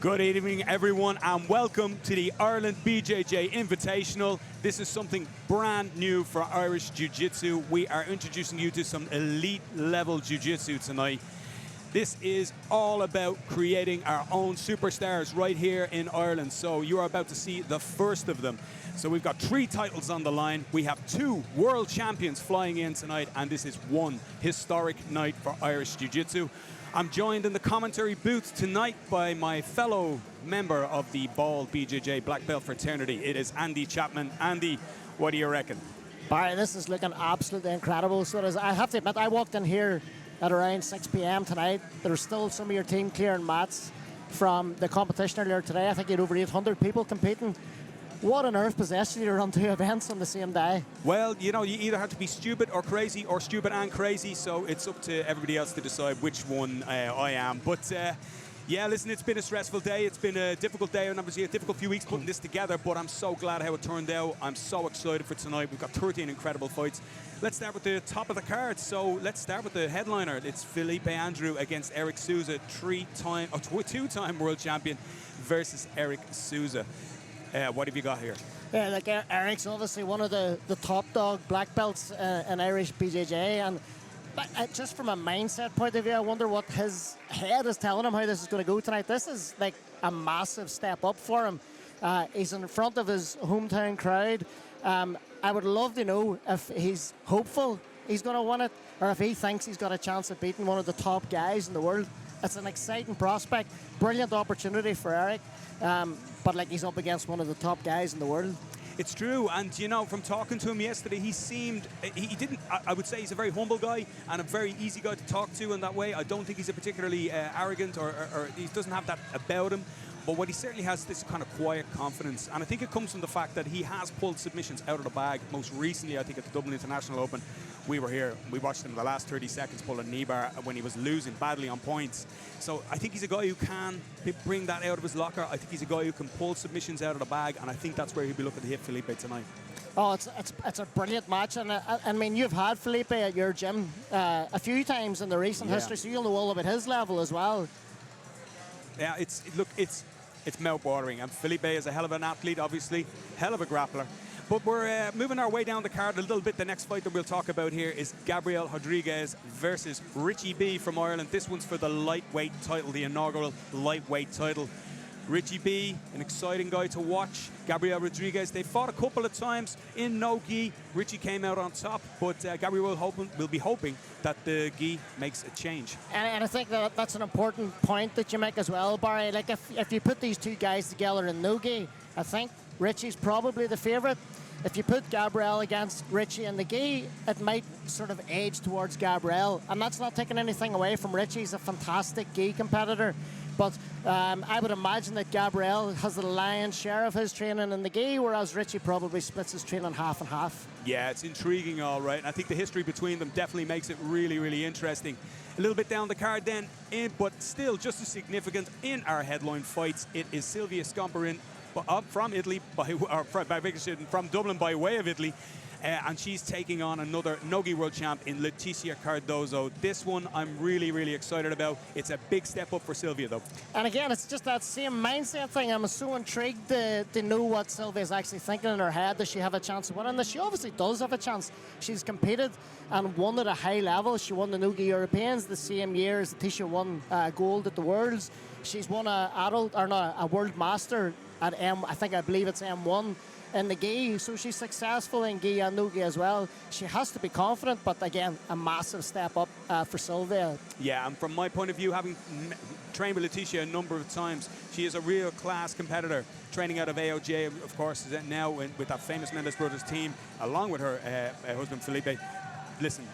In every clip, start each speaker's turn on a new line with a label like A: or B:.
A: Good evening, everyone, and welcome to the Ireland BJJ Invitational. This is something brand new for Irish Jiu-Jitsu. We are introducing you to some elite level Jiu-Jitsu tonight. This is all about creating our own superstars right here in Ireland. So you are about to see the first of them. So we've got 3 titles on the line. We have 2 world champions flying in tonight, and this is one historic night for Irish Jiu-Jitsu. I'm joined in the commentary booth tonight by my fellow member of the Bald BJJ Black Belt fraternity. It is Andy Chapman. Andy, what do you reckon?
B: Barry, this is looking absolutely incredible. So I have to admit, I walked in here at around 6 p.m. tonight. There's still some of your team clearing mats from the competition earlier today. I think you had over 800 people competing. What on earth possessed you to run 2 events on the same day?
A: Well, you know, you either have to be stupid or crazy, or stupid and crazy, so it's up to everybody else to decide which one I am. But yeah, listen, it's been a stressful day. It's been a difficult day, and obviously a difficult few weeks putting this together, but I'm so glad how it turned out. I'm so excited for tonight. We've got 13 incredible fights. Let's start with the top of the card. So let's start with the headliner. It's Felipe Andrew against Eric Souza, 2-time world champion versus Eric Souza. What have you got here?
B: Yeah, like Eric's obviously one of the top dog black belts in Irish BJJ, and just from a mindset point of view, I wonder what his head is telling him how this is going to go tonight. This is like a massive step up for him. He's in front of his hometown crowd. I would love to know if he's hopeful he's going to win it, or if he thinks he's got a chance of beating one of the top guys in the world. It's an exciting prospect, brilliant opportunity for Eric. But like, he's up against one of the top guys in the world.
A: It's true, and you know, from talking to him yesterday, he seemed, he didn't, I would say he's a very humble guy and a very easy guy to talk to in that way. I don't think he's a particularly arrogant or he doesn't have that about him. But what he certainly has is this kind of quiet confidence, and I think it comes from the fact that he has pulled submissions out of the bag. Most recently, I think at the Dublin International Open, we were here. We watched him in the last 30 seconds pull a knee bar when he was losing badly on points. So I think he's a guy who can bring that out of his locker. I think he's a guy who can pull submissions out of the bag, and I think that's where he'll be looking to hit Felipe tonight.
B: Oh, it's a brilliant match, and I mean, you've had Felipe at your gym a few times in the recent history, so you'll know all about his level as well.
A: Yeah, it's mouth-watering, and Felipe is a hell of an athlete, obviously, hell of a grappler. But we're moving our way down the card a little bit. The next fight that we'll talk about here is Gabriel Rodriguez versus Richie B from Ireland. This one's for the lightweight title, the inaugural lightweight title. Richie B, an exciting guy to watch. Gabriel Rodriguez, they fought a couple of times in no gi. Richie came out on top, but Gabriel will be hoping that the gi makes a change.
B: And I think that's an important point that you make as well, Barry. Like, if you put these 2 guys together in no gi, I think Richie's probably the favourite. If you put Gabriel against Richie in the gi, it might sort of edge towards Gabriel. And that's not taking anything away from Richie. He's a fantastic gi competitor. But I would imagine that Gabriel has the lion's share of his training in the gi, whereas Richie probably splits his training half and half.
A: Yeah, it's intriguing, all right. And I think the history between them definitely makes it really, really interesting. A little bit down the card then, but still just as significant in our headline fights, it is Silvia Scomperin from Italy, from Dublin by way of Italy. And she's taking on another no-gi world champ in Leticia Cardozo. This one I'm really, really excited about. It's a big step up for Silvia, though. And
B: again, it's just that same mindset thing. I'm so intrigued to know what Silvia's actually thinking in her head. Does she have a chance of winning this? She obviously does have a chance. She's competed and won at a high level. She won the no-gi Europeans the same year as Leticia won gold at the Worlds. She's won a World Master at I believe it's M1. In the gi, so she's successful in gi and no-gi as well. She has to be confident, but again, a massive step up for Silvia.
A: Yeah, and from my point of view, having trained with Leticia a number of times, she is a real class competitor. Training out of AOJ, of course, is now with that famous Mendes Brothers team, along with her husband Felipe. Listen,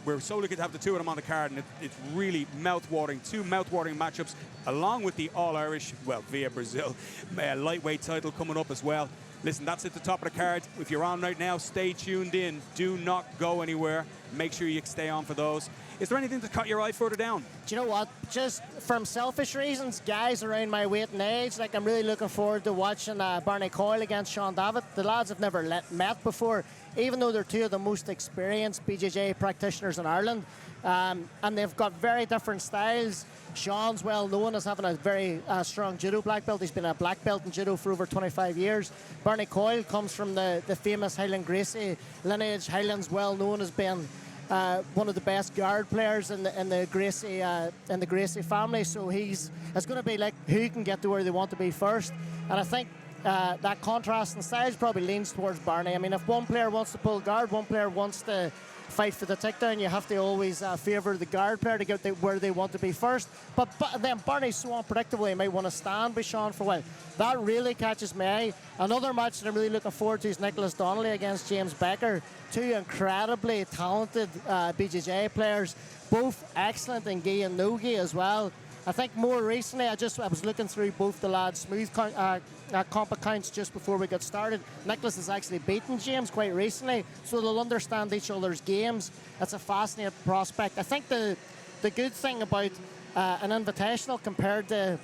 A: we're so lucky to have the 2 of them on the card, and it's really mouth-watering. 2 mouth-watering matchups, along with the All-Irish, well, via Brazil, lightweight title coming up as well. Listen, that's at the top of the card. If you're on right now, stay tuned in. Do not go anywhere. Make sure you stay on for those. Is there anything that caught your eye further down?
B: Do you know what? Just from selfish reasons, guys around my weight and age, like I'm really looking forward to watching Barney Coyle against Sean Davitt. The lads have never met before, even though they're two of the most experienced BJJ practitioners in Ireland. And they've got very different styles. Sean's well known as having a very strong judo black belt. He's been a black belt in judo for over 25 years. Barney Coyle comes from the famous Highland Gracie lineage. Highland's well known as being one of the best guard players in the Gracie family. So it's going to be like who can get to where they want to be first. And I think that contrast in styles probably leans towards Barney. I mean, if one player wants to pull guard, one player wants to fight for the takedown, you have to always favour the guard player to get where they want to be first. But then Barney's so unpredictable, he might want to stand by Sean for a while. That really catches my eye. Another match that I'm really looking forward to is Nicholas Donnelly against James Becker. Two incredibly talented BJJ players, both excellent in gi and no gi as well. I think more recently, I was looking through both the lads' smooth comp accounts just before we got started. Nicholas has actually beaten James quite recently, so they'll understand each other's games. It's a fascinating prospect. I think the good thing about an invitational compared to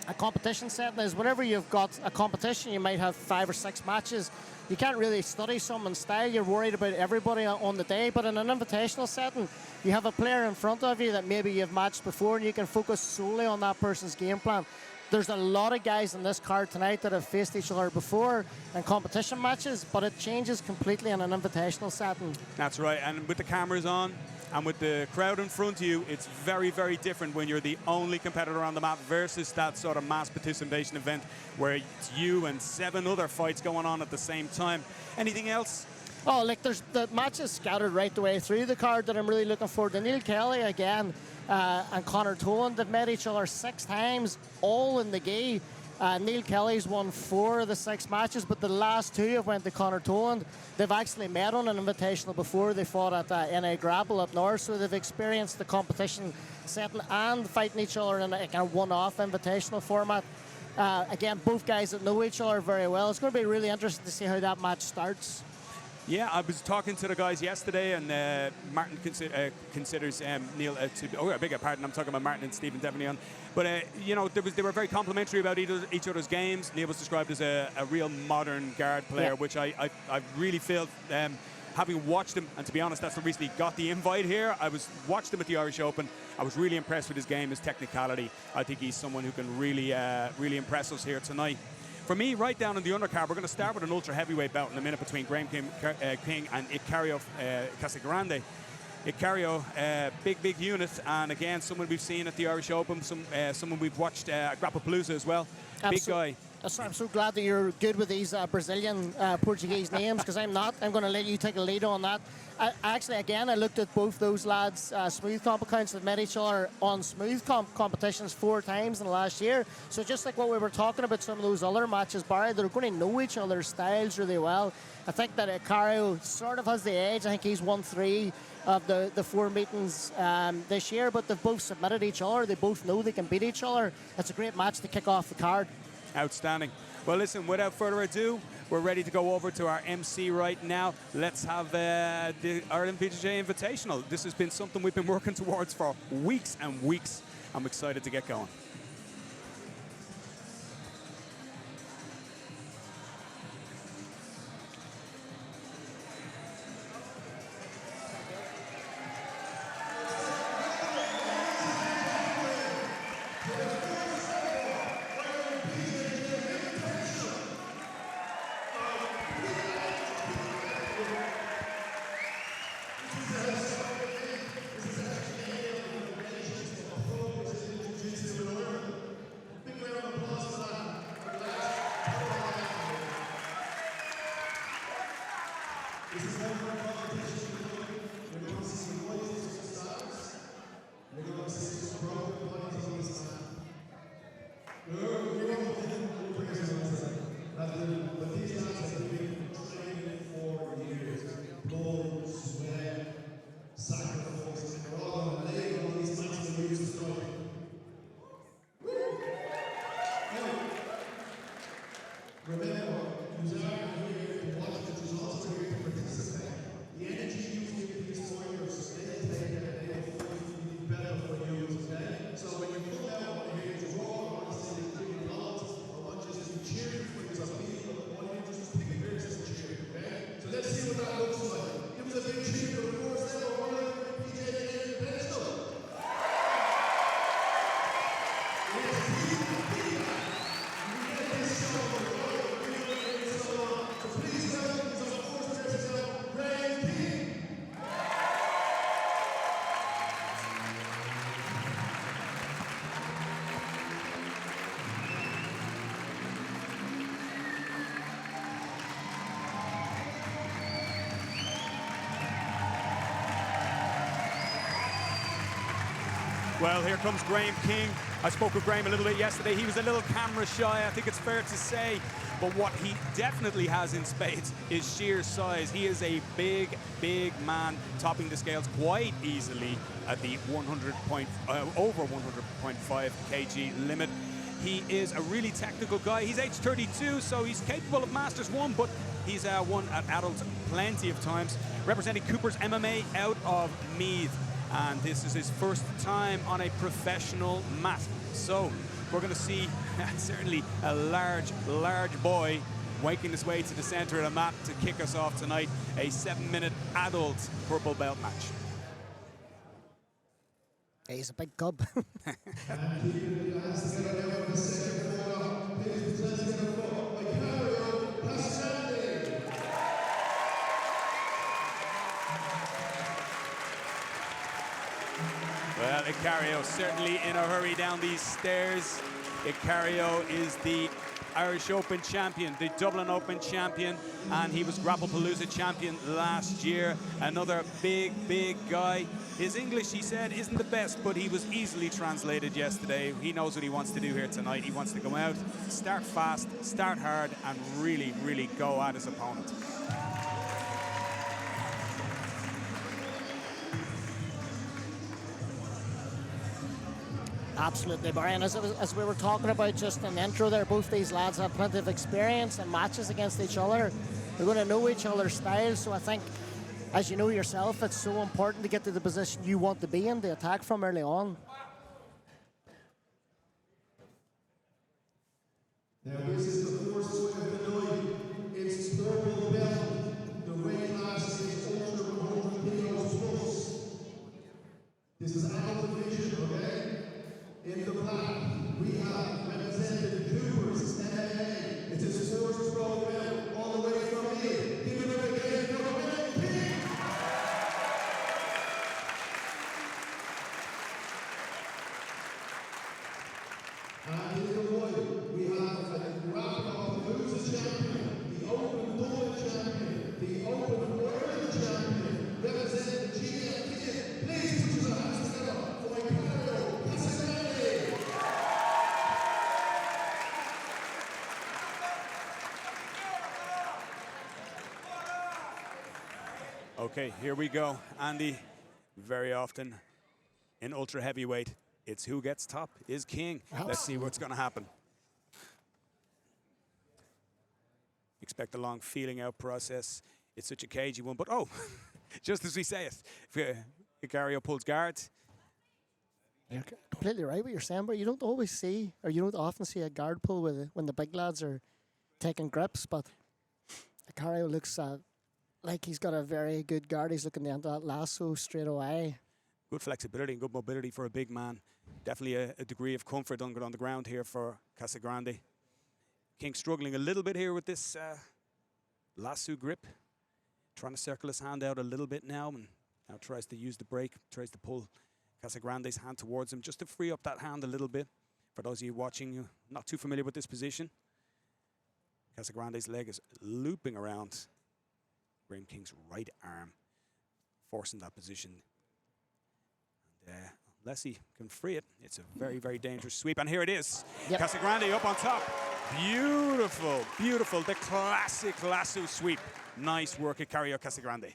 B: a competition setting is whenever you've got a competition, you might have 5 or 6 matches. You can't really study someone's style. You're worried about everybody on the day. But in an invitational setting, you have a player in front of you that maybe you've matched before, and you can focus solely on that person's game plan. There's a lot of guys in this card tonight that have faced each other before in competition matches, but it changes completely in an invitational setting.
A: That's right, and with the cameras on and with the crowd in front of you, it's very, very different when you're the only competitor on the mat versus that sort of mass participation event where it's you and 7 other fights going on at the same time. Anything else?
B: Oh, like there's the matches scattered right the way through the card that I'm really looking forward to. Neil Kelly again and Conor Tolan, they've met each other 6 times, all in the gi. Neil Kelly's won 4 of the 6 matches, but the last 2 have went to Conor Tolan. They've actually met on an invitational before. They fought at NA Grapple up north, so they've experienced the competition setting and fighting each other in a kind of one-off invitational format. Again, both guys that know each other very well. It's going to be really interesting to see how that match starts.
A: Yeah, I was talking to the guys yesterday, and Martin considers Neil to be, I beg your pardon, I'm talking about Martin and Stephen Devonian. But, you know, they were very complimentary about each other's games. Neil was described as a real modern guard player, which I really feel, having watched him, and to be honest, that's the reason he got the invite here. Watched him at the Irish Open. I was really impressed with his game, his technicality. I think he's someone who can really impress us here tonight. For me, right down in the undercard, we're going to start with an ultra heavyweight bout in a minute between Graham King and Ikario Casagrande. Ikario, big unit, and again, someone we've seen at the Irish Open, someone we've watched at Grapplapalooza as well. Big guy.
B: I'm so glad that you're good with these Brazilian Portuguese names, because I'm not. I'm going to let you take a lead on that. I looked at both those lads' smooth comp accounts that met each other on smooth comp competitions 4 times in the last year. So just like what we were talking about, some of those other matches, Barry, they're going to know each other's styles really well. I think that Ikario sort of has the edge. I think he's won 3 of the 4 meetings this year, but they've both submitted each other. They both know they can beat each other. It's a great match to kick off the card.
A: Outstanding. Well, listen, without further ado, we're ready to go over to our MC right now. Let's have the Ireland BJJ Invitational. This has been something we've been working towards for weeks and weeks. I'm excited to get going. Well, here comes Graham King. I spoke with Graham a little bit yesterday. He was a little camera shy, I think it's fair to say. But what he definitely has in spades is sheer size. He is a big, big man, topping the scales quite easily at the over 100.5 kg limit. He is a really technical guy. He's age 32, so he's capable of Masters 1, but he's won at adults plenty of times. Representing Cooper's MMA out of Meath. And this is his first time on a professional mat. So we're going to see certainly a large, large boy waking his way to the center of the mat to kick us off tonight. A 7-minute adult purple belt match.
B: He's a big cub.
A: Well, Icario certainly in a hurry down these stairs. Icario is the Irish Open champion, the Dublin Open champion, and he was Grapplepalooza champion last year. Another big, big guy. His English, he said, isn't the best, but he was easily translated yesterday. He knows what he wants to do here tonight. He wants to go out, start fast, start hard, and really, really go at his opponent.
B: Absolutely, Brian. As we were talking about just in the intro there, both these lads have plenty of experience and matches against each other. They're going to know each other's styles, so I think, as you know yourself, it's so important to get to the position you want to be in, to attack from early on.
C: Now this is the first swing of the night. It's purple belt. The weight class is ultra 100 kilos plus. This is our division, okay? In the black, we have represented Cooper's MMA. It's his first pro belt all the way from here. Give it up again for Graham King. And in the white, we have a Grapplepalooza champion, the Open Dublin champion, the Open World champion, representing GM. Please put your hands together for Icario Casagrande.
A: Okay, here we go. Andy, very often in ultra heavyweight, it's who gets top is king. Let's see what's going to happen. Expect a long feeling out process. It's such a cagey one, but oh, just as we say it, if Icario pulls guard.
B: You're completely right what you're saying, but you don't always see, or you don't often see a guard pull when the big lads are taking grips, but Icario looks like he's got a very good guard. He's looking into that lasso straight away.
A: Good flexibility and good mobility for a big man. Definitely a degree of comfort on the ground here for Casagrande. King struggling a little bit here with this lasso grip. Trying to circle his hand out a little bit now, and now tries to use the break, tries to pull Casagrande's hand towards him just to free up that hand a little bit. For those of you watching, not too familiar with this position, Casagrande's leg is looping around Graham King's right arm, forcing that position. And unless he can free it, it's a very, very dangerous sweep. And here it is. Yep. Casagrande up on top. Beautiful, beautiful. The classic lasso sweep. Nice work at Icario Casagrande.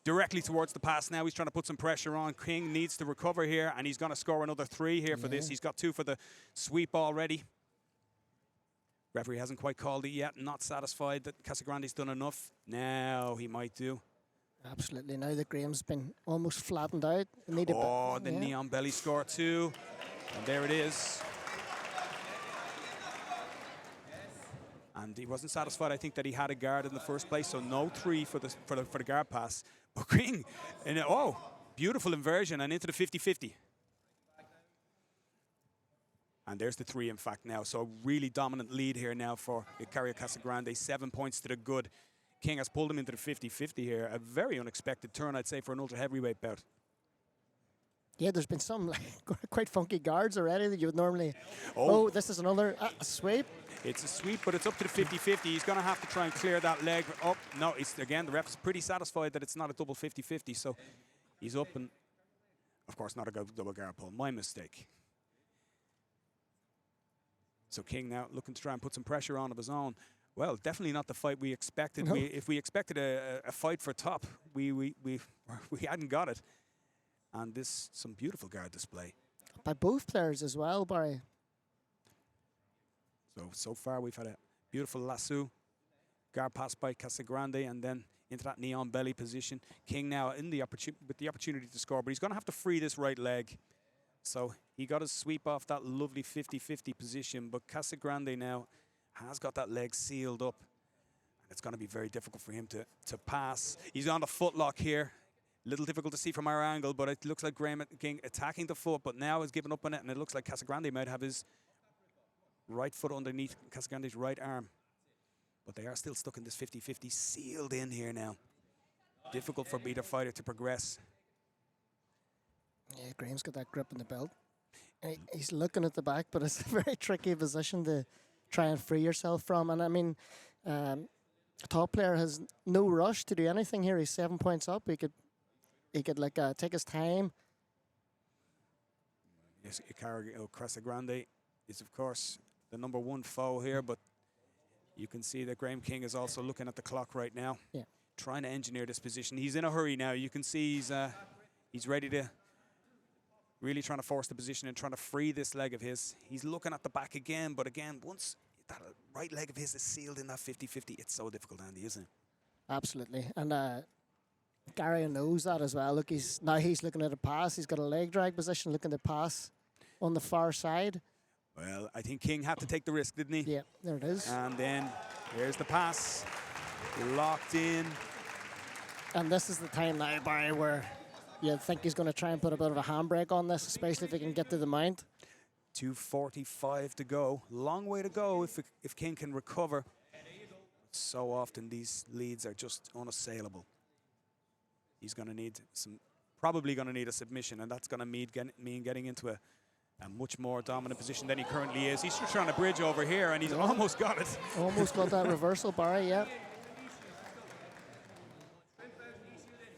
A: Directly towards the pass now. He's trying to put some pressure on. King needs to recover here, and he's going to score another 3 here for this. He's got 2 for the sweep already. Referee hasn't quite called it yet. Not satisfied that Casagrande's done enough. Now he might do.
B: Absolutely. Now that Graham's been almost flattened out.
A: The neon belly score 2. And there it is. And he wasn't satisfied, I think, that he had a guard in the first place. So no 3 for the guard pass. But King, beautiful inversion and into the 50-50. And there's the 3, in fact, now. So really dominant lead here now for Icario Casagrande. 7 points to the good. King has pulled him into the 50-50 here. A very unexpected turn, I'd say, for an ultra heavyweight bout.
B: Yeah, there's been some quite funky guards already that you would normally...
A: Oh,
B: this is another sweep.
A: It's a sweep, but it's up to the 50-50. He's going to have to try and clear that leg. Oh, no, again, the ref's pretty satisfied that it's not a double 50-50, so he's up and... Of course, not a double guard pull. My mistake. So King now looking to try and put some pressure on of his own. Well, definitely not the fight we expected.
B: No.
A: If we expected a fight for top, we hadn't got it. And this, some beautiful guard display.
B: By both players as well, Barry.
A: So far we've had a beautiful lasso. Guard pass by Casagrande and then into that knee on belly position. King now in the with the opportunity to score, but he's going to have to free this right leg. So he got his sweep off that lovely 50-50 position, but Casagrande now has got that leg sealed up. And it's going to be very difficult for him to pass. He's on the footlock here. A little difficult to see from our angle, but it looks like Graham King attacking the foot, but now has given up on it, and it looks like Casagrande might have his right foot underneath Casagrande's right arm. But they are still stuck in this 50-50, sealed in here now. Difficult for either fighter to progress.
B: Yeah, Graham's got that grip in the belt. He's looking at the back, but it's a very tricky position to try and free yourself from. And I mean, a top player has no rush to do anything here. He's 7 points up. He could like take his time.
A: Yes, Casagrande is of course the #1 foe here, but you can see that Graham King is also looking at the clock right now.
B: Yeah.
A: Trying to engineer this position. He's in a hurry now. You can see he's ready to really trying to force the position and trying to free this leg of his. He's looking at the back again, but again, once that right leg of his is sealed in that 50-50, it's so difficult, Andy, isn't it?
B: Absolutely. And Gary knows that as well. Look, he's looking at a pass. He's got a leg drag position, looking to pass on the far side.
A: Well, I think King had to take the risk, didn't he?
B: Yeah, there it is.
A: And then here's the pass. Locked in.
B: And this is the time now, Barry, where you think he's going to try and put a bit of a handbrake on this, especially if he can get to the mount.
A: 2:45 to go. Long way to go if King can recover. So often these leads are just unassailable. He's going to need probably going to need a submission, and that's going to mean getting into a much more dominant position than he currently is. He's just trying to bridge over here, and he's almost got it.
B: Almost got that reversal, Barry, yeah.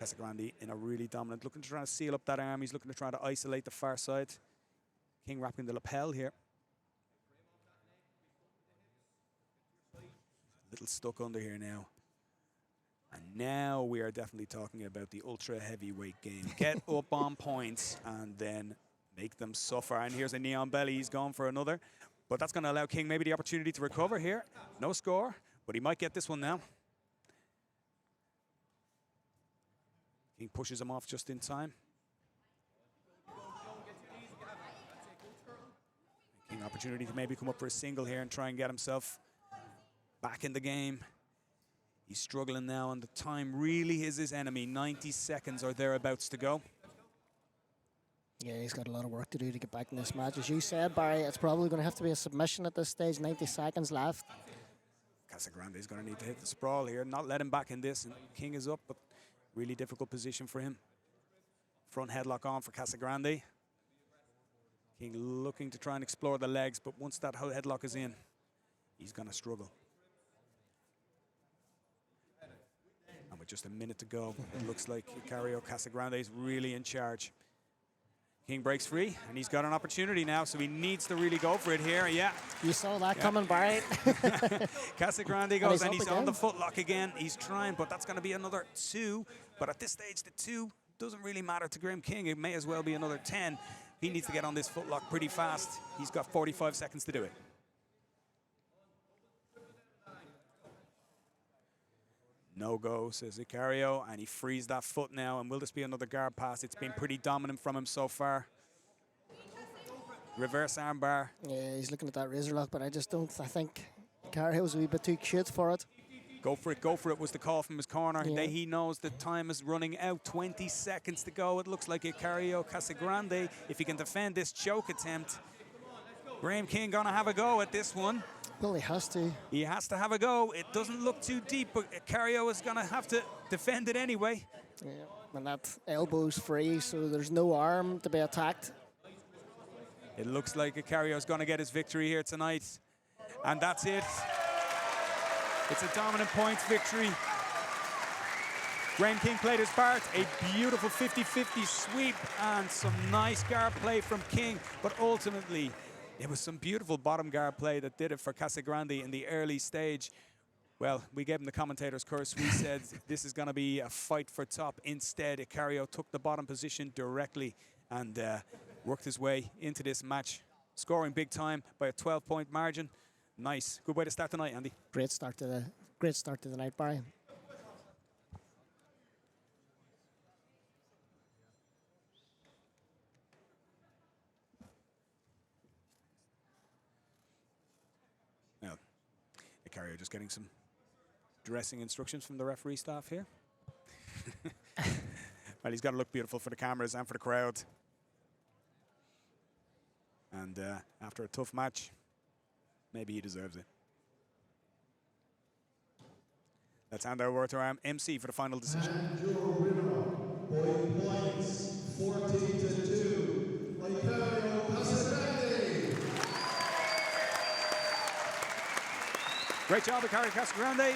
A: Casagrande in a really dominant, looking to try to seal up that arm. He's looking to try to isolate the far side. King wrapping the lapel here. Little stuck under here now. And now we are definitely talking about the ultra heavyweight game. Get up on points and then make them suffer. And here's a knee on belly. He's gone for another. But that's going to allow King maybe the opportunity to recover here. No score, but he might get this one now. King pushes him off just in time. King opportunity to maybe come up for a single here and try and get himself back in the game. He's struggling now, and the time really is his enemy. 90 seconds or thereabouts to go.
B: Yeah, he's got a lot of work to do to get back in this match. As you said, Barry, it's probably going to have to be a submission at this stage. 90 seconds left.
A: Casagrande is going to need to hit the sprawl here, not let him back in this. And King is up, but really difficult position for him. Front headlock on for Casagrande. King looking to try and explore the legs, but once that headlock is in, he's going to struggle. And with just a minute to go, it looks like Icario Casagrande is really in charge. King breaks free, and he's got an opportunity now, so he needs to really go for it here. Yeah.
B: You saw that coming, Barry.
A: Casagrande goes, and he's on the
B: again.
A: footlock again. He's trying, but that's going to be another 2. But at this stage, the 2 doesn't really matter to Graham King. It may as well be another 10. He needs to get on this footlock pretty fast. He's got 45 seconds to do it. No go, says Icario, and he frees that foot now. And will this be another guard pass? It's been pretty dominant from him so far. Reverse armbar.
B: Yeah, he's looking at that razor lock, but I think Carey was a wee bit too cute for it.
A: Go for it was the call from his corner.
B: Yeah.
A: He knows the time is running out. 20 seconds to go. It looks like Icario Casagrande, if he can defend this choke attempt. Graham King gonna have a go at this one.
B: Well, he has to.
A: He has to have a go. It doesn't look too deep, but Icario is gonna have to defend it anyway.
B: Yeah, and that elbow's free, so there's no arm to be attacked.
A: It looks like Icario's gonna get his victory here tonight. And that's it. It's a dominant points victory. Graham King played his part, a beautiful 50-50 sweep and some nice guard play from King, but ultimately it was some beautiful bottom guard play that did it for Casagrande in the early stage. Well, we gave him the commentator's curse. We said this is going to be a fight for top. Instead, Icario took the bottom position directly and worked his way into this match, scoring big time by a 12-point margin. Nice. Good way to start the night, Andy.
B: Great start to the night, Barry.
A: Now, Icario just getting some dressing instructions from the referee staff here. Well, he's got to look beautiful for the cameras and for the crowd. And after a tough match, maybe he deserves it. Let's hand over to our MC for the final decision.
C: And your winner, by points, 14-2, Icario Casagrande.
A: Great job, Icario Casagrande.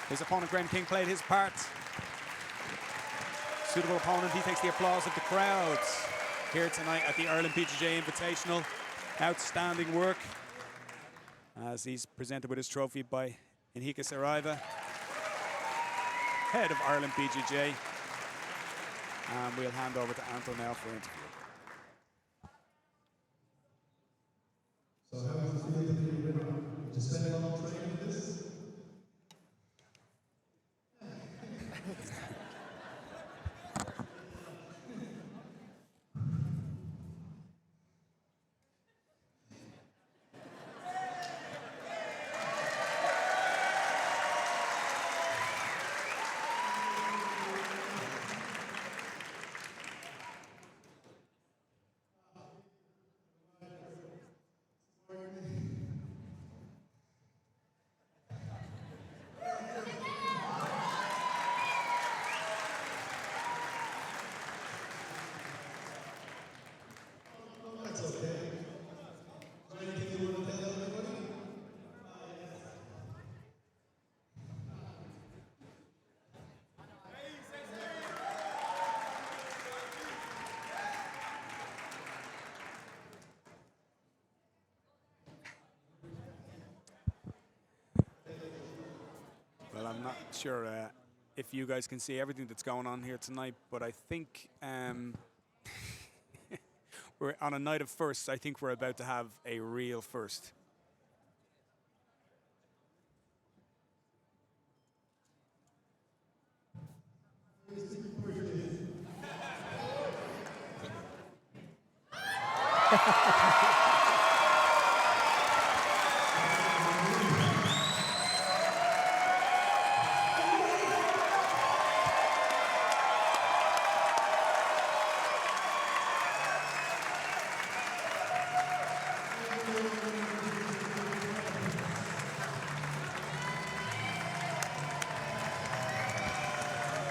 A: His opponent, Graham King, played his part. Suitable opponent, he takes the applause of the crowds here tonight at the Ireland Bjj Invitational. Outstanding work as he's presented with his trophy by Enrique Saraiva, head of Ireland Bjj. And we'll hand over to Anto now for interview.
C: So how does it feel to be a winner? To spend a long training for this?
A: Well, I'm not sure if you guys can see everything that's going on here tonight, but I think we're on a night of firsts. I think we're about to have a real first.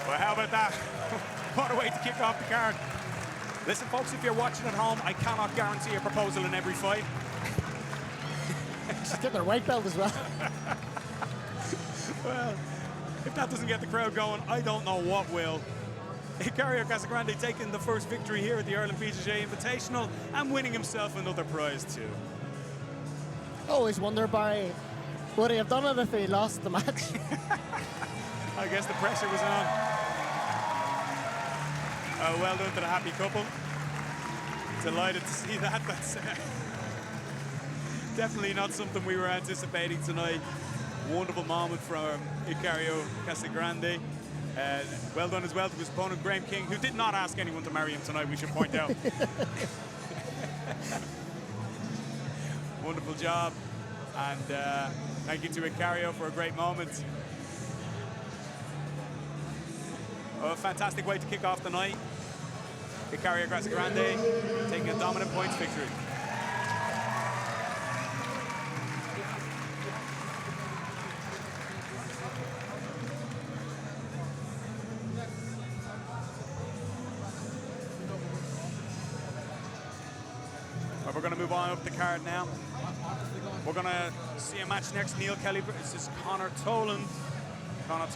A: Well, how about that? What a way to kick off the card. Listen, folks, if you're watching at home, I cannot guarantee a proposal in every fight.
B: She's getting her white belt as well.
A: Well, if that doesn't get the crowd going, I don't know what will. Icario Casagrande taking the first victory here at the Ireland Bjj Invitational and winning himself another prize too.
B: Always wonder, Barry, would he have done it if he lost the match?
A: I guess the pressure was on. Well done to the happy couple. Delighted to see that. That's definitely not something we were anticipating tonight. Wonderful moment from Icario Casagrande. Well done as well to his opponent, Graham King, who did not ask anyone to marry him tonight, we should point out. Wonderful job. And thank you to Icario for a great moment. A fantastic way to kick off the night. Icario Casagrande taking a dominant points victory. Well, we're going to move on up the card now. We're going to see a match next. Neil Kelly versus Conor Tolan. Conor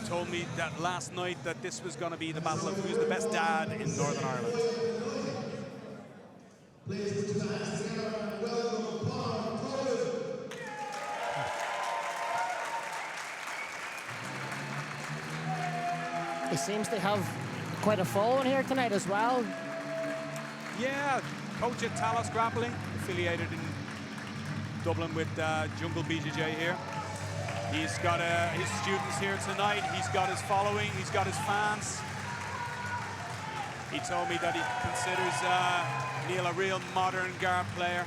A: told me that last night that this was going to be the battle of who's the best dad in Northern Ireland.
C: Please put your hands together and welcome Conor Tolan.
B: He seems to have quite a following here tonight as well.
A: Yeah, coach at Talos Grappling, affiliated in Dublin with Jungle Bjj here. He's got his students here tonight. He's got his following. He's got his fans. He told me that he considers Neil a real modern guard player,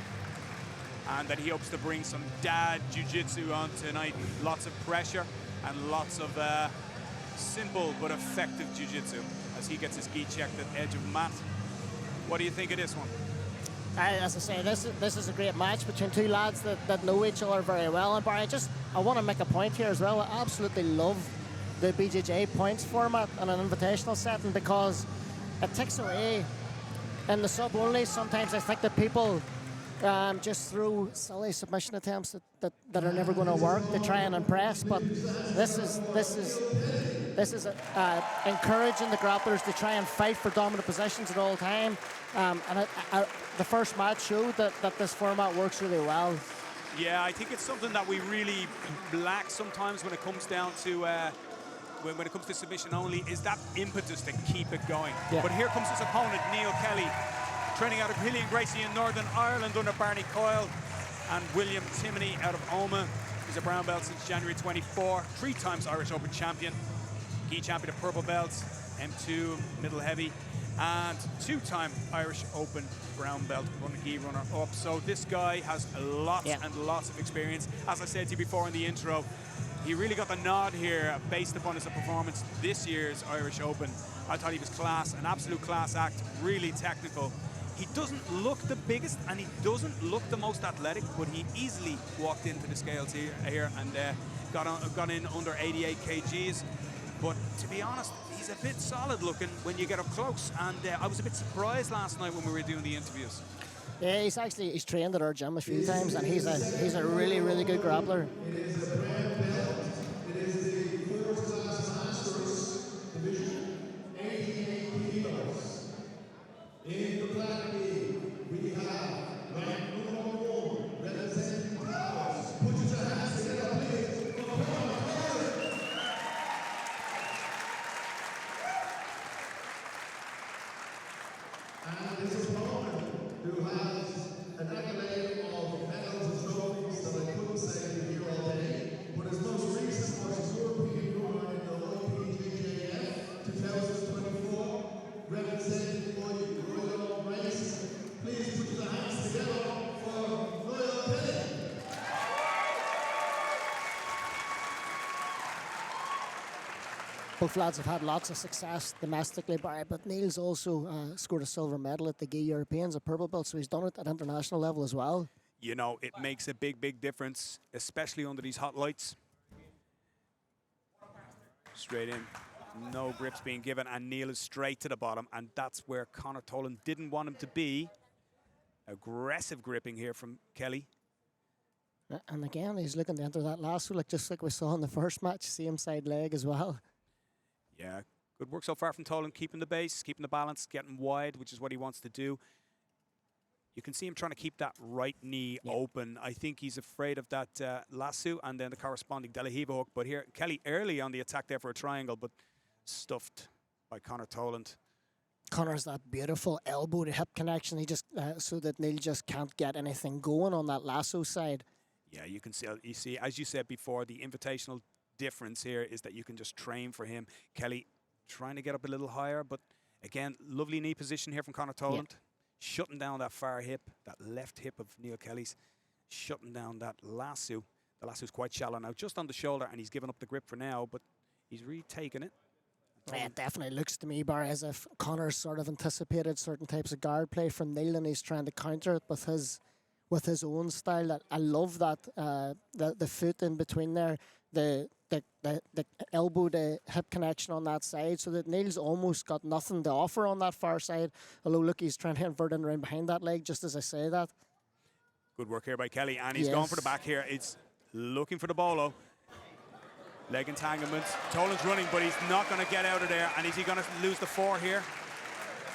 A: and that he hopes to bring some dad jiu-jitsu on tonight. Lots of pressure and lots of simple but effective jiu-jitsu as he gets his gi checked at edge of mat. What do you think of this one?
B: As I say, this is a great match between two lads that know each other very well. And Barry, I want to make a point here as well. I absolutely love the BJJ points format in an invitational setting because it takes away in the sub only. Sometimes I think that people just throw silly submission attempts that are never going to work to try and impress. But this is encouraging the grapplers to try and fight for dominant positions at all time. The first match showed that this format works really well.
A: Yeah, I think it's something that we really lack sometimes when it comes down to when it comes to submission only, is that impetus to keep it going.
B: Yeah.
A: But here comes his opponent, Neil Kelly, training out of Hilly and Gracie in Northern Ireland under Barney Coyle, and William Timoney out of Omagh. He's a brown belt since January 24, 3 times Irish Open champion, gi champion of purple belts, M2 middle heavy, and 2-time Irish Open brown belt gi runner-up. So this guy has lots and lots of experience. As I said to you before in the intro, he really got the nod here based upon his performance this year's Irish Open. I thought he was class, an absolute class act, really technical. He doesn't look the biggest and he doesn't look the most athletic, but he easily walked into the scales here and got in under 88 kgs. But to be honest, he's a bit solid looking when you get up close. And I was a bit surprised last night when we were doing the interviews.
B: Yeah, he's trained at our gym a few times, and he's a really, really good grappler.
C: It is a brown belt. It is the first-class masters division, 88 kilos. In the black gi, we have rank number 1, representing Talos. Put your hands together, please, for Conor Tolan. And his opponent, who has an accolade of medals and trophies that I couldn't say here all day, but his most recent was European runner in the OPGJF 2024, represented by Royal Race. Please put your hands together for Royal Kelly.
B: Both lads have had lots of success domestically, Barry, but Neil's also scored a silver medal at the Gi Europeans, a purple belt, so he's done it at international level as well.
A: You know, it makes a big, big difference, especially under these hot lights. Straight in, no grips being given, and Neil is straight to the bottom, and that's where Conor Tolan didn't want him to be. Aggressive gripping here from Kelly.
B: And again, he's looking to enter that lasso, just like we saw in the first match, same side leg as well.
A: Yeah, good work so far from Tolan, keeping the base, keeping the balance, getting wide, which is what he wants to do. You can see him trying to keep that right knee open. I think he's afraid of that lasso and then the corresponding De La Hiva hook. But here, Kelly early on the attack there for a triangle, but stuffed by Conor Tolan.
B: Conor's that beautiful elbow to hip connection. He just so that Neil just can't get anything going on that lasso side.
A: Yeah, you can see. You see, as you said before, the invitational difference here is that you can just train for him. Kelly trying to get up a little higher, but again, lovely knee position here from Conor Tolan. Yeah. Shutting down that far hip, that left hip of Neil Kelly's, shutting down that lasso. The lasso's quite shallow now, just on the shoulder, and he's given up the grip for now, but he's retaken it.
B: Yeah, it definitely looks to me, Barry, as if Conor's sort of anticipated certain types of guard play from Neil, and he's trying to counter it with his own style. I love that the foot in between there, the elbow to hip connection on that side, so that Neil's almost got nothing to offer on that far side. Although look, he's trying to invert in around behind that leg just as I say that.
A: Good work here by Kelly, and he's going for the back here. It's looking for the bolo. Leg entanglement. Toland's running, but he's not going to get out of there. And is he going to lose the 4 here?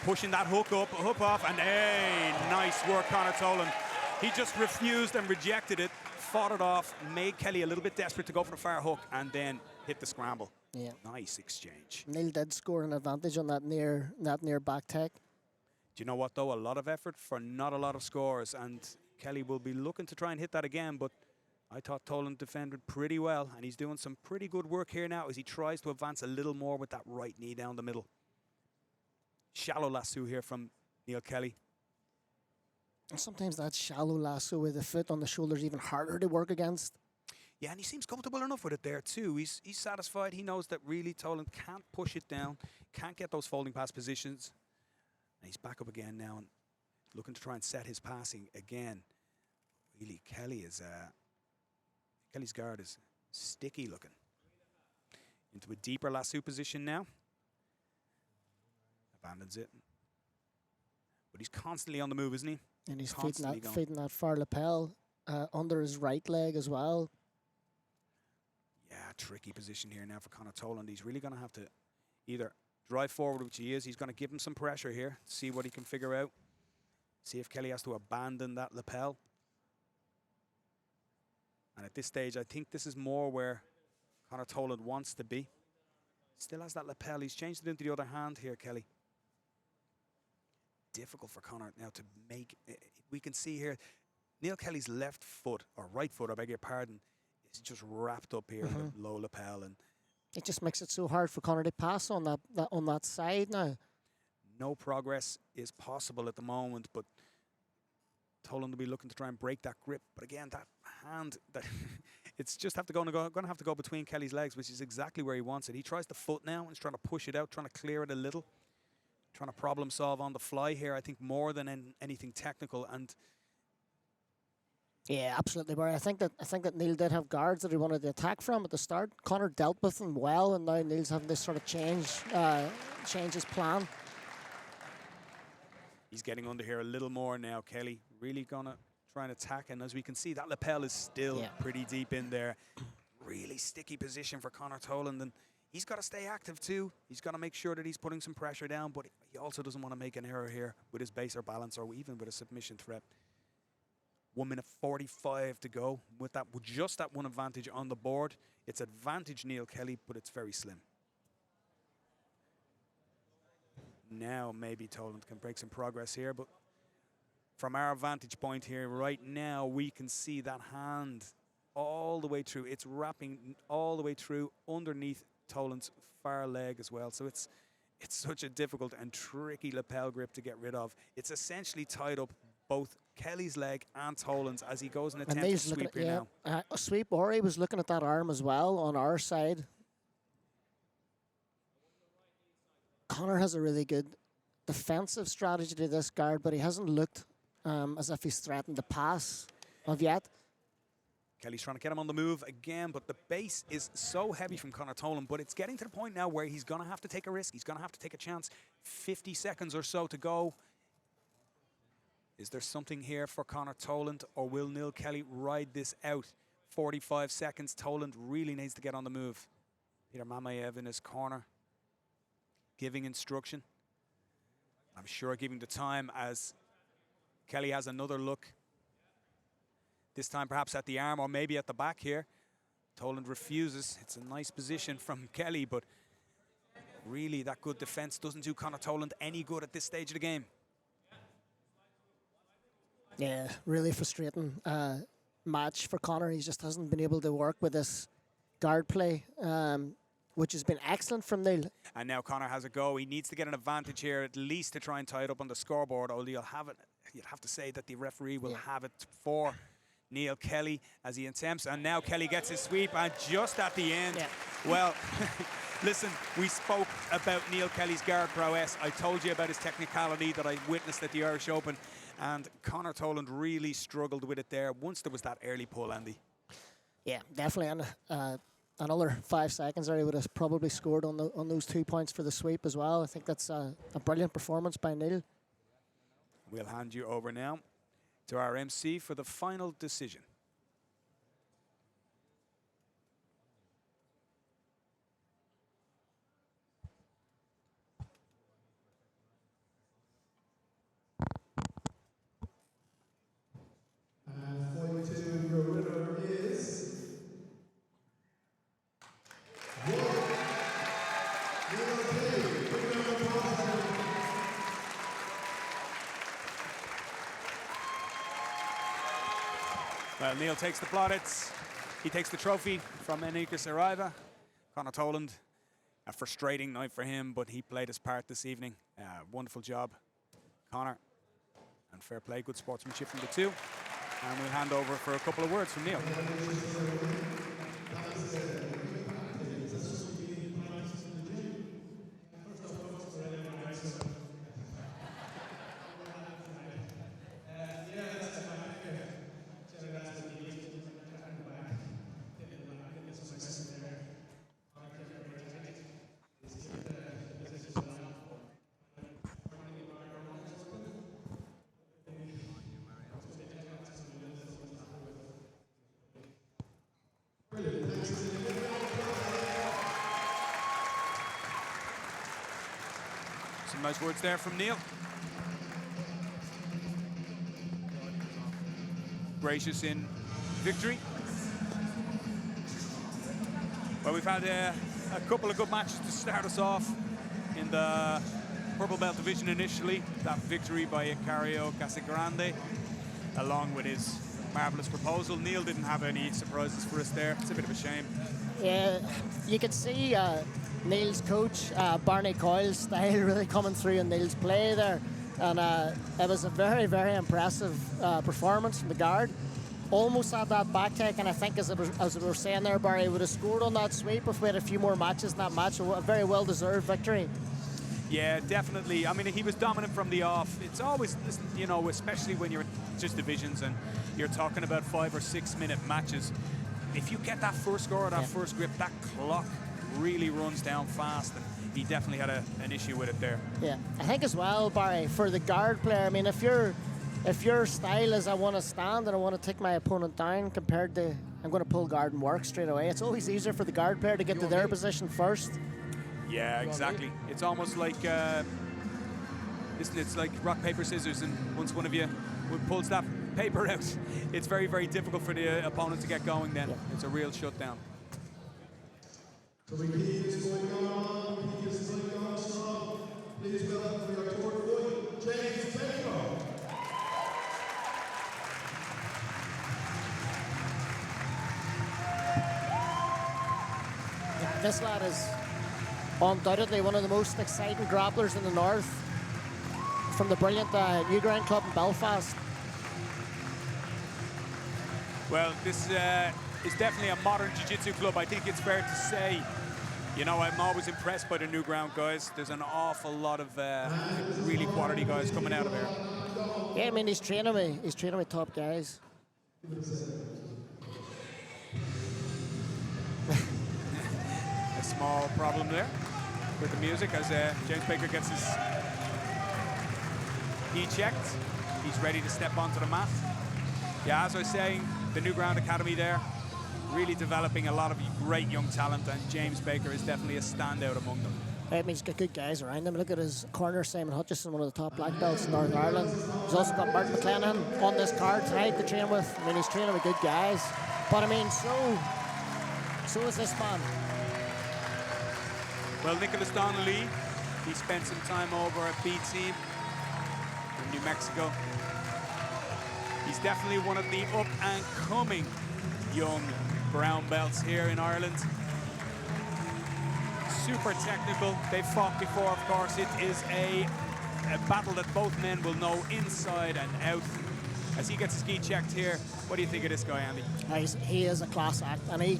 A: Pushing that hook up, hook off, and hey, nice work, Conor Toland. He just refused and rejected it, fought it off, made Kelly a little bit desperate to go for the far hook, and then hit the scramble.
B: Yeah.
A: Nice exchange.
B: Neil did score an advantage on that near back tech.
A: Do you know what, though? A lot of effort for not a lot of scores, and Kelly will be looking to try and hit that again, but I thought Toland defended pretty well, and he's doing some pretty good work here now as he tries to advance a little more with that right knee down the middle. Shallow lasso here from Neil Kelly.
B: And sometimes that shallow lasso with the foot on the shoulder is even harder to work against.
A: Yeah, and he seems comfortable enough with it there too. He's satisfied. He knows that really Toland can't push it down, can't get those folding pass positions. And he's back up again now and looking to try and set his passing again. Really, Kelly's guard is sticky looking. Into a deeper lasso position now. Abandons it. But he's constantly on the move, isn't he?
B: And he's feeding that far lapel under his right leg as well.
A: Yeah, tricky position here now for Conor Toland. He's really going to have to either drive forward, which he is. He's going to give him some pressure here, see what he can figure out. See if Kelly has to abandon that lapel. And at this stage, I think this is more where Conor Toland wants to be. Still has that lapel. He's changed it into the other hand here, Kelly. Difficult for Conor now to make. We can see here, Neil Kelly's left foot, or right foot, I beg your pardon, is just wrapped up here in the low lapel. And
B: it just makes it so hard for Conor to pass on that side now.
A: No progress is possible at the moment, but Toland will be looking to try and break that grip. But again, that hand, it's just going to have to go between Kelly's legs, which is exactly where he wants it. He tries the foot now and he's trying to push it out, trying to clear it a little, trying to problem solve on the fly here, I think, more than anything technical. And
B: yeah, absolutely, Barry. I think that Neil did have guards that he wanted to attack from at the start. Conor dealt with them well, and now Neil's having this sort of change his plan.
A: He's getting under here a little more now, Kelly. Really going to try and attack. And as we can see, that lapel is still pretty deep in there. Really sticky position for Conor Toland. And he's got to stay active too. He's got to make sure that he's putting some pressure down, but he also doesn't want to make an error here with his base or balance or even with a submission threat. 1 minute 45 to go with just that one advantage on the board. It's advantage Neil Kelly, but it's very slim. Now maybe Toland can break some progress here, but from our vantage point here right now, we can see that hand all the way through. It's wrapping all the way through underneath Toland's far leg as well. So it's such a difficult and tricky lapel grip to get rid of. It's essentially tied up both Kelly's leg and Toland's as he goes and attempts to sweep here now.
B: Sweep, or he was looking at that arm as well on our side. Conor has a really good defensive strategy to this guard, but he hasn't looked as if he's threatened to pass of yet.
A: Kelly's trying to get him on the move again, but the base is so heavy from Conor Toland, but it's getting to the point now where he's going to have to take a risk. He's going to have to take a chance. 50 seconds or so to go. Is there something here for Conor Toland, or will Neil Kelly ride this out? 45 seconds. Toland really needs to get on the move. Peter Mamayev in his corner, giving instruction. I'm sure giving the time as Kelly has another look. This time perhaps at the arm or maybe at the back here. Toland refuses. It's a nice position from Kelly, but really that good defense doesn't do Conor Toland any good at this stage of the game.
B: Yeah, really frustrating match for Conor. He just hasn't been able to work with this guard play, which has been excellent from Neil. And
A: now Conor has a go. He needs to get an advantage here, at least to try and tie it up on the scoreboard. Although you'd have to say that the referee will have it for Neil Kelly as he attempts. And now Kelly gets his sweep, and just at the end, well, listen, we spoke about Neil Kelly's guard prowess. I told you about his technicality that I witnessed at the Irish Open. And Conor Toland really struggled with it there once there was that early pull, Andy.
B: Yeah, definitely. And another 5 seconds there, he would have probably scored on those 2 points for the sweep as well. I think that's a brilliant performance by Neil.
A: We'll hand you over now to our MC for the final decision. Well, Neil takes the plaudits. He takes the trophy from Enika Saraiva. Conor Toland, a frustrating night for him, but he played his part this evening. Wonderful job, Conor. And fair play, good sportsmanship from the two. And we'll hand over for a couple of words from Neil. Some nice words there from Neil. Gracious in victory. Well, we've had a couple of good matches to start us off in the Purple Belt division initially. That victory by Icario Casagrande, along with his marvellous proposal. Neil didn't have any surprises for us there. It's a bit of a shame.
B: Yeah, you could see Neil's coach, Barney Coyle's style really coming through in Neil's play there. And it was a very, very impressive performance from the guard. Almost had that back take, and I think as we were saying there, Barry would have scored on that sweep if we had a few more matches in that match. A very well-deserved victory.
A: Yeah, definitely. I mean, he was dominant from the off. It's always, you know, especially when you're in just divisions and you're talking about 5 or 6 minute matches. If you get that first score or that first grip, that clock really runs down fast, and he definitely had an issue with it there.
B: Yeah, I think as well, Barry, for the guard player, I mean, if your style is I want to stand and I want to take my opponent down compared to I'm going to pull guard and work straight away, it's always easier for the guard player to get to their position first.
A: Yeah, exactly. It's almost like, it's like rock, paper, scissors, and once one of you pulls that paper out, it's very, very difficult for the opponent to get going then. Yeah. It's a real shutdown.
C: So we keep this going on, strong. Please welcome for your tour boy, Bjj Pro.
B: Yeah, this lad is undoubtedly one of the most exciting grapplers in the north, from the brilliant Newground Club in Belfast.
A: Well, this is definitely a modern jiu-jitsu club. I think it's fair to say. You know, I'm always impressed by the Newground guys. There's an awful lot of really quality guys coming out of here.
B: Yeah, I mean, he's training with top guys.
A: A small problem there with the music as James Baker gets his knee checked. He's ready to step onto the mat. Yeah, as I was saying, the Newground Academy there, really developing a lot of great young talent, and James Baker is definitely a standout among them.
B: I mean, he's got good guys around him. Look at his corner, Simon Hutchison, one of the top black belts in Northern Ireland. He's also got Martin McLennan on this card tonight to train with. I mean, he's training with good guys. But I mean, so is this man.
A: Well, Nicholas Donnelly, he spent some time over at B-Team in New Mexico. He's definitely one of the up-and-coming young brown belts here in Ireland. Super technical. They've fought before, of course. It is a battle that both men will know inside and out. As he gets his gi checked here, what do you think of this guy, Andy?
B: He is a class act, and he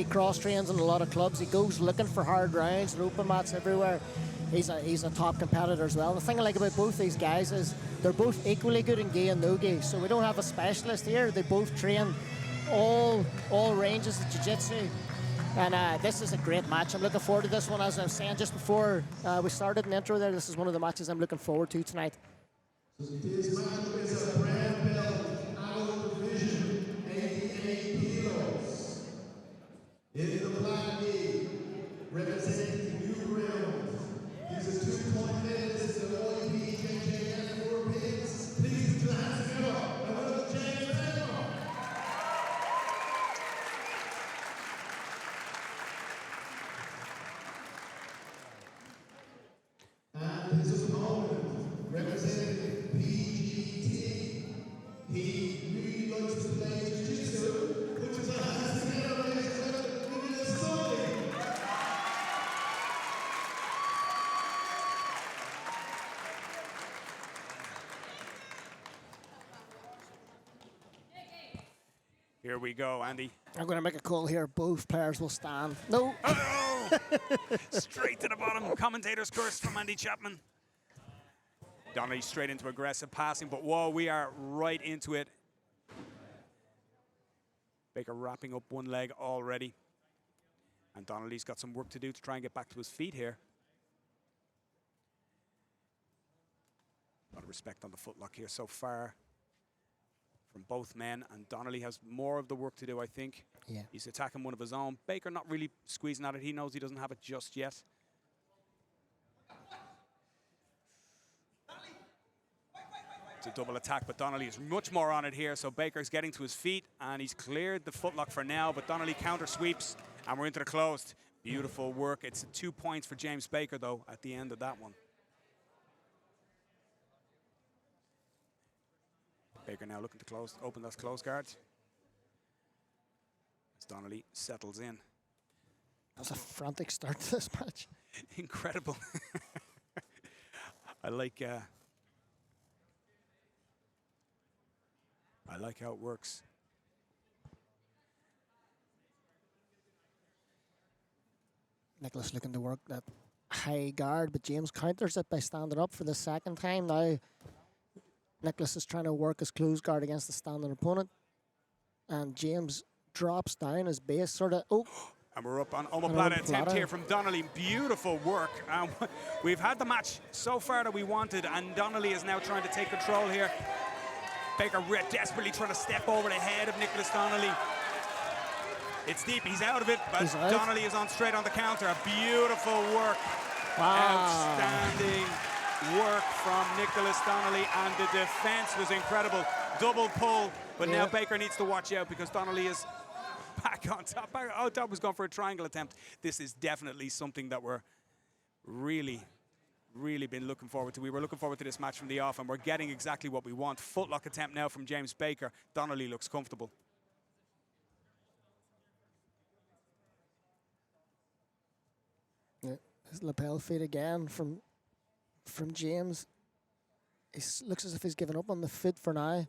B: cross-trains in a lot of clubs. He goes looking for hard rounds and open mats everywhere. He's a top competitor as well. The thing I like about both these guys is they're both equally good in gi and no gi. So we don't have a specialist here. They both train all ranges of jiu-jitsu. And this is a great match. I'm looking forward to this one. As I was saying just before we started in the intro there, this is one of the matches I'm looking forward to tonight.
C: This match is a brand belt out of division, 88 kilos. In the black gi, representing New Ground. These are 2-point minutes of all Bjj and 4 pins. Please put your hands together. I want James Baker. And his opponent, representing PGT. He really likes to play
A: Here we go, Andy.
B: I'm going to make a call here. Both players will stand. No.
A: Oh! Straight to the bottom. Commentator's curse from Andy Chapman. Donnelly straight into aggressive passing, but whoa, we are right into it. Baker wrapping up one leg already. And Donnelly's got some work to do to try and get back to his feet here. A lot of respect on the footlock here so far from both men, and Donnelly has more of the work to do, I think.
B: Yeah.
A: He's attacking one of his own. Baker not really squeezing at it. He knows he doesn't have it just yet. It's a double attack, but Donnelly is much more on it here, so Baker's getting to his feet, and he's cleared the footlock for now, but Donnelly counter sweeps, and we're into the closed. Beautiful work. It's 2 points for James Baker, though, at the end of that one. Baker now looking to open those close guards. As Donnelly settles in.
B: That's a frantic start to this match.
A: Incredible. I like how it works.
B: Nicholas looking to work that high guard, but James counters it by standing up for the second time now. Nicholas is trying to work his close guard against the standing opponent. And James drops down his base, sort of. Oh!
A: And we're up on omoplata attempt here from Donnelly. Beautiful work. We've had the match so far that we wanted, and Donnelly is now trying to take control here. Baker desperately trying to step over the head of Nicholas Donnelly. It's deep, he's out of it, but Donnelly is on straight on the counter. Beautiful work.
B: Wow.
A: Outstanding work from Nicholas Donnelly, and the defense was incredible. Double pull, but now Baker needs to watch out because Donnelly is back on top. Oh, that was going for a triangle attempt. This is definitely something that we're really been looking forward to. We were looking forward to this match from the off, and we're getting exactly what we want. Footlock attempt now from James Baker. Donnelly looks comfortable.
B: Yeah, his lapel feed again from James. He looks as if he's given up on the foot for now.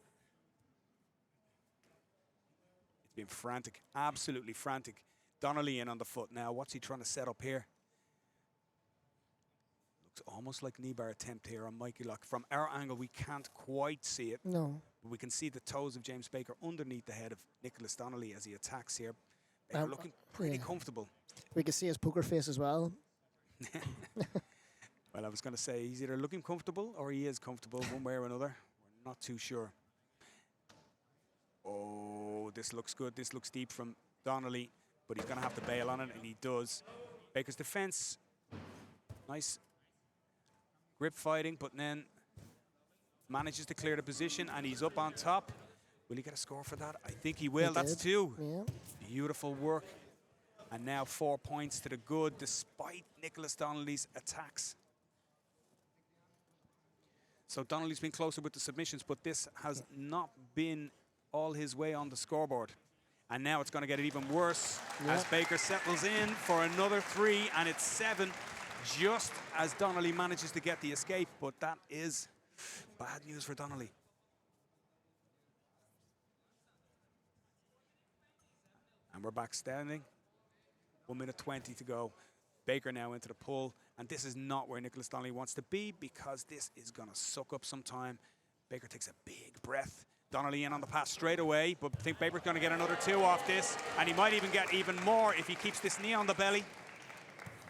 A: It's been frantic, absolutely frantic. Donnelly in on the foot now. What's he trying to set up here? Looks almost like knee bar attempt here on Mikey Lock. From our angle, we can't quite see it.
B: No.
A: But we can see the toes of James Baker underneath the head of Nicholas Donnelly as he attacks here. Baker looking pretty comfortable.
B: We can see his poker face as well.
A: Well, I was going to say he's either looking comfortable or he is comfortable one way or another. We're not too sure. Oh, this looks good. This looks deep from Donnelly, but he's going to have to bail on it, and he does. Baker's defense, nice grip fighting, but then manages to clear the position, and he's up on top. Will he get a score for that? I think he will. That's 2.
B: Yeah.
A: Beautiful work. And now 4 points to the good, despite Nicholas Donnelly's attacks. So Donnelly's been closer with the submissions, but this has not been all his way on the scoreboard. And now it's going to get even worse as Baker settles in for another 3, and it's 7, just as Donnelly manages to get the escape. But that is bad news for Donnelly. And we're back standing. 1 minute 20 to go. Baker now into the pull, and this is not where Nicholas Donnelly wants to be because this is going to suck up some time. Baker takes a big breath. Donnelly in on the pass straight away, but I think Baker's going to get another 2 off this, and he might even get even more if he keeps this knee on the belly.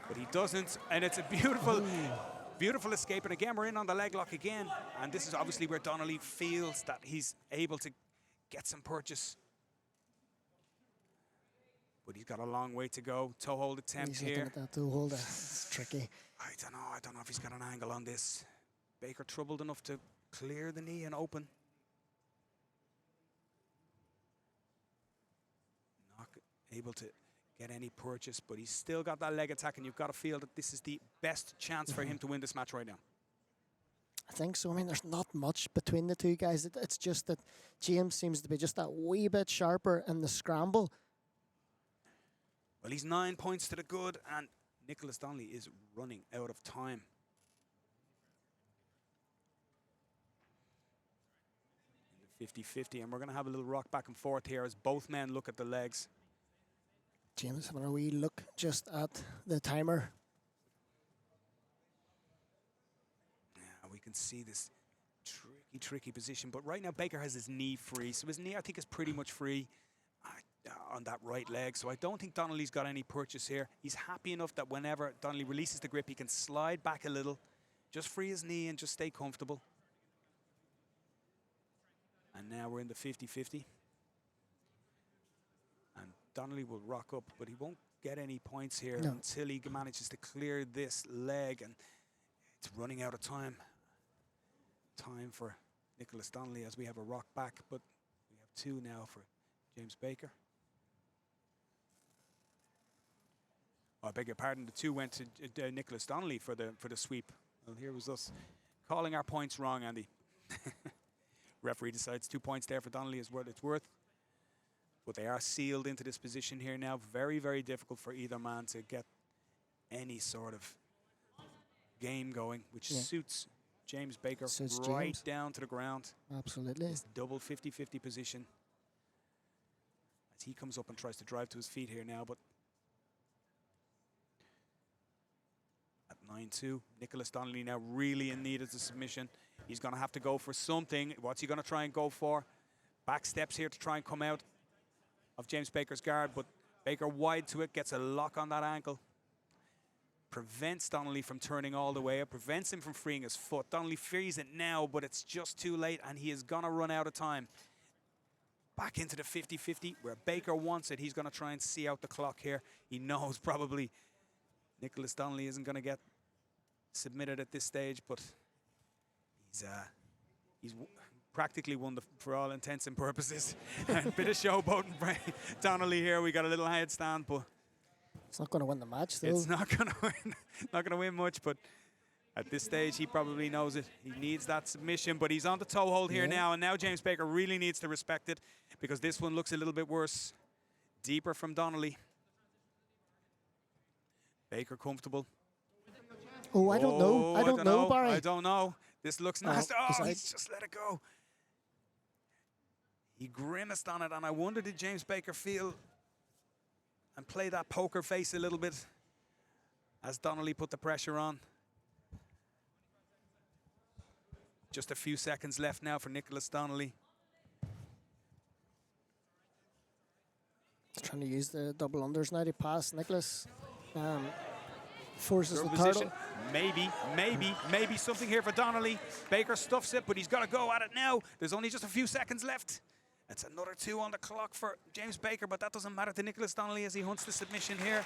A: But he doesn't, and it's a beautiful escape. And again, we're in on the leg lock again, and this is obviously where Donnelly feels that he's able to get some purchase. But he's got a long way to go. Toe hold attempt
B: He's
A: here.
B: looking at that toe hold. It's tricky.
A: I don't know if he's got an angle on this. Baker troubled enough to clear the knee and open. Not able to get any purchase, but he's still got that leg attack, and you've got to feel that this is the best chance for him to win this match right now.
B: I think so. I mean, there's not much between the two guys. It's just that James seems to be just that wee bit sharper in the scramble.
A: Well, he's 9 points to the good, and Nicholas Donnelly is running out of time. In 50-50, and we're going to have a little rock back and forth here as both men look at the legs.
B: James having a wee look just at the timer.
A: Yeah, we can see this tricky position, but right now Baker has his knee free, so his knee I think is pretty much free on that right leg, so I don't think Donnelly's got any purchase here. He's happy enough that whenever Donnelly releases the grip, he can slide back a little, just free his knee and just stay comfortable. And now we're in the 50-50. And Donnelly will rock up, but he won't get any points here until he manages to clear this leg, and it's running out of time. Time for Nicholas Donnelly as we have a rock back, but we have two now for James Baker. Oh, I beg your pardon, the two went to Nicholas Donnelly for the sweep. Well, here was us calling our points wrong, Andy. Referee decides 2 points there for Donnelly is what it's worth. But they are sealed into this position here now. Very, very difficult for either man to get any sort of game going, which suits James Baker right down to the ground.
B: Absolutely.
A: This double 50-50 position. As he comes up and tries to drive to his feet here now, but at 9-2, Nicholas Donnelly now really in need of the submission. He's going to have to go for something. What's he going to try and go for? Back steps here to try and come out of James Baker's guard, but Baker wide to it, gets a lock on that ankle. Prevents Donnelly from turning all the way up, prevents him from freeing his foot. Donnelly frees it now, but it's just too late, and he is going to run out of time. Back into the 50-50, where Baker wants it. He's going to try and see out the clock here. He knows probably Nicholas Donnelly isn't going to get submitted at this stage, but he's practically won for all intents and purposes. A bit of showboating for Donnelly here. We got a little headstand, but
B: it's not going to win the match, though.
A: It's not going to win. Not going to win much, but at this stage, he probably knows it. He needs that submission, but he's on the toe hold here now, and now James Baker really needs to respect it because this one looks a little bit worse. Deeper from Donnelly. Baker comfortable.
B: Oh, I don't know. I don't know, Barry.
A: I don't know. This looks nasty. Oh, he's just let it go. He grimaced on it, and I wonder, did James Baker feel and play that poker face a little bit as Donnelly put the pressure on? Just a few seconds left now for Nicholas Donnelly.
B: Trying to use the double unders now to pass Nicholas. Forces the
A: position. Maybe something here for Donnelly. Baker stuffs it, but he's got to go at it now. There's only just a few seconds left. It's another 2 on the clock for James Baker, but that doesn't matter to Nicholas Donnelly as he hunts the submission here.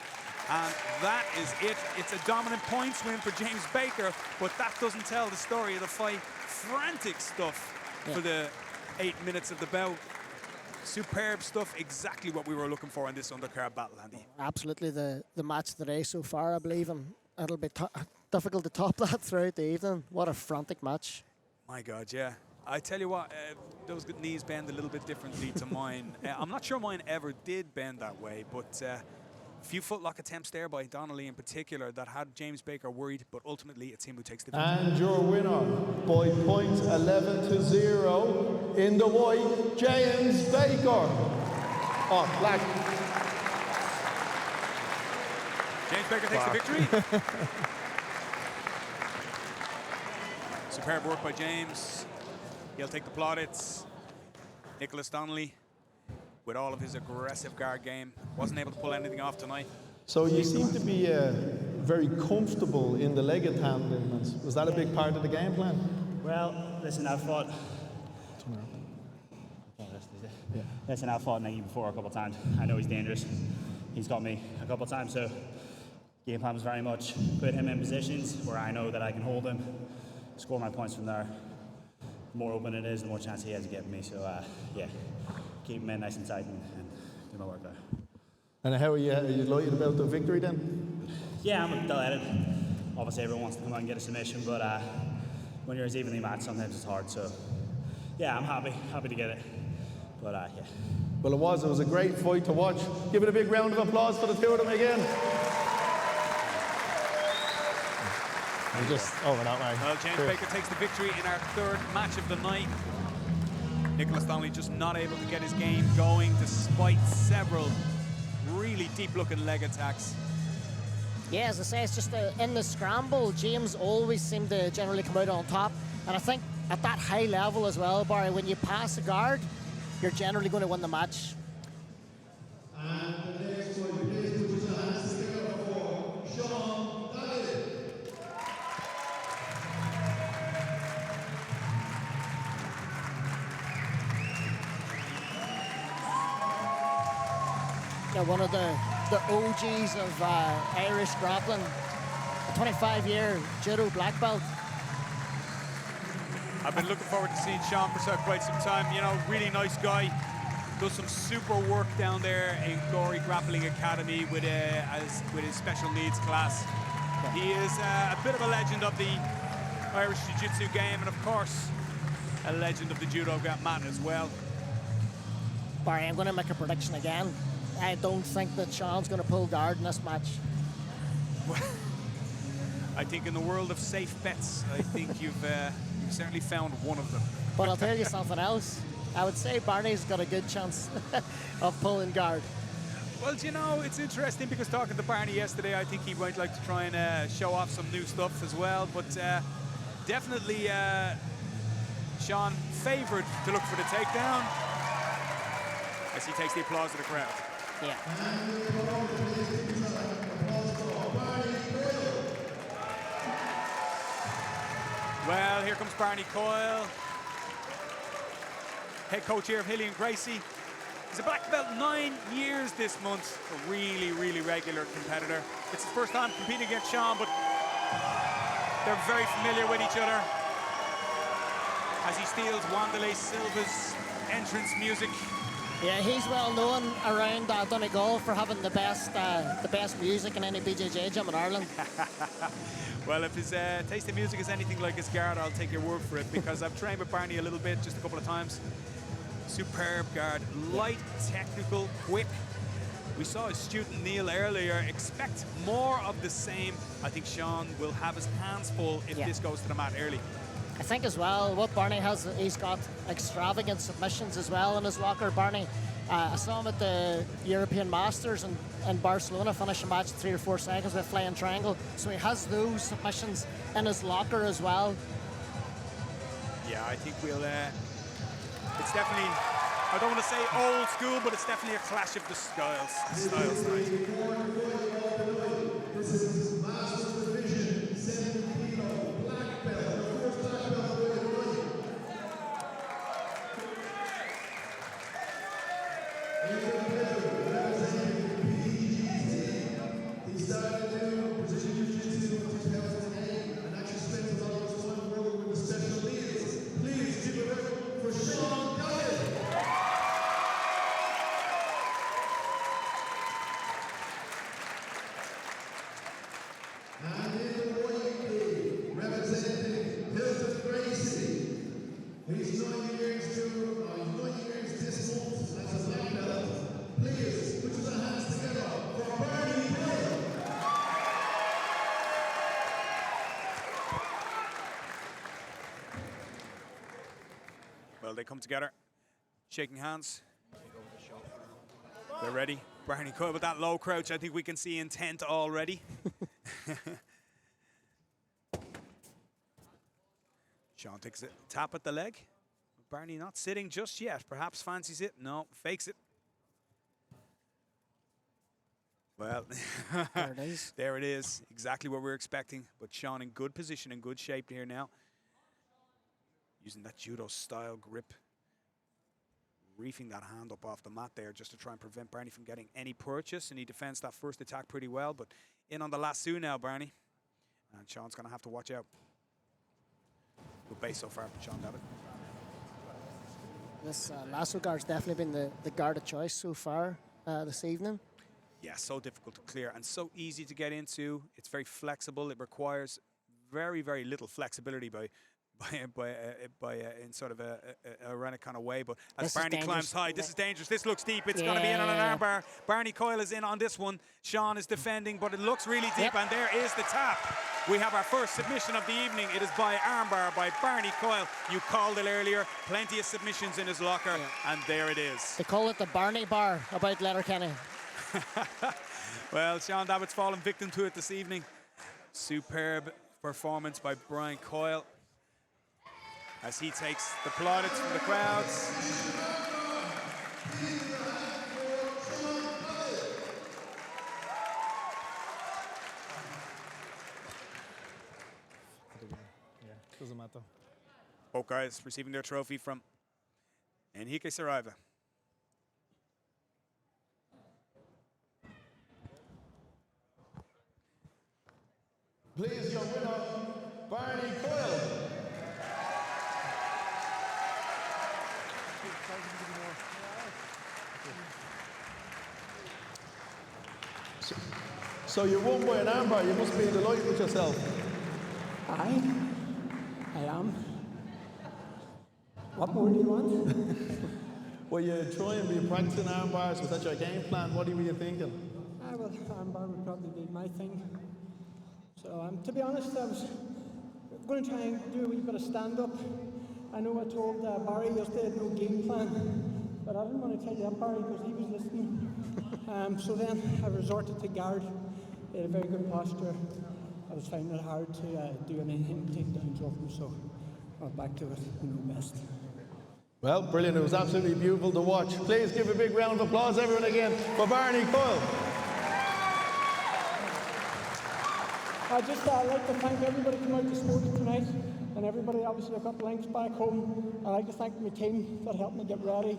A: And that is it. It's a dominant points win for James Baker, but that doesn't tell the story of the fight. Frantic stuff for the 8 minutes of the bout. Superb stuff, exactly what we were looking for in this undercard battle, Andy.
B: Absolutely the match today so far, I believe, and it'll be difficult to top that throughout the evening. What a frantic match.
A: My God, yeah. I tell you what, those knees bend a little bit differently to mine. I'm not sure mine ever did bend that way, but a few footlock attempts there by Donnelly in particular that had James Baker worried, but ultimately it's him who takes the victory.
C: And your winner by points 11-0 in the white, James Baker. Oh, black.
A: James Baker takes the victory. Superb work by James. He'll take the plaudits. Nicholas Donnelly, with all of his aggressive guard game, wasn't able to pull anything off tonight.
C: So you seem to be very comfortable in the leg movements. Was that a big part of the game plan?
D: Well, listen, I've fought. Listen, I've fought Nagy before a couple of times. I know he's dangerous. He's got me a couple of times, so game plan was very much put him in positions where I know that I can hold him, score my points from there. The more open it is, the more chance he has of getting me. So, yeah, keep him in nice and tight and do my work there.
C: And how are you delighted about the victory then?
D: Yeah, I'm delighted. Obviously, everyone wants to come out and get a submission, but when you're as evenly matched, sometimes it's hard. So, yeah, I'm happy to get it. But, yeah.
C: Well, it was a great fight to watch. Give it a big round of applause for the two of them again.
E: Just over that way.
A: Well, James Baker takes the victory in our third match of the night. Nicholas Donnelly just not able to get his game going despite several really deep-looking leg attacks.
B: Yeah, as I say, it's just in the scramble, James always seemed to generally come out on top. And I think at that high level as well, Barry, when you pass a guard, you're generally going to win the match.
C: And the next one, please put your hands together for Sean David.
B: Yeah, one of the OGs of Irish grappling, a 25-year judo black belt.
A: I've been looking forward to seeing Sean for quite some time. You know, really nice guy. Does some super work down there in Gory Grappling Academy with his special needs class.
B: Yeah.
A: He is a bit of a legend of the Irish Jiu-Jitsu game, and of course, a legend of the judo mat as well.
B: Barry, I'm going to make a prediction again. I don't think that Sean's going to pull guard in this match.
A: I think in the world of safe bets, I think you've certainly found one of them.
B: But I'll tell you something else. I would say Barney's got a good chance of pulling guard.
A: Well, you know, it's interesting because talking to Barney yesterday, I think he might like to try and show off some new stuff as well. But definitely Sean favoured to look for the takedown as he takes the applause of the crowd.
B: Yeah.
A: Well, here comes Barney Coyle, head coach here of Hilly and Gracie. He's a black belt 9 years this month, a really, really regular competitor. It's his first time competing against Sean, but they're very familiar with each other as he steals Wanderlei Silva's entrance music.
B: Yeah, he's well known around Donegal for having the best music in any BJJ gym in Ireland.
A: Well, if his taste in music is anything like his guard, I'll take your word for it, because I've trained with Barney a little bit, just a couple of times. Superb guard, light, technical, quick. We saw his student Neil earlier. Expect more of the same. I think Sean will have his hands full if this goes to the mat early.
B: I think as well, what Barney has, he's got extravagant submissions as well in his locker. Barney, I saw him at the European Masters in Barcelona, finish a match in 3 or 4 seconds with flying triangle. So he has those submissions in his locker as well.
A: Yeah, I think we'll, it's definitely, I don't want to say old school, but it's definitely a clash of the styles tonight.
C: This is Master Division 7 kilo black belt, the first black belt in Ireland. In the middle, representing Bjj. He started doing Brazilian Jiu-Jitsu in 2008 and actually spent a lot of time working with the special needs. Please give it up for Sean David. And in the white league, representing Hilton Gracie, he's 9 years this month as a black belt. Please put your hands together for Barney Coyle.
A: Well, they come together, shaking hands. They're ready. Barney Coyle with that low crouch. I think we can see intent already. Sean takes a tap at the leg. Barney not sitting just yet. Perhaps fancies it. No, fakes it. Well,
B: There it is.
A: there it is. Exactly what we're expecting. But Sean in good position, in good shape here now. Using that judo style grip. Reefing that hand up off the mat there just to try and prevent Barney from getting any purchase. And he defends that first attack pretty well. But in on the lasso now, Barney. And Sean's going to have to watch out. Good base so far from Sean David.
B: This lasso guard's definitely been the guard of choice so far this evening.
A: Yeah, so difficult to clear and so easy to get into. It's very flexible. It requires very, very little flexibility in sort of a erratic kind of way. But as Barney climbs high, this is dangerous. This looks deep. It's going to be in on an armbar. Barney Coyle is in on this one. Sean is defending, but it looks really deep, and there is the tap. We have our first submission of the evening. It is by armbar by Barney Coyle. You called it earlier. Plenty of submissions in his locker, and there it is.
B: They call it the Barney Bar about Letterkenny.
A: Well, Sean Davitt's fallen victim to it this evening. Superb performance by Brian Coyle as he takes the plaudits from the crowds.
E: Doesn't matter.
A: Both guys receiving their trophy from Enrique Saraiva.
C: Please, your winner, Barney Coyle. So you won by an armbar. You must be delighted with yourself.
F: I am. What more do you want?
C: Were you trying, were you practicing armbars? Was that your game plan? What were you thinking?
F: Well, armbar would probably be my thing. So, to be honest, I was going to try and do a wee bit of stand-up. I know I told Barry yesterday I had no game plan, but I didn't want to tell you that, Barry, because he was listening. So then I resorted to guard. He had a very good posture. I was finding it hard to do anything, takedowns off him, so I went back to it, best.
C: Well, brilliant. It was absolutely beautiful to watch. Please give a big round of applause, everyone, again, for Barney Coyle.
F: I'd just like to thank everybody who came out to sports tonight, and everybody obviously I've got links back home. I'd like to thank my team that helped me get ready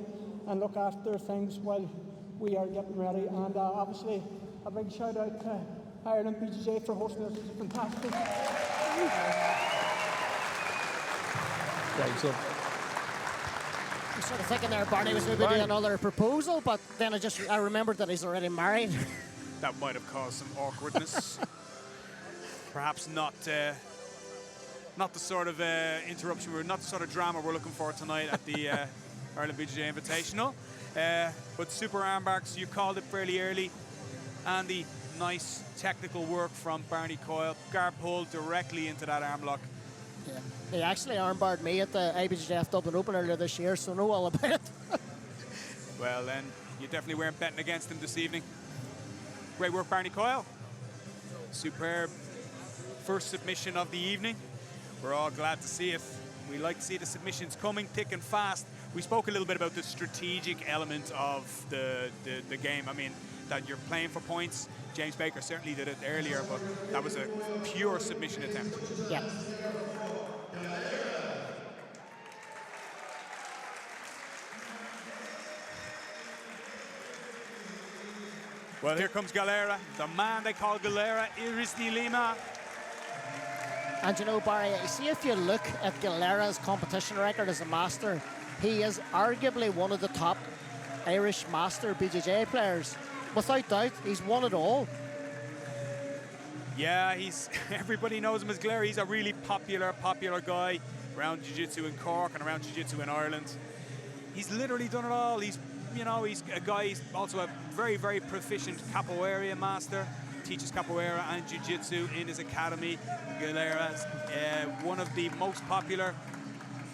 F: and look after things while we are getting ready. And obviously a big shout out to Ireland Bjj for hosting us. It's fantastic.
C: Right, so
B: I'm sort of thinking there Barney was maybe doing another proposal, but then I remembered that he's already married.
A: That might have caused some awkwardness. Perhaps not the sort of interruption, not the sort of drama we're looking for tonight at the Ireland Bjj Invitational. But super armbar, you called it fairly early. And the nice technical work from Barney Coyle. Guard pulled directly into that arm lock.
B: Yeah. He actually armbarred me at the IBJJF Dublin Open earlier this year, so know all about it.
A: Well, then, you definitely weren't betting against him this evening. Great work, Barney Coyle. Superb first submission of the evening. We're all glad to see it. We like to see the submissions coming thick and fast. We spoke a little bit about the strategic element of the game. I mean, that you're playing for points. James Baker certainly did it earlier, but that was a pure submission attempt.
B: Yeah.
A: Well, here comes Galera, the man they call Galera, Iristi Lima.
B: And you know, Barry, see if you look at Galera's competition record as a master, he is arguably one of the top Irish master BJJ players. Without doubt, he's won it all.
A: Yeah, everybody knows him as Galera. He's a really popular guy around jiu-jitsu in Cork and around jiu-jitsu in Ireland. He's literally done it all. He's a guy, he's also a very, very proficient capoeira master. Teaches capoeira and jiu-jitsu in his academy. Galera's one of the most popular,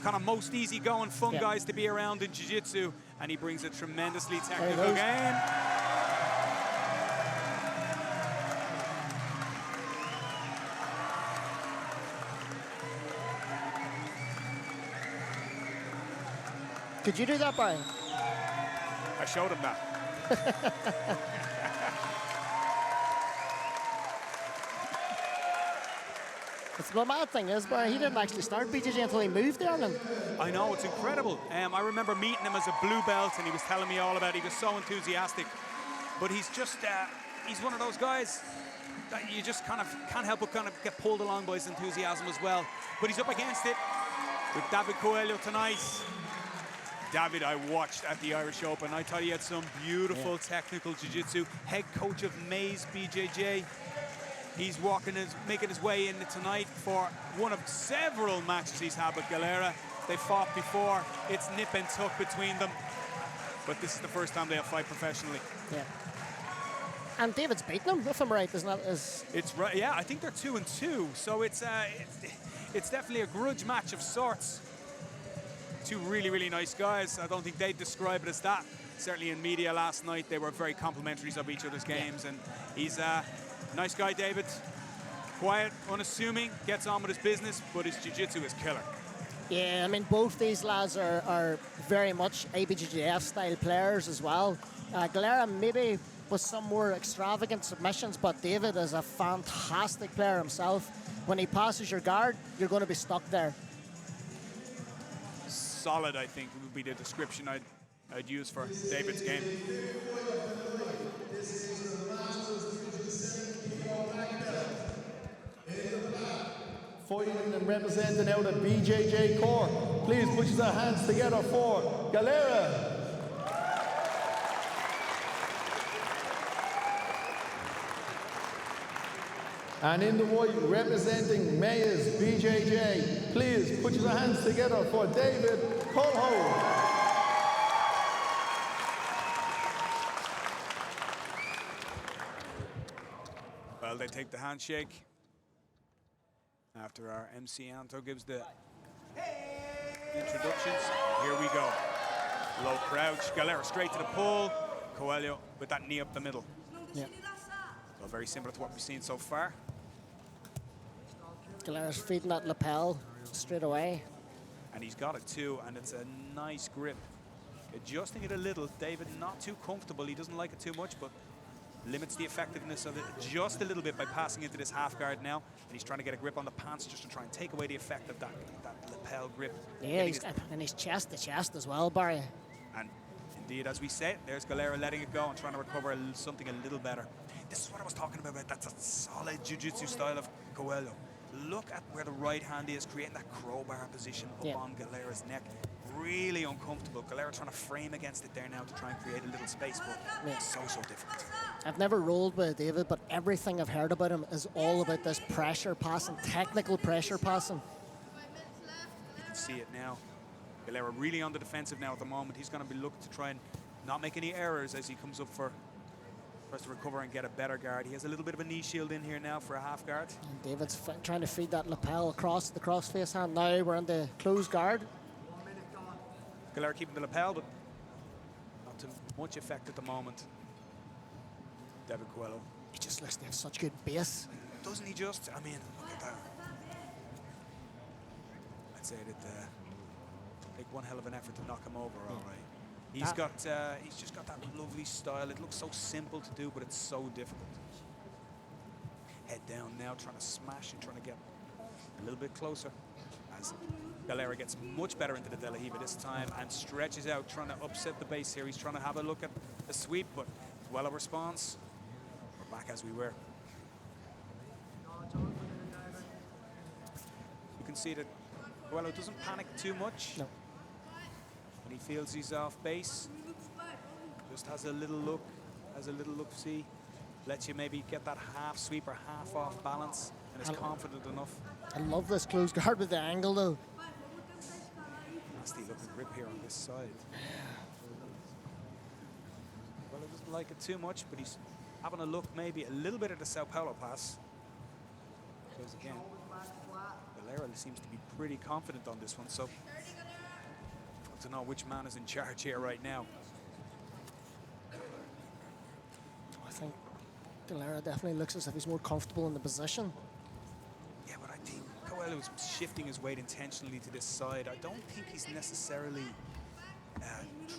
A: kind of most easygoing, fun guys to be around in jiu-jitsu, and he brings a tremendously technical game.
B: Could you do that, Barry?
A: I showed him that.
B: The mad thing is, Barry, he didn't actually start BJJ until he moved to Ireland.
A: I know, it's incredible. I remember meeting him as a blue belt, and he was telling me all about it. He was so enthusiastic. But he's just, he's one of those guys that you just kind of can't help but kind of get pulled along by his enthusiasm as well. But he's up against it with David Coelho tonight. David, I watched at the Irish Open. I thought he had some beautiful technical jiu-jitsu. Head coach of Maze BJJ. He's making his way in tonight for one of several matches he's had with Galera. They fought before. It's nip and tuck between them. But this is the first time they'll fight professionally.
B: Yeah. And David's beaten him, if I'm right, isn't that?
A: It's right, yeah, I think they're 2-2, so it's definitely a grudge match of sorts. Two really, really nice guys. I don't think they'd describe it as that. Certainly in media last night, they were very complimentary of each other's games, and he's a nice guy, David. Quiet, unassuming, gets on with his business, but his jiu-jitsu is killer.
B: Yeah, I mean, both these lads are very much ABJJF style players as well. Galera maybe with some more extravagant submissions, but David is a fantastic player himself. When he passes your guard, you're going to be stuck there.
A: Solid, I think, would be the description I'd use for David's game.
C: Fighting and representing out of BJJ Corps. Please put your hands together for Galera. And in the white, representing Mayors BJJ, please put your hands together for David Colho.
A: Well, they take the handshake after our MC Anto gives the introductions. Here we go. Low crouch, Galera straight to the pull. Coelho with that knee up the middle.
B: Yeah.
A: So very similar to what we've seen so far.
B: Galera's feeding that lapel straight away.
A: And he's got it too, and it's a nice grip. Adjusting it a little. David not too comfortable. He doesn't like it too much, but limits the effectiveness of it just a little bit by passing into this half guard now. And he's trying to get a grip on the pants just to try and take away the effect of that lapel grip.
B: Yeah, and his chest to chest as well, Barry.
A: And indeed, as we said, there's Galera letting it go and trying to recover something a little better. This is what I was talking about. That's a solid jiu-jitsu style of Coelho. Look at where the right hand is, creating that crowbar position up on Galera's neck. Really uncomfortable. Galera trying to frame against it there now to try and create a little space, but it's so difficult.
B: I've never rolled with David, but everything I've heard about him is all about this pressure passing, technical pressure passing.
A: You can see it now. Galera really on the defensive now at the moment. He's going to be looking to try and not make any errors as he comes up for us to recover and get a better guard. He has a little bit of a knee shield in here now for a half guard.
B: And David's trying to feed that lapel across the crossface hand. Now we're in the closed guard.
A: Galera keeping the lapel, but not too much effect at the moment. David Coelho.
B: He just looks to have such good base.
A: Doesn't he just? I mean, look at that. I'd say that take one hell of an effort to knock him over, all right. He's just got that lovely style. It looks so simple to do, but it's so difficult. Head down now, trying to smash and trying to get a little bit closer. As Galera gets much better into the De La Riva this time and stretches out, trying to upset the base here. He's trying to have a look at the sweep, but well a response. We're back as we were. You can see that Coelho doesn't panic too much.
B: No.
A: When he feels he's off base, just has a little look, see, lets you maybe get that half sweep or half off balance, and is confident enough.
B: I love this closed guard with the angle though.
A: Nasty looking grip here on this side. Well, he doesn't like it too much, but he's having a look maybe a little bit at the Sao Paulo pass. Because again, Galera seems to be pretty confident on this one, so to know which man is in charge here right now.
B: I think Galera definitely looks as if he's more comfortable in the position.
A: Yeah, but I think Coelho's shifting his weight intentionally to this side. I don't think he's necessarily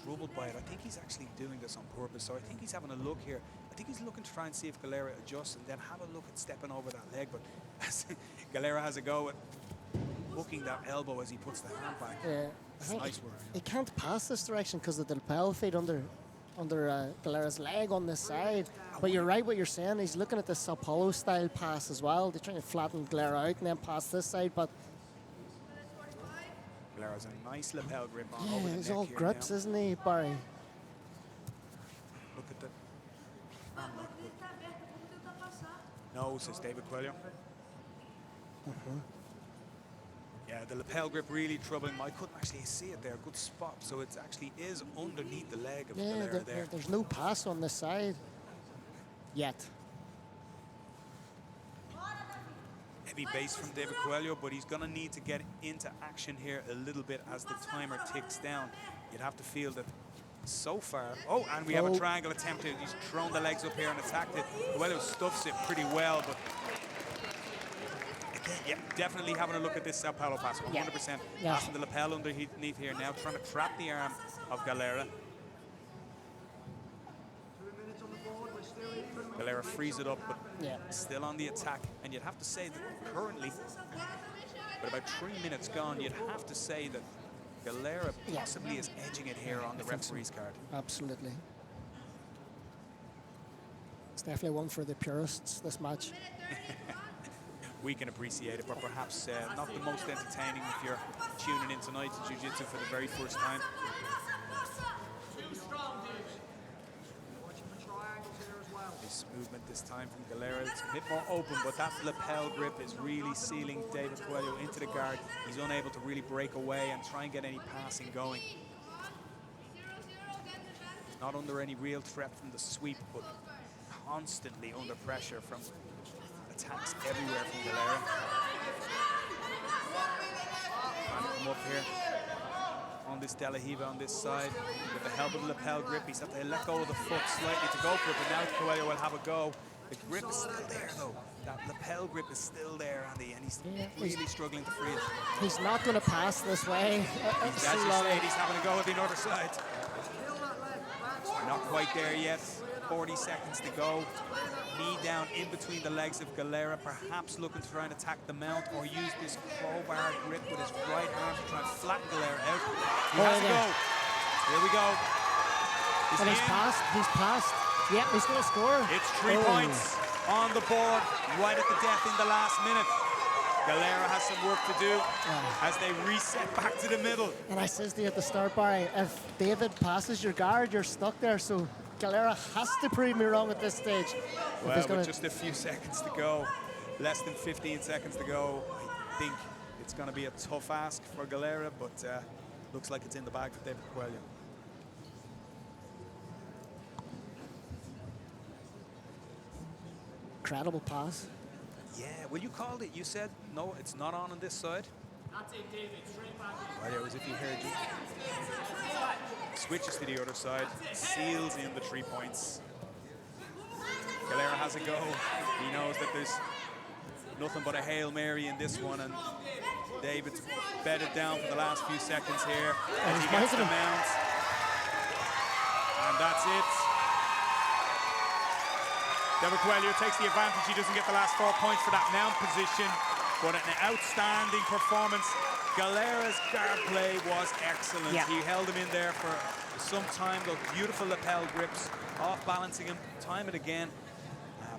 A: troubled by it. I think he's actually doing this on purpose. So I think he's having a look here. I think he's looking to try and see if Galera adjusts and then have a look at stepping over that leg. But Galera has a go at hooking that elbow as he puts the hand back.
B: Yeah,
A: It's nice work.
B: He can't pass this direction because of the lapel feed under Galera's leg on this side. But you're right what you're saying. He's looking at the Sao Paulo style pass as well. They're trying to flatten Galera out and then pass this side. But
A: Galera's a nice lapel grip on over the
B: he's
A: neck
B: all
A: here
B: grips,
A: now.
B: isn't he, Barry?
A: Look at the arm lock. No, says David Coelho. Yeah, the lapel grip really troubling him. I couldn't actually see it there. Good spot. So it actually is underneath the leg of Galera there.
B: There's no pass on this side. Yet.
A: Heavy base from David Coelho, but he's going to need to get into action here a little bit as the timer ticks down. You'd have to feel that so far. Oh, and we have a triangle attempt. He's thrown the legs up here and attacked it. Coelho stuffs it pretty well, but again, yeah, definitely having a look at this Sao Paulo pass, 100%.
B: Yeah.
A: Passing the lapel underneath here now, trying to trap the arm of Galera. Galera frees it up, but still on the attack. And you'd have to say that currently, with about 3 minutes gone, you'd have to say that Galera possibly is edging it here on the referee's card.
B: Absolutely. It's definitely one for the purists, this match.
A: We can appreciate it, but perhaps not the most entertaining if you're tuning in tonight to Jiu-Jitsu for the very first time. This movement this time from Galera, it's a bit more open, but that lapel grip is really sealing David Coelho into the guard. He's unable to really break away and try and get any passing going. Not under any real threat from the sweep, but constantly under pressure from attacks everywhere from Galera. Trying to come up here on this De La Riva on this side with the help of the lapel grip. He's had to let go of the foot slightly to go for it, but now Coelho will have a go. The grip is still there though. That lapel grip is still there, Andy, and he's really struggling to free it.
B: He's not going to pass this way.
A: As you said, he's having a go at the other side. Not quite there yet. 40 seconds to go. Knee down in between the legs of Galera, perhaps looking to try and attack the mount or use this crowbar grip with his right arm to try and flatten Galera out. He has to go. Here we go.
B: And he's passed. He's passed. Yeah, he's going to score.
A: It's 3 points on the board right at the death in the last minute. Galera has some work to do as they reset back to the middle.
B: And I says to you at the start, Barry, if David passes your guard, you're stuck there. So Galera has to prove me wrong at this stage.
A: Well, with just a few seconds to go, less than 15 seconds to go, I think it's going to be a tough ask for Galera, but looks like it's in the bag for David Coelho.
B: Incredible pass.
A: Yeah, well, you called it. You said, no, it's not on this side.
G: That's it, David. Straight back.
A: Right, it was if he heard you. Switches to the other side, seals in the 3 points. Galera has a go. He knows that there's nothing but a Hail Mary in this one, and David's bedded down for the last few seconds here as he gets the mount. And that's it. David Coelho takes the advantage. He doesn't get the last 4 points for that mount position, but an outstanding performance. Galera's guard play was excellent. He held him in there for some time. Those beautiful lapel grips, off balancing him time and again,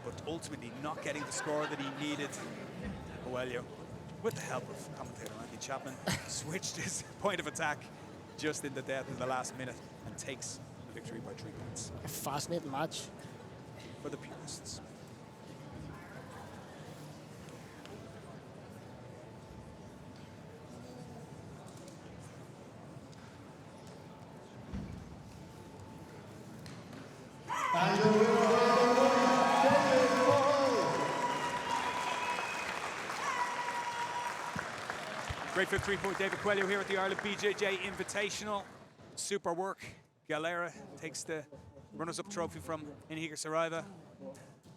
A: but ultimately not getting the score that he needed. Coelho, with the help of commentator Andy Chapman, switched his point of attack just in the death in the last minute and takes the victory by 3 points.
B: A fascinating match.
A: For the purists. Great victory for David Coelho here at the Ireland BJJ Invitational. Super work. Galera takes the runners-up trophy from Inigo Saraiva.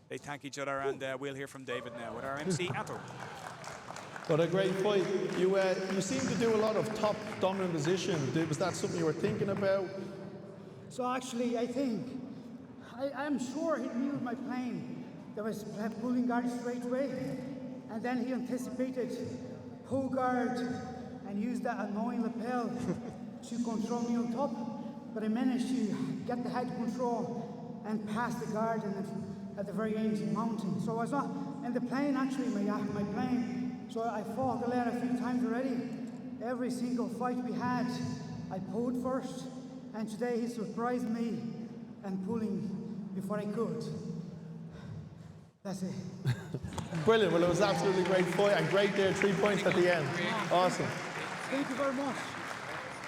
A: They thank each other, and we'll hear from David now with our MC, Atto.
E: What a great fight. You seem to do a lot of top dominant position. Was that something you were thinking about?
F: So actually, I think, I'm sure he knew my plan. There was pulling guard straight away, and then he anticipated pull guard and used that annoying lapel to control me on top. But I managed to get the head control and pass the guard and at the very end mounting. So I was not in the plane actually, my plane. So I fought Galera a few times already. Every single fight we had, I pulled first, and today he surprised me and pulling before I could. That's it.
E: Brilliant. Well, it was absolutely great fight and great there, 3 points at the end. Awesome.
F: Thank you very much.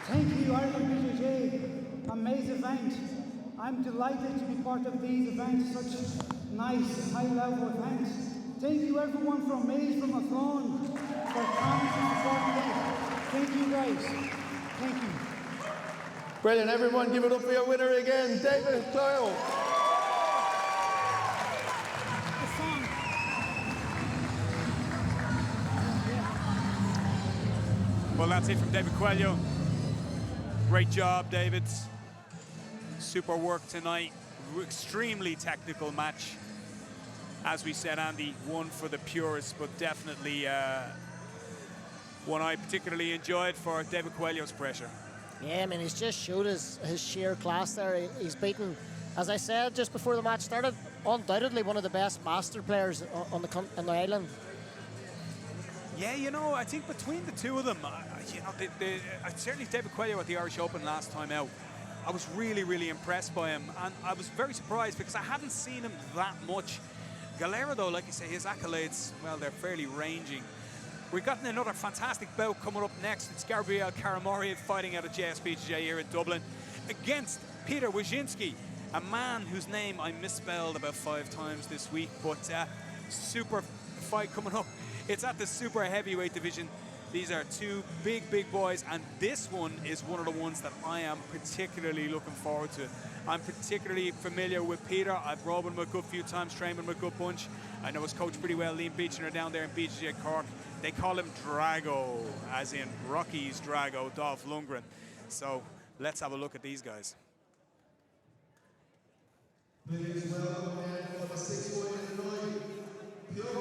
F: Thank you, Ireland BJJ. Amazing event. I'm delighted to be part of these events. Such nice, high-level event. Thank you everyone from Maze from Athlone for coming and supporting me. Thank you guys. Thank you.
E: Brilliant. Everyone give it up for your winner again, David Coyle.
A: Well, that's it from David Coelho. Great job, David. Super work tonight. Extremely technical match. As we said, Andy, one for the purists, but definitely one I particularly enjoyed for David Coelho's pressure.
B: Yeah, I mean, he's just showed his sheer class there. He's beaten, as I said just before the match started, undoubtedly one of the best master players on the island.
A: Yeah, you know, I think between the two of them, you know, certainly David Coelho at the Irish Open last time out, I was really, really impressed by him. And I was very surprised because I hadn't seen him that much. Galera, though, like you say, his accolades, well, they're fairly ranging. We've got another fantastic bout coming up next. It's Gabriel Karamori fighting out of JSBJ here in Dublin against Peter Wyszynski, a man whose name I misspelled about 5 times this week, but super fight coming up. It's at the super heavyweight division. These are two big, big boys, and this one is one of the ones that I am particularly looking forward to. I'm particularly familiar with Peter. I've rode with him a good few times, trained with him a good bunch. I know his coach pretty well, Liam Beechner, down there in BJJ Cork. They call him Drago, as in Rocky's Drago, Dolph Lundgren. So let's have a look at these guys.
C: Please welcome and for the 6-point tonight, Piotr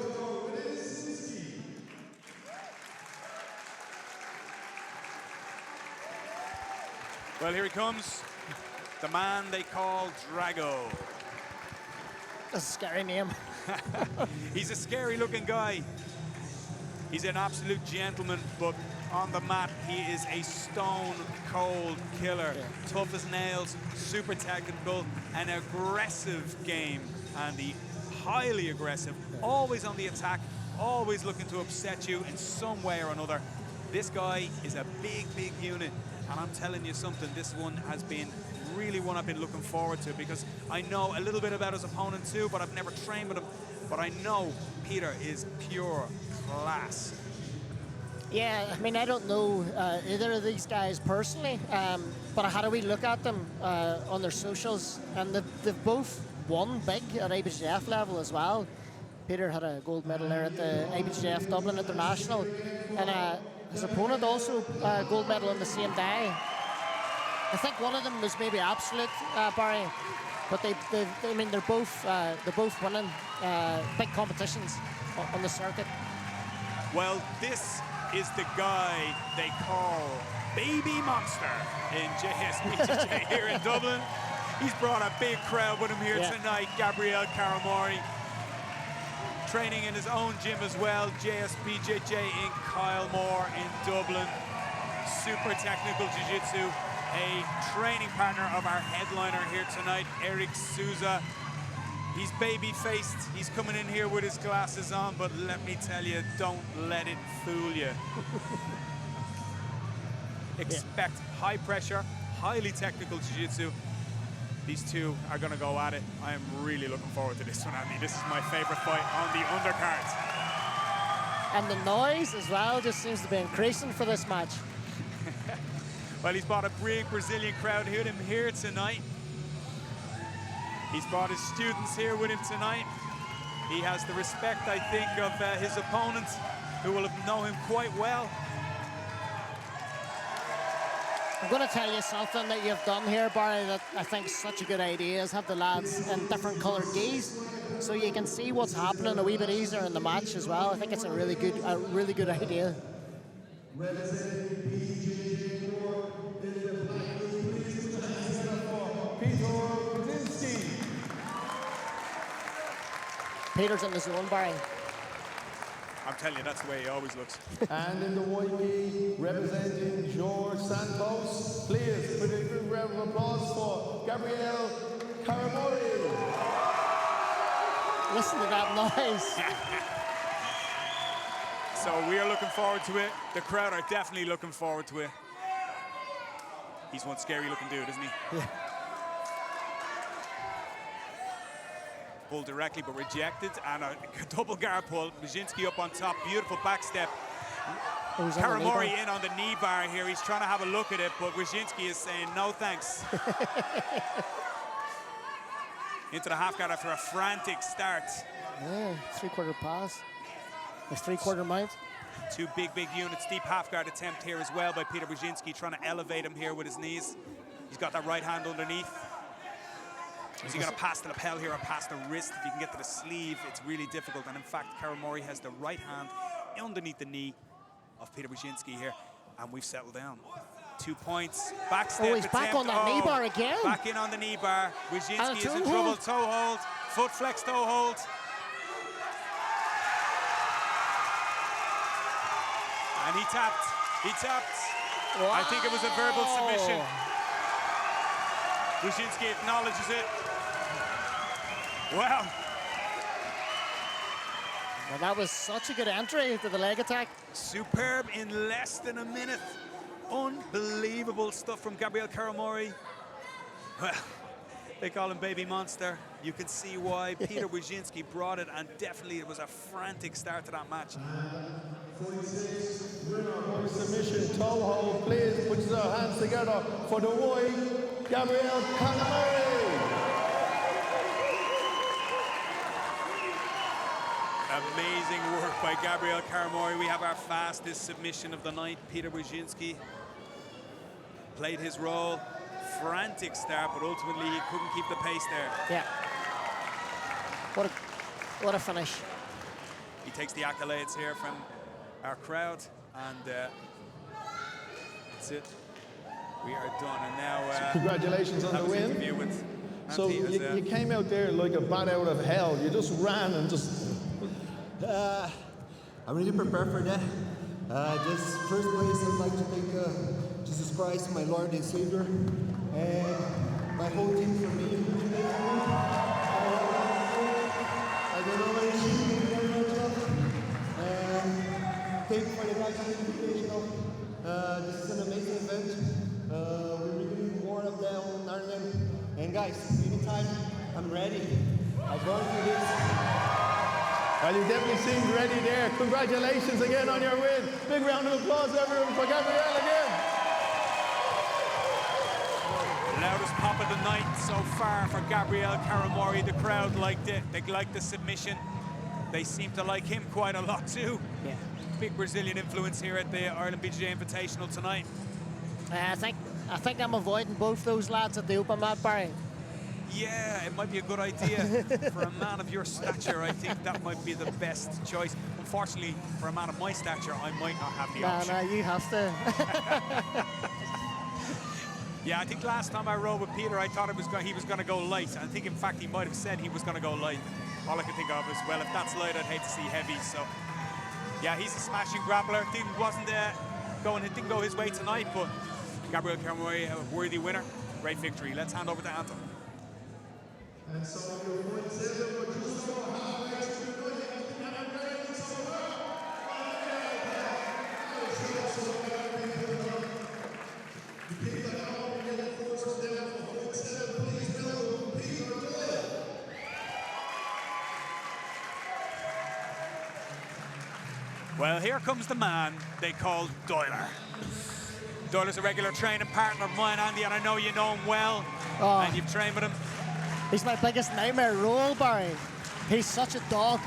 C: Wyszynski.
A: Well, here he comes. The man they call Drago.
B: That's a scary name.
A: He's a scary looking guy. He's an absolute gentleman, but on the mat, he is a stone cold killer.
B: Yeah.
A: Tough as nails, super technical, an aggressive game, Andy. Highly aggressive, always on the attack, always looking to upset you in some way or another. This guy is a big, big unit, and I'm telling you something, this one has been really one I've been looking forward to because I know a little bit about his opponent too, but I've never trained with him. But I know Peter is pure class.
B: Yeah, I mean, I don't know either of these guys personally, but I had a wee look at them on their socials, and they've both won big at IBJJF level as well. Peter had a gold medal there at the IBJJF Dublin International, and his opponent also gold medal on the same day. I think one of them was maybe absolute, Barry, but I mean, they're both winning big competitions on the circuit.
A: Well, this is the guy they call Baby Monster in JSBJ here in Dublin. He's brought a big crowd with him here tonight, Gabriel Karamori. Training in his own gym as well, JSBJJ in Kylemore in Dublin. Super technical jiu-jitsu. A training partner of our headliner here tonight, Eric Souza. He's baby-faced. He's coming in here with his glasses on, but let me tell you, don't let it fool you. Expect high pressure, highly technical jiu-jitsu. These two are going to go at it. I am really looking forward to this one, Andy. This is my favorite fight on the undercard.
B: And the noise as well just seems to be increasing for this match.
A: Well, he's brought a big Brazilian crowd with him here tonight. He's brought his students here with him tonight. He has the respect, I think, of his opponents, who will know him quite well.
B: I'm going to tell you something that you've done here, Barry, that I think is such a good idea, is have the lads in different coloured gis, so you can see what's happening a wee bit easier in the match as well. I think it's a really good idea.
C: Representing BJJ Pro in the black room, please put your hands up for Piotr Wyszynski.
B: Peter's in the zone, Barry.
A: I'm telling you, that's the way he always looks.
E: And in the white gi, representing George Santos, please put a good round of applause for Gabriel Karamori.
B: Listen to that noise.
A: So we are looking forward to it. The crowd are definitely looking forward to it. He's one scary looking dude, isn't he?
B: Yeah.
A: pull directly, but rejected. And a double guard pull. Bjj up on top. Beautiful back step. Karamori in on the knee bar here. He's trying to have a look at it, but Bjj is saying no thanks. Into the half guard after a frantic start.
B: Yeah, three-quarter pass. His three-quarter mount.
A: Two big units. Deep half guard attempt here as well by Peter Bjj, trying to elevate him here with his knees. He's got that right hand underneath. Is he going to pass the lapel here or pass the wrist? If he can get to the sleeve, it's really difficult. And in fact, Karamori has the right hand underneath the knee of Peter Bjj here. And we've settled down. 2 points. Back step
B: he's back on that knee bar again.
A: Back in on the knee bar. Bjj is in trouble. Toe hold. Foot flex, toe hold. And he tapped. He tapped. Wow. I think it was a verbal submission. Bjj acknowledges it. Wow.
B: Well, that was such a good entry to the leg attack.
A: Superb in less than a minute. Unbelievable stuff from Gabriel Karamori. Well, they call him Baby Monster. You can see why Peter Bjj brought it, and definitely it was a frantic start to that match.
E: 46, winner by submission, toe hold, please put your hands together for the boy, Gabriel Karamori.
A: Amazing work by Gabriel Karamori. We have our fastest submission of the night. Peter Bjj played his role. Frantic start, but ultimately he couldn't keep the pace there.
B: Yeah. What a finish.
A: He takes the accolades here from our crowd, and that's it. We are done, and now
E: congratulations on the win. So you came out there like a bat out of hell. You just ran and just.
H: I really prepared for that. Just first place, I'd like to thank Jesus Christ, my Lord and Savior, and my whole team for me. I don't know what it's very much. Thank you for the guys for the invitation. This is an amazing event. We're doing more of them in Ireland. And guys, anytime I'm ready. I'm going for this.
E: Well, you definitely seemed ready there. Congratulations again on your win. Big round of applause, everyone, for Gabriel again.
A: Loudest pop of the night so far for Gabriel Karamori. The crowd liked it. They liked the submission. They seem to like him quite a lot too.
B: Yeah.
A: Big Brazilian influence here at the Ireland BJJ Invitational tonight.
B: I think I'm avoiding both those lads at the open mat, Barry.
A: Yeah, it might be a good idea. For a man of your stature, I think that might be the best choice. Unfortunately, for a man of my stature, I might not have the option.
B: No, you have to.
A: Yeah, I think last time I rode with Peter, I thought he was going to go light. I think, in fact, he might have said he was going to go light. All I could think of is, well, if that's light, I'd hate to see heavy. So, yeah, he's a smashing grappler. Didn't go his way tonight, but Gabriel Karamori, a worthy winner. Great victory. Let's hand over to Anton.
C: And so your point 7, but just go halfway to the million.
A: Well, here comes the man they called Doyler. Doyler's a regular training partner of mine, Andy, and I know you know him well, and you've trained with him.
B: He's my biggest nightmare role, Barry. He's such a dog.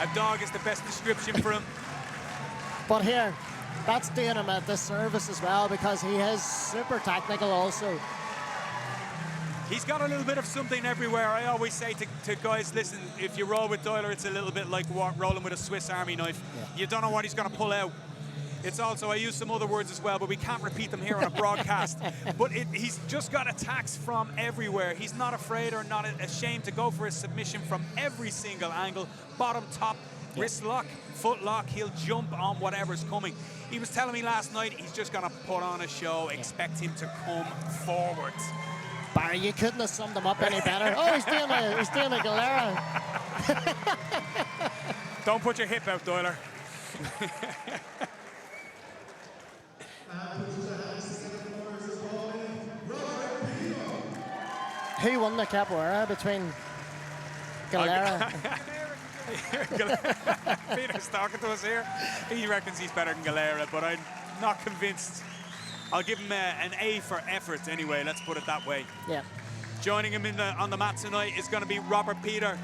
A: A dog is the best description for him.
B: But here, that's doing him a disservice as well, because he is super technical also.
A: He's got a little bit of something everywhere. I always say to guys, listen, if you roll with Doyler, it's a little bit like rolling with a Swiss Army knife. Yeah. You don't know what he's going to pull out. It's also, I use some other words as well, but we can't repeat them here on a broadcast. But he's just got attacks from everywhere. He's not afraid or not ashamed to go for a submission from every single angle. Bottom, top, wrist lock, foot lock. He'll jump on whatever's coming. He was telling me last night he's just going to put on a show. Expect him to come forward.
B: Barry, you couldn't have summed him up any better. Oh, he's doing a Galera.
A: Don't put your hip out, Doyler.
B: Who won the capoeira between Galera.
A: Peter's talking to us here. He reckons he's better than Galera, but I'm not convinced. I'll give him an A for effort anyway, let's put it that way.
B: Yeah.
A: Joining him on the mat tonight is going to be Robert Peter.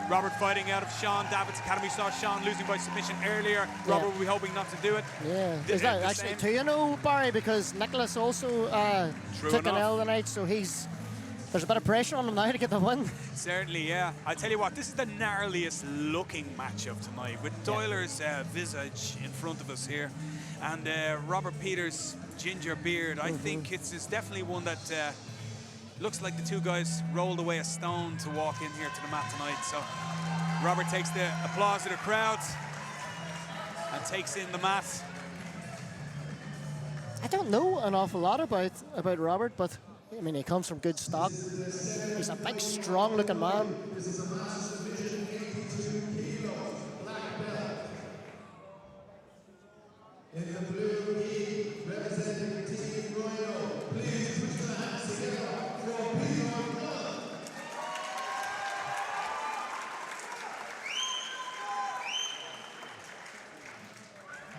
A: Robert fighting out of Sean Davitt's academy. Saw Sean losing by submission earlier. Robert will be hoping not to do it.
B: Yeah. Is that actually 2-0, Barry? Because Nicholas also took an L tonight, so there's a bit of pressure on him now to get the win.
A: Certainly, yeah. I tell you what, this is the gnarliest looking matchup tonight with Doyler's visage in front of us here and Robert Peters' ginger beard. I think it's definitely one that looks like the two guys rolled away a stone to walk in here to the mat tonight. So Robert takes the applause of the crowd and takes in the mat.
B: I don't know an awful lot about Robert, but I mean, he comes from good stock. He's a big, strong-looking man.
C: In the blue gi, representing Team Royal, please put your hands together for Peter.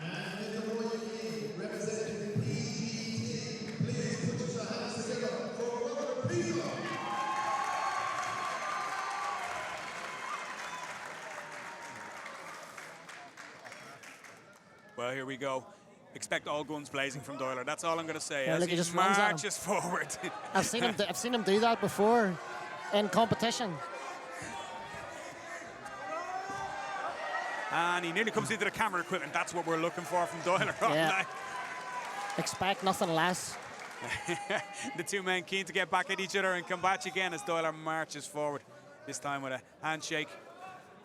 C: And in the blue gi, representing the PG team, please put your hands together for Robert Peter.
A: Well, here we go. Expect all guns blazing from Doyler. That's all I'm going to say.
B: Yeah,
A: As
B: look, he
A: he
B: just runs at him.
A: marches forward.
B: I've seen him do that before in competition.
A: And he nearly comes into the camera equipment. That's what we're looking for from Doyler.
B: Yeah. Expect nothing less.
A: The two men keen to get back at each other and come back again as Doyler marches forward. This time with a handshake,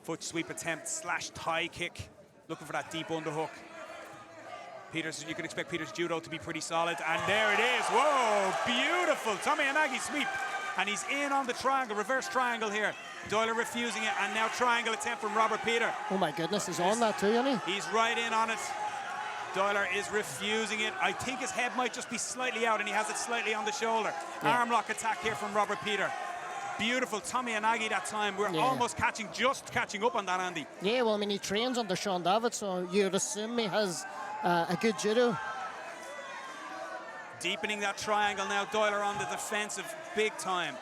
A: foot sweep attempt / thigh kick. Looking for that deep underhook. Peters, you can expect Peters' judo to be pretty solid. And there it is. Whoa, beautiful. Tommy Anagi sweep. And he's in on the triangle, reverse triangle here. Doyler refusing it, and now triangle attempt from Robert Peter.
B: Oh my goodness, he's on that too, isn't he?
A: He's right in on it. Doyler is refusing it. I think his head might just be slightly out, and he has it slightly on the shoulder.
B: Yeah.
A: Arm lock attack here from Robert Peter. Beautiful Tommy Anagi that time. We're almost just catching up on that, Andy.
B: Yeah, well, I mean, he trains under Sean Davitt, so you'd assume he has a good judo.
A: Deepening that triangle now. Doyler on the defensive big time.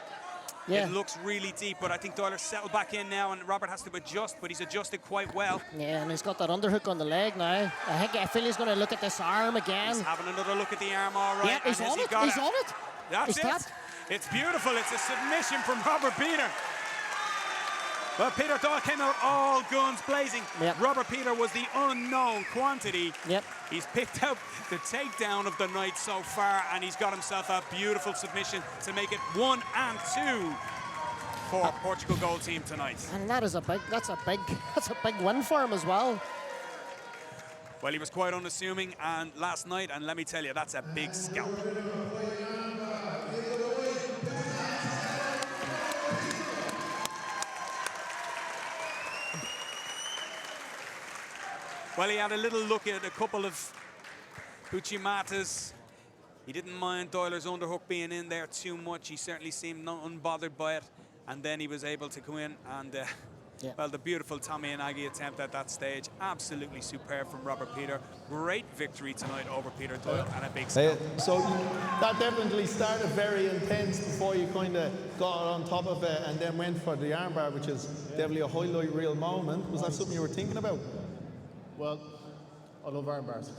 B: Yeah.
A: It looks really deep, but I think Doyler's settled back in now, and Robert has to adjust, but he's adjusted quite well.
B: Yeah, and he's got that underhook on the leg now. I feel he's going to look at this arm again.
A: He's having another look at the arm, all right.
B: Yeah, he's on it. He's on it.
A: That's
B: He's
A: it.
B: tapped.
A: It's beautiful. It's a submission from Robert Peter. Well, Peter Doyle came out all guns blazing.
B: Yep.
A: Robert Peter was the unknown quantity.
B: Yep.
A: He's picked up the takedown of the night so far, and he's got himself a beautiful submission to make it 1 and 2 for Portugal gold team tonight.
B: And that's a big win for him as well.
A: Well, he was quite unassuming and last night, and let me tell you, that's a big scalp. Well, he had a little look at a couple of Puchimatas. He didn't mind Doyler's underhook being in there too much. He certainly seemed not unbothered by it. And then he was able to come in and, well, the beautiful Tommy Anagi attempt at that stage. Absolutely superb from Robert Peter. Great victory tonight over Peter Doyle and a big scalp.
E: So that definitely started very intense before you kind of got on top of it and then went for the armbar, which is definitely a highlight reel moment. Was that something you were thinking about?
H: Well, I love arm bars.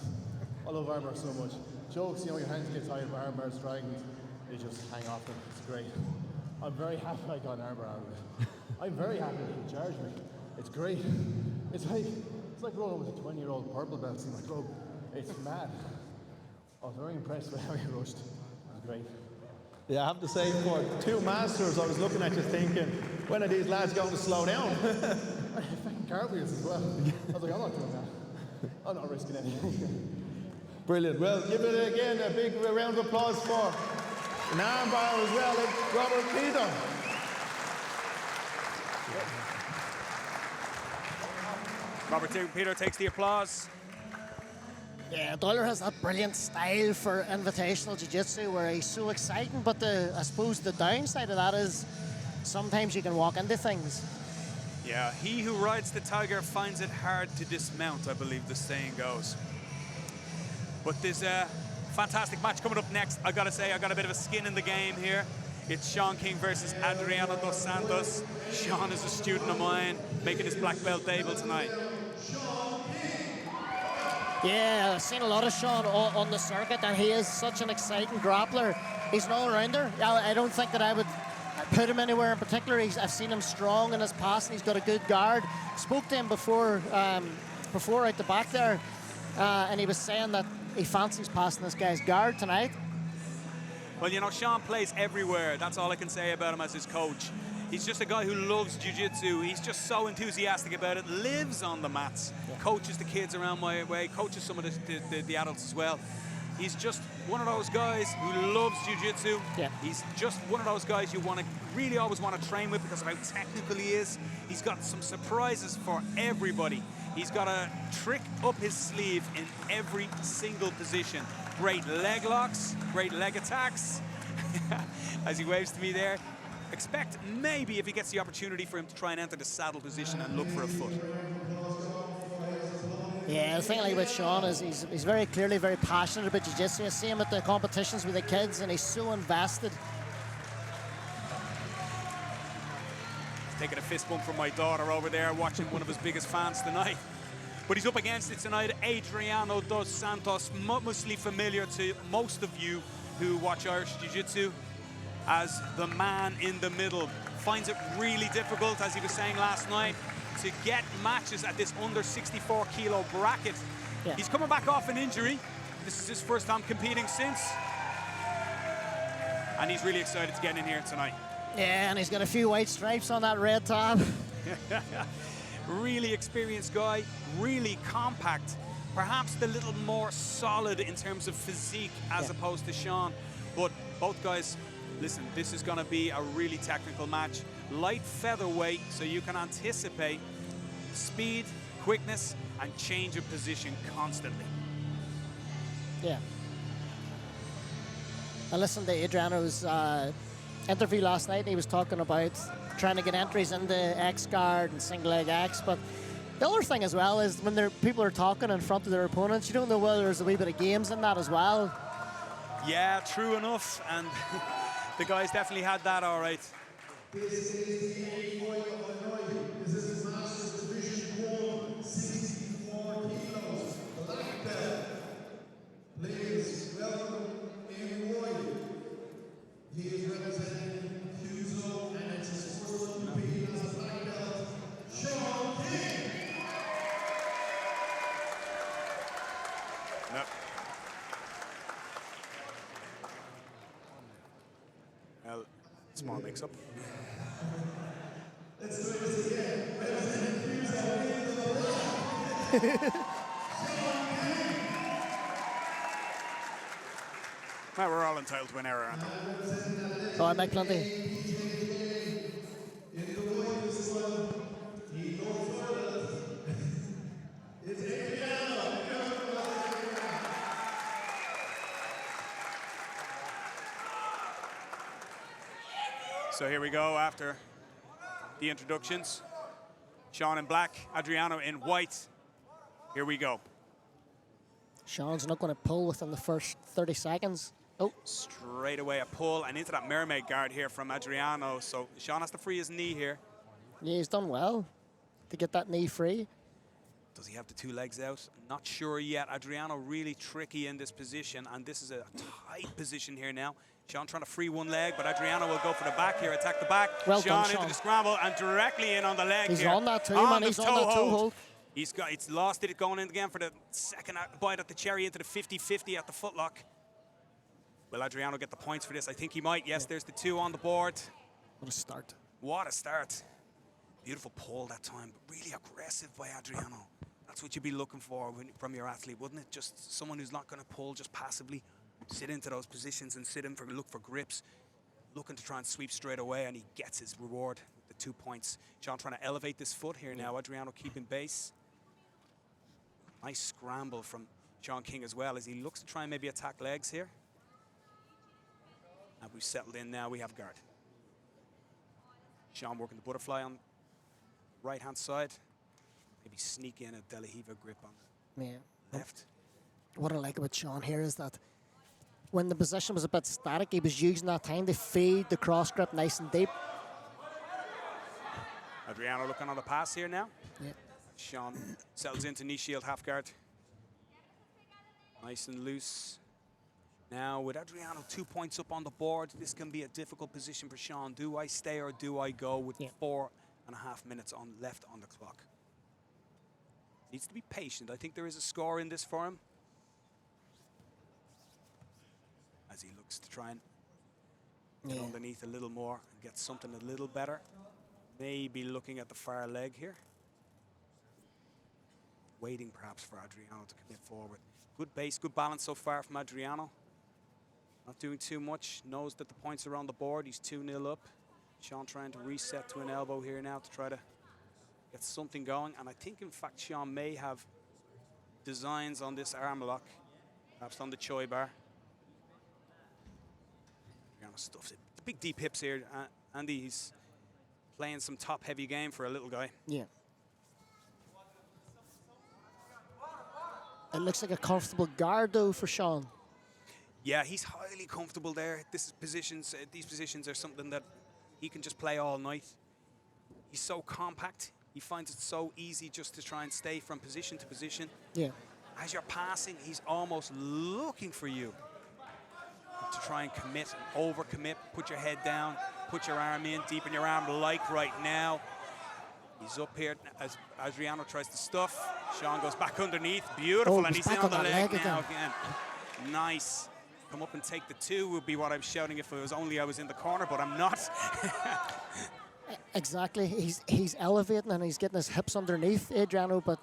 H: I love arm bars so much. Jokes, you know, your hands get tired of arm bars, triangles, you just hang off them. It's great. I'm very happy I got an arm bar out of it. I'm very happy that he charged me. It's great. It's like rolling with a 20-year-old purple belt in my club. It's mad. I was very impressed with how he rushed. It was great.
E: Yeah, I have to say, for two masters, I was looking at you thinking, when are these lads going to slow down?
H: Fucking cartwheels as well. I was like, I'm not doing that. I'm not risking anything.
E: Brilliant. Well, give it again a big round of applause for an armbar as well, like Robert Peter.
A: Robert Peter takes the applause.
B: Yeah, Doyler has that brilliant style for invitational jiu-jitsu where he's so exciting, but I suppose the downside of that is sometimes you can walk into things.
A: Yeah, he who rides the tiger finds it hard to dismount, I believe the saying goes. But there's a fantastic match coming up next. I gotta say, I got a bit of a skin in the game here. It's Sean King versus Adriano dos Santos. Sean is a student of mine, making his black belt debut tonight.
B: Yeah, I've seen a lot of Sean on the circuit, and he is such an exciting grappler. He's an all-rounder. I don't think that I would put him anywhere in particular. I've seen him strong in his passing. He's got a good guard. Spoke to him before out the back there, and he was saying that he fancies passing this guy's guard tonight.
A: Well, you know, Sean plays everywhere. That's all I can say about him as his coach. He's just a guy who loves jiu-jitsu. He's just so enthusiastic about it, lives on the mats, coaches the kids around my way, coaches some of the adults as well. He's just one of those guys who loves jiu-jitsu.
B: Yeah.
A: He's just one of those guys you want to really always want to train with because of how technical he is. He's got some surprises for everybody. He's got a trick up his sleeve in every single position. Great leg locks, great leg attacks. As he waves to me there. Expect maybe if he gets the opportunity for him to try and enter the saddle position and look for a foot.
B: Yeah, the thing I like about Sean is he's very clearly very passionate about jiu-jitsu. I see him at the competitions with the kids, and he's so invested.
A: Taking a fist bump from my daughter over there, watching one of his biggest fans tonight. But he's up against it tonight, Adriano dos Santos, mostly familiar to most of you who watch Irish Jiu-Jitsu as the man in the middle. Finds it really difficult, as he was saying last night, to get matches at this under 64 kilo bracket.
B: Yeah.
A: He's coming back off an injury. This is his first time competing since. And he's really excited to get in here tonight.
B: Yeah, and he's got a few white stripes on that red tab.
A: Really experienced guy, really compact. Perhaps the little more solid in terms of physique as opposed to Sean. But both guys, listen, this is going to be a really technical match. Light featherweight, so you can anticipate speed, quickness, and change of position constantly.
B: Yeah. I listened to Adriano's interview last night, and he was talking about trying to get entries into X guard and single leg X. But the other thing as well is when people are talking in front of their opponents, you don't know whether there's a wee bit of games in that as well.
A: Yeah, true enough. And the guys definitely had that all right.
C: This is the 8 fight of the night. This is Masters Division 1, 64 kilos, black belt. Please welcome in Roy. He is representing Cuso, and it's his first time competing as a black belt, Sean King.
A: No. Well, small mix-up.
C: Let's do this again. Representing Cuso in the black.
A: Well, we're all entitled to an error, aren't we?
B: Oh, I make plenty.
A: So here we go after the introductions. Sean in black, Adriano in white. Here we go.
B: Sean's not going to pull within the first 30 seconds. Oh.
A: Straight away a pull and into that mermaid guard here from Adriano. So Sean has to free his knee here.
B: Yeah, he's done well to get that knee free.
A: Does he have the two legs out? Not sure yet. Adriano really tricky in this position, and this is a tight position here now. Sean trying to free one leg, but Adriano will go for the back here, attack the back.
B: Well
A: Sean
B: done,
A: into
B: Sean.
A: the scramble and directly in on the leg
B: He's
A: here.
B: on that too, man. He's on that toe hold.
A: He's lost it going in again for the second bite at the cherry into the 50-50 at the footlock. Will Adriano get the points for this? I think he might. Yes, there's the two on the board.
B: What a start.
A: What a start. Beautiful pull that time, but really aggressive by Adriano. That's what you'd be looking for from your athlete, wouldn't it? Just someone who's not going to pull just passively, sit into those positions and look for grips, looking to try and sweep straight away, and he gets his reward with the 2 points. Sean trying to elevate this foot here now. Adriano keeping base. Nice scramble from Sean King as well as he looks to try and maybe attack legs here. And we've settled in now, we have guard. Sean working the butterfly on right-hand side. Maybe sneak in a De La Riva grip on the
B: Yeah.
A: left.
B: What I like about Sean here is that when the position was a bit static, he was using that time to feed the cross grip nice and deep.
A: Adriano looking on the pass here now.
B: Yeah.
A: Sean settles into knee shield half guard. Nice and loose. Now with Adriano 2 points up on the board, this can be a difficult position for Sean. Do I stay or do I go with 4.5 minutes left on the clock? Needs to be patient. I think there is a score in this for him. As he looks to try and get underneath a little more and get something a little better. Maybe looking at the far leg here. Waiting perhaps for Adriano to commit forward. Good base, good balance so far from Adriano. Not doing too much, knows that the points are on the board. He's 2-0 up. Sean trying to reset to an elbow here now to try to get something going. And I think, in fact, Sean may have designs on this arm lock, perhaps on the Choi bar. Adriano stuffs it. The big deep hips here. Andy, he's playing some top-heavy game for a little guy.
B: Yeah. It looks like a comfortable guard, though, for Sean.
A: Yeah, he's highly comfortable there. These positions are something that he can just play all night. He's so compact. He finds it so easy just to try and stay from position to position.
B: Yeah.
A: As you're passing, he's almost looking for you to try and commit, overcommit, put your head down, put your arm in, deepen your arm like right now. He's up here as Adriano tries to stuff. Sean goes back underneath. Beautiful, and he's in on the leg now again. Nice. Come up and take the 2 would be what I'm shouting if it was only I was in the corner, but I'm not.
B: Exactly. He's elevating and he's getting his hips underneath Adriano, but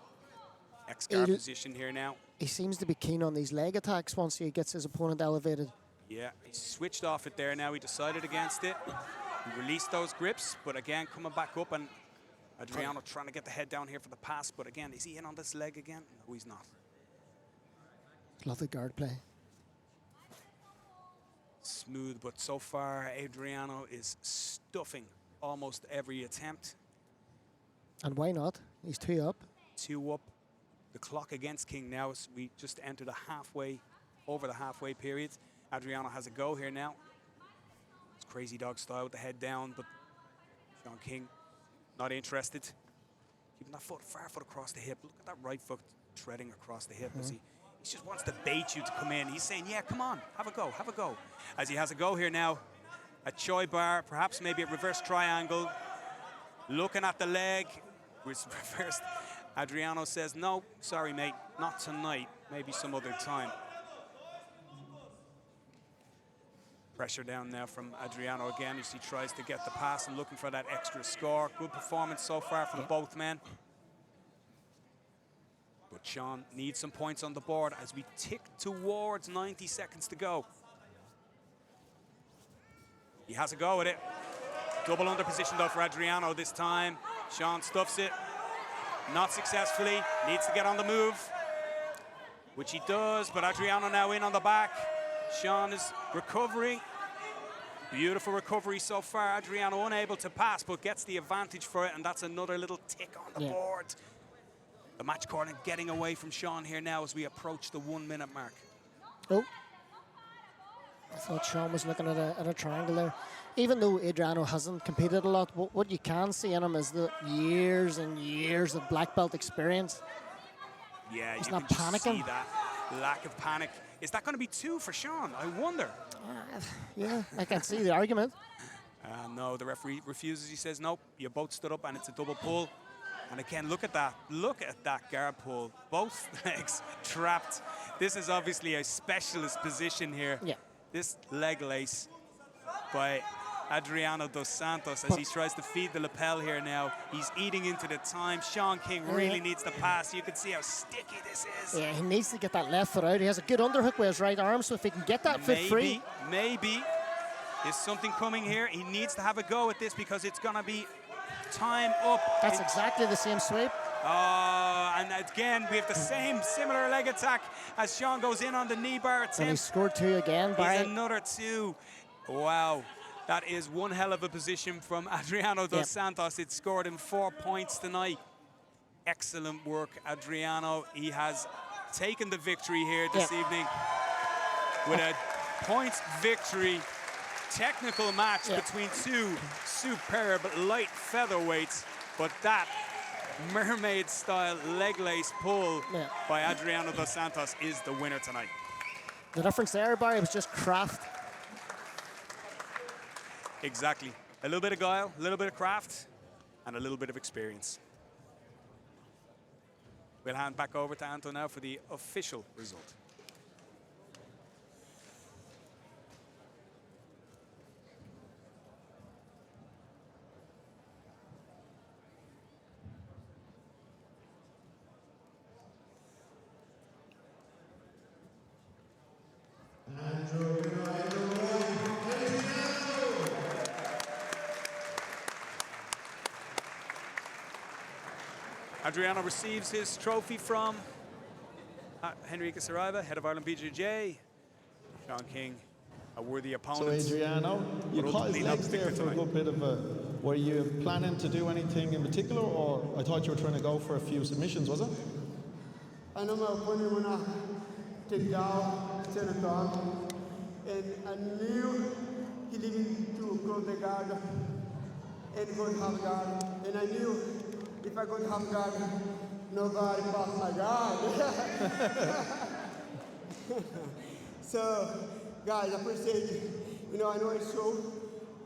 A: X-guard position here now.
B: he seems to be keen on these leg attacks once he gets his opponent elevated.
A: Yeah, he switched off it there now. He decided against it. He released those grips, but again, coming back up, and Adriano trying to get the head down here for the pass, but again, is he in on this leg again? No, he's not.
B: Lovely guard play.
A: Smooth, but so far, Adriano is stuffing almost every attempt.
B: And why not? He's 2 up.
A: 2 up. The clock against King now as we just entered over the halfway period. Adriano has a go here now. It's crazy dog style with the head down, but Sean King not interested. Keeping that far foot across the hip. Look at that right foot treading across the hip as he just wants to bait you to come in. He's saying, yeah, come on, have a go, have a go. As he has a go here now, a Choi bar, perhaps maybe a reverse triangle. Looking at the leg, reversed. Adriano says, no, sorry, mate, not tonight, maybe some other time. Pressure down now from Adriano again as he tries to get the pass and looking for that extra score. Good performance so far from both men. But Sean needs some points on the board as we tick towards 90 seconds to go. He has a go at it. Double under position though for Adriano this time. Sean stuffs it. Not successfully. Needs to get on the move, which he does, but Adriano now in on the back. Sean is recovering. Beautiful recovery so far. Adriano unable to pass, but gets the advantage for it, and that's another little tick on the board. The match corner getting away from Sean here now as we approach the 1 minute mark.
B: Oh. I thought Sean was looking at a triangle there. Even though Adriano hasn't competed a lot, what you can see in him is the years and years of black belt experience.
A: Yeah,
B: he's
A: you
B: not
A: can just
B: panicking.
A: see that lack of panic. Is that going to be 2 for Sean? I wonder.
B: Yeah, I can see the argument.
A: No, the referee refuses. He says, nope, you both stood up and it's a double pull. And again, look at that. Look at that guard pull. Both legs trapped. This is obviously a specialist position here.
B: Yeah.
A: This leg lace by Adriano dos Santos as he tries to feed the lapel here now. He's eating into the time. Sean King really needs the pass. You can see how sticky this is.
B: Yeah, he needs to get that left foot out. He has a good underhook with his right arm, so if he can get that foot free.
A: Maybe. There's something coming here. He needs to have a go at this because it's going to be time up.
B: That's exactly the same sweep.
A: And again, we have the same similar leg attack as Sean goes in on the knee bar attempt.
B: And he scored 2 again.
A: He's another 2. Wow. That is one hell of a position from Adriano dos Santos. It scored him 4 points tonight. Excellent work, Adriano. He has taken the victory here this evening with a points victory. Technical match between two superb light featherweights, but that mermaid-style leg lace pull by Adriano dos Santos is the winner tonight.
B: The difference there, Barry, was just craft.
A: Exactly. A little bit of guile, a little bit of craft, and a little bit of experience. We'll hand back over to Anto now for the official result. Adriano receives his trophy from Henrique Saraiva, head of Ireland BJJ. Sean King, a worthy opponent.
E: So Adriano, you caught his legs there for a good bit of a... Were you planning to do anything in particular, or I thought you were trying to go for a few submissions, was it?
H: I know my opponent when I take down, turn it on, and I knew he needed to close the guard and go to half guard, and I knew if I go to half guard, nobody passed my guard. So, guys, I appreciate you. You know, I know it's so,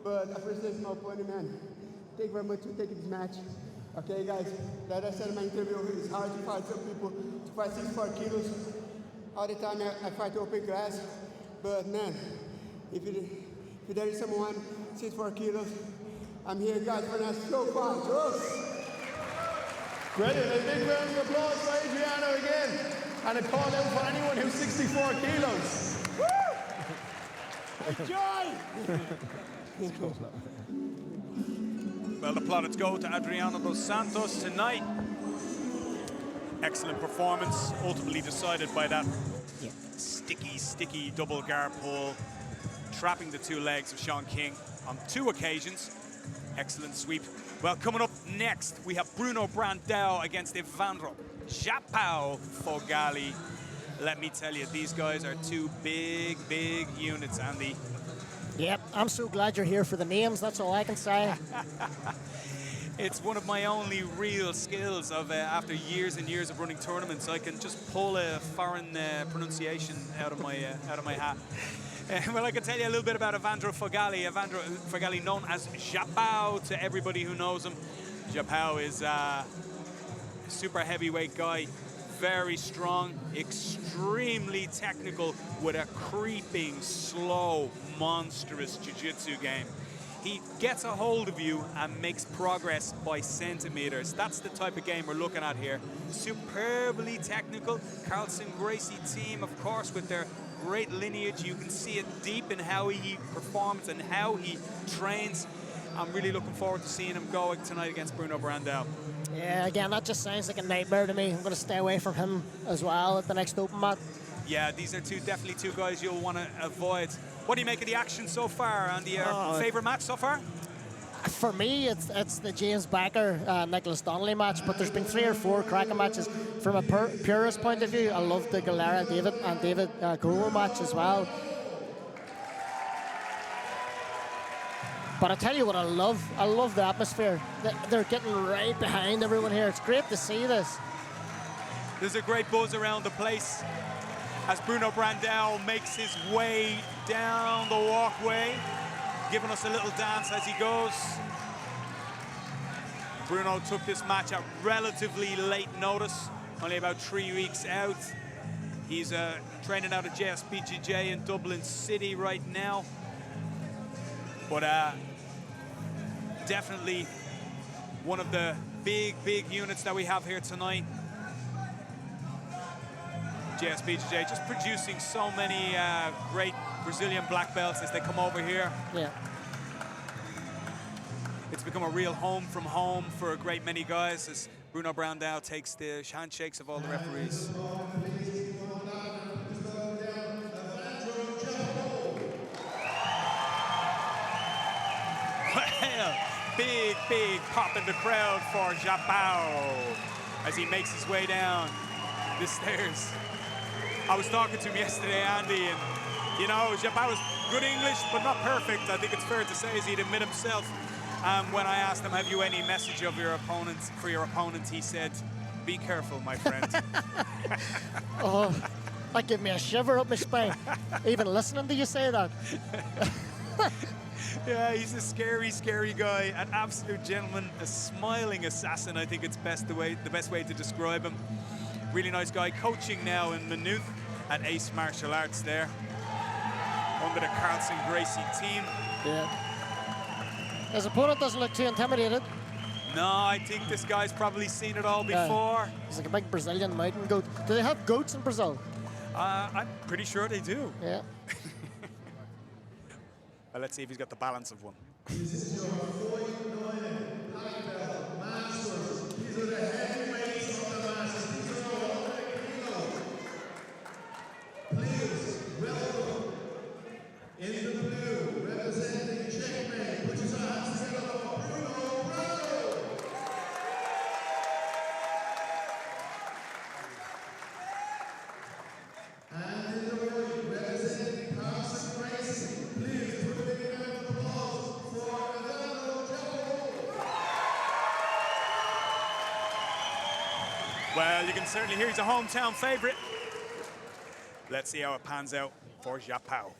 H: but I appreciate my opponent, man. Thank you very much for taking this match. Okay, guys, like I said in my interview, it's hard to fight some people to fight 64 kilos. All the time I fight open class, but man, if there is someone 64 kilos, I'm here, guys, for that slow fight.
E: Great, and a big round of applause for Adriano again. And a call out for anyone who's 64 kilos.
H: Woo! Enjoy!
A: Well, the plaudits go to Adriano dos Santos tonight. Excellent performance, ultimately decided by that sticky double guard pull, trapping the two legs of Sean King on 2 occasions. Excellent sweep. Well, coming up next, we have Bruno Brandão against Evandro Japão Fogali. Let me tell you, these guys are 2 big units, Andy.
B: Yep, I'm so glad you're here for the names, that's all I can say.
A: It's one of my only real skills of after years and years of running tournaments. I can just pull a foreign pronunciation out of my hat. Well, I can tell you a little bit about Evandro Fogali. Evandro Fogali, known as Japão to everybody who knows him. Japão is a super heavyweight guy, very strong, extremely technical, with a creeping, slow, monstrous jiu-jitsu game. He gets a hold of you and makes progress by centimeters. That's the type of game we're looking at here. Superbly technical. Carlson Gracie team, of course, with their great lineage. You can see it deep in how he performs and how he trains. I'm really looking forward to seeing him go tonight against Bruno Brandão.
B: Yeah, again, that just sounds like a nightmare to me. I'm going to stay away from him as well at the next open mat.
A: Yeah, these are definitely two guys you'll want to avoid. What do you make of the action so far, and your favourite match so far?
B: For me, it's the James Baker, Nicholas Donnelly match, but there's been 3 or 4 cracking matches. From a purist point of view, I love the Galera David Grohl match as well. But I tell you what I love the atmosphere. They're getting right behind everyone here. It's great to see this.
A: There's a great buzz around the place as Bruno Brandão makes his way down the walkway, giving us a little dance as he goes. Bruno took this match at relatively late notice, only about 3 weeks out. He's training out at JSBJJ in Dublin City right now. But definitely one of the big units that we have here tonight. JSBJJ just producing so many great Brazilian black belts as they come over here.
B: Yeah.
A: It's become a real home from home for a great many guys as Bruno Brandão takes the handshakes of all the referees. style. Big, big pop in the crowd for Japao as he makes his way down the stairs. I was talking to him yesterday, Andy, and you know, Japao was good English, but not perfect. I think it's fair to say, as he'd admit himself. When I asked him, have you any message of your opponent for your opponent, he said, be careful, my friend.
B: Oh, that gave me a shiver up my spine. Even listening to you say that.
A: Yeah, he's a scary, scary guy, an absolute gentleman, a smiling assassin. I think it's the best way to describe him. Really nice guy, coaching now in Maynooth at Ace Martial Arts there, under the Carlson Gracie team.
B: Yeah. His opponent doesn't look too intimidated.
A: No, I think this guy's probably seen it all before.
B: He's like a big Brazilian mountain goat. Do they have goats in Brazil?
A: I'm pretty sure they do.
B: Yeah.
A: Well, let's see if he's got the balance of one.
C: This is your Floyd Nolan black belt masters. These are the heavyweights of the masters. These are all 100 kilos. Please welcome in the blue, representing Checkmate. Put your hands together for Bruno Bravo. And in the white, representing Carlson Gracie. Please put a big round of applause for Adamo Japao.
A: Well, you can certainly hear he's a hometown favorite. Let's see how it pans out for Japao.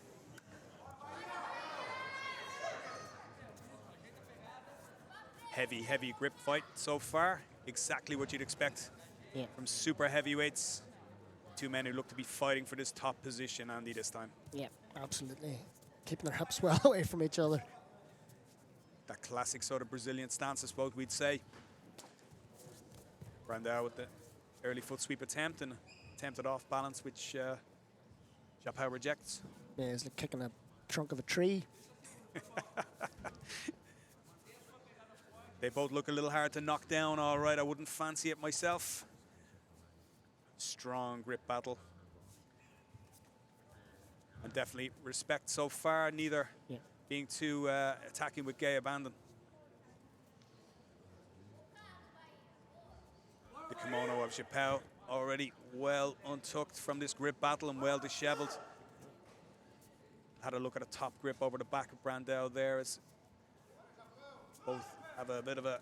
A: Heavy, heavy grip fight so far. Exactly what you'd expect from super heavyweights. Two men who look to be fighting for this top position, Andy, this time.
B: Yeah, absolutely. Keeping their hips well away from each other.
A: That classic sort of Brazilian stance, I suppose we'd say. Brandao with the early foot sweep attempt and attempted off balance, which Japao rejects.
B: Yeah, he's like kicking a trunk of a tree.
A: They both look a little hard to knock down, all right. I wouldn't fancy it myself. Strong grip battle. And definitely respect so far, neither being too attacking with gay abandon. The kimono of Japao already well untucked from this grip battle and well disheveled. Had a look at a top grip over the back of Brandao there as both have a bit of a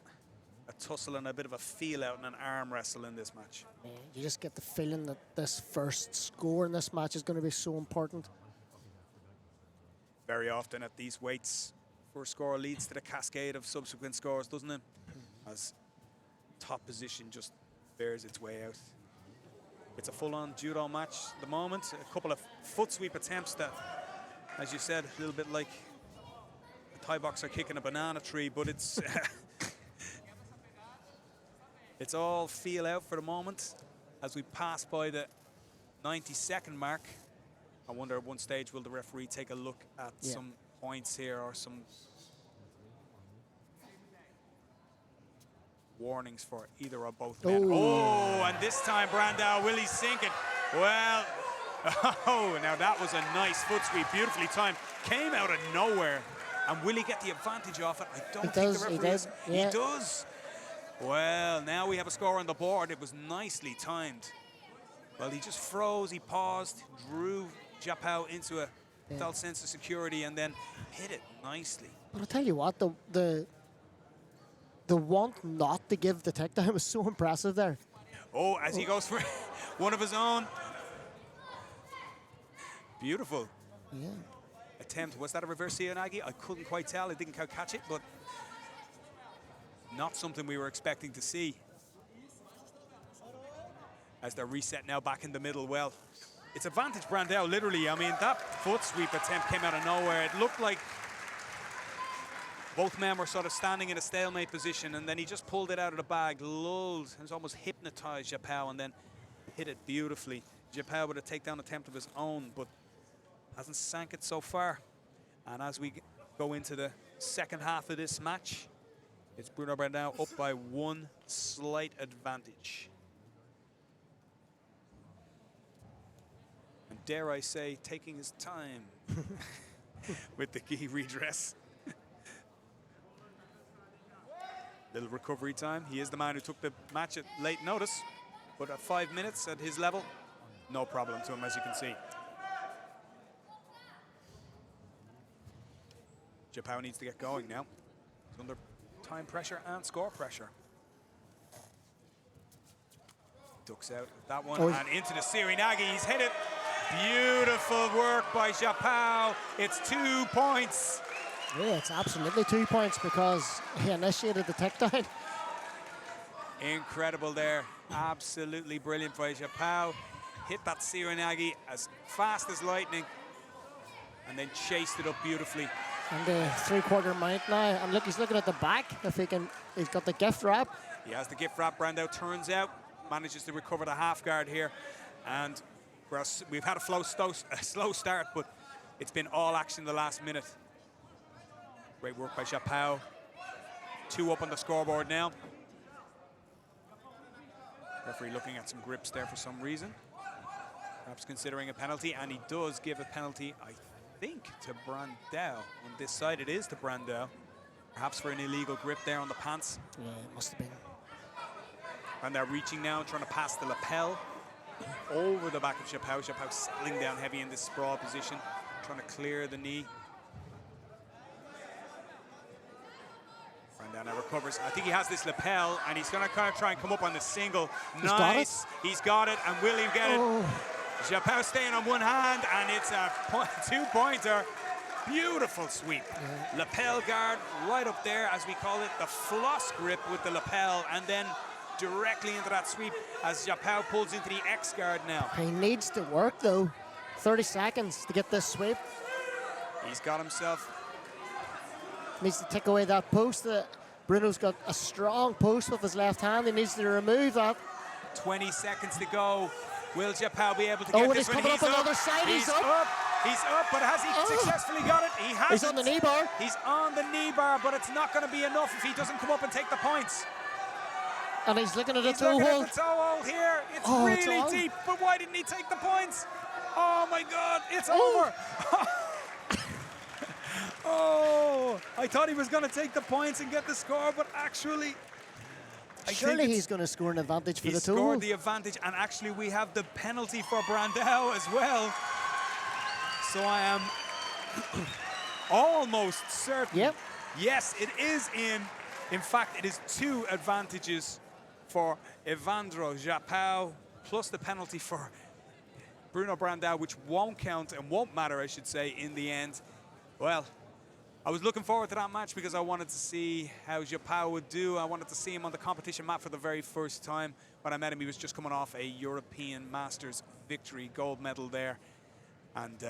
A: tussle and a bit of a feel out in an arm wrestle in this match.
B: Yeah, you just get the feeling that this first score in this match is going to be so important.
A: Very often at these weights, first score leads to the cascade of subsequent scores, doesn't it? As top position just bears its way out. It's a full-on judo match at the moment. A couple of foot sweep attempts that, as you said, a little bit like a Thai boxer kicking a banana tree, but it's it's all feel out for the moment. As we pass by the 90-second mark, I wonder at one stage will the referee take a look at some points here or some warnings for either or both men. Oh, and this time Brandao, will he sink it? Well, oh, now that was a nice foot sweep, beautifully timed. Came out of nowhere. And will he get the advantage off it? I don't think the referee is. He does. Well, now we have a score on the board. It was nicely timed. Well, he just froze, he paused, drew Japao into a false sense of security and then hit it nicely.
B: But I'll tell you what, the want not to give the takedown was so impressive there.
A: Oh, as he goes for one of his own. Beautiful.
B: Yeah.
A: Attempt. Was that a reverse Seonagi? I couldn't quite tell. I didn't quite catch it, but not something we were expecting to see. As they're reset now back in the middle. Well, it's advantage Brandao, literally. I mean, that foot sweep attempt came out of nowhere. It looked like both men were sort of standing in a stalemate position, and then he just pulled it out of the bag, lulled, and almost hypnotized Japao, and then hit it beautifully. Japao with a takedown attempt of his own, but hasn't sank it so far. And as we go into the second half of this match, it's Bruno Brandao up by one slight advantage. And dare I say, taking his time with the gi redress. Little recovery time. He is the man who took the match at late notice, but at 5 minutes at his level, no problem to him, as you can see. Japao needs to get going now. He's under time pressure and score pressure. Ducks out that one and into the Sirinagi. He's hit it. Beautiful work by Japao. It's 2 points.
B: Yeah, it's absolutely 2 points because he initiated the takedown.
A: Incredible there. Absolutely brilliant by Japao. Hit that Sirinagi as fast as lightning and then chased it up beautifully.
B: And the 3/4 mount now. And look, he's looking at the back. If he can, he's got the gift wrap.
A: He has the gift wrap. Brandao turns out, manages to recover the half guard here. And we've had a slow start, but it's been all action the last minute. Great work by Japao. 2 up on the scoreboard now. Referee looking at some grips there for some reason. Perhaps considering a penalty, and he does give a penalty, I think, to Brandao. On this side, it is to Brandao. Perhaps for an illegal grip there on the pants.
B: Yeah, it must have been.
A: And they're reaching now, trying to pass the lapel over the back of Japao. Japao settling down heavy in this sprawl position, trying to clear the knee. Brandao now recovers. I think he has this lapel, and he's going to kind of try and come up on the single. Nice. He's got it, and will he get it? Japao staying on one hand, and it's a 2-pointer. Beautiful sweep. Yeah. Lapel guard right up there, as we call it, the floss grip with the lapel, and then directly into that sweep as Japao pulls into the X guard now.
B: He needs to work, though. 30 seconds to get this sweep.
A: He's got himself.
B: Needs to take away that post. Bruno's got a strong post with his left hand. He needs to remove that.
A: 20 seconds to go. Will Japao be able to get this one?
B: He's coming up on the other side. He's up.
A: He's up, but has he successfully got it? He hasn't.
B: He's on the knee bar.
A: He's on the knee bar, but it's not going to be enough if he doesn't come up and take the points.
B: And he's looking at the
A: toe
B: hold.
A: He's looking at the toe hold here. It's really deep, but why didn't he take the points? Oh my God, it's over. Oh, I thought he was going to take the points and get the score, but actually,
B: surely he's going to score an advantage for the toe.
A: He scored the advantage, and actually we have the penalty for Brandao as well. So I am almost certain.
B: Yep.
A: Yes, it is in. In fact, it is 2 advantages for Evandro Japao, plus the penalty for Bruno Brandao, which won't count and won't matter, I should say, in the end. Well, I was looking forward to that match because I wanted to see how Japao would do. I wanted to see him on the competition map for the very first time. When I met him, he was just coming off a European Masters victory, gold medal there. And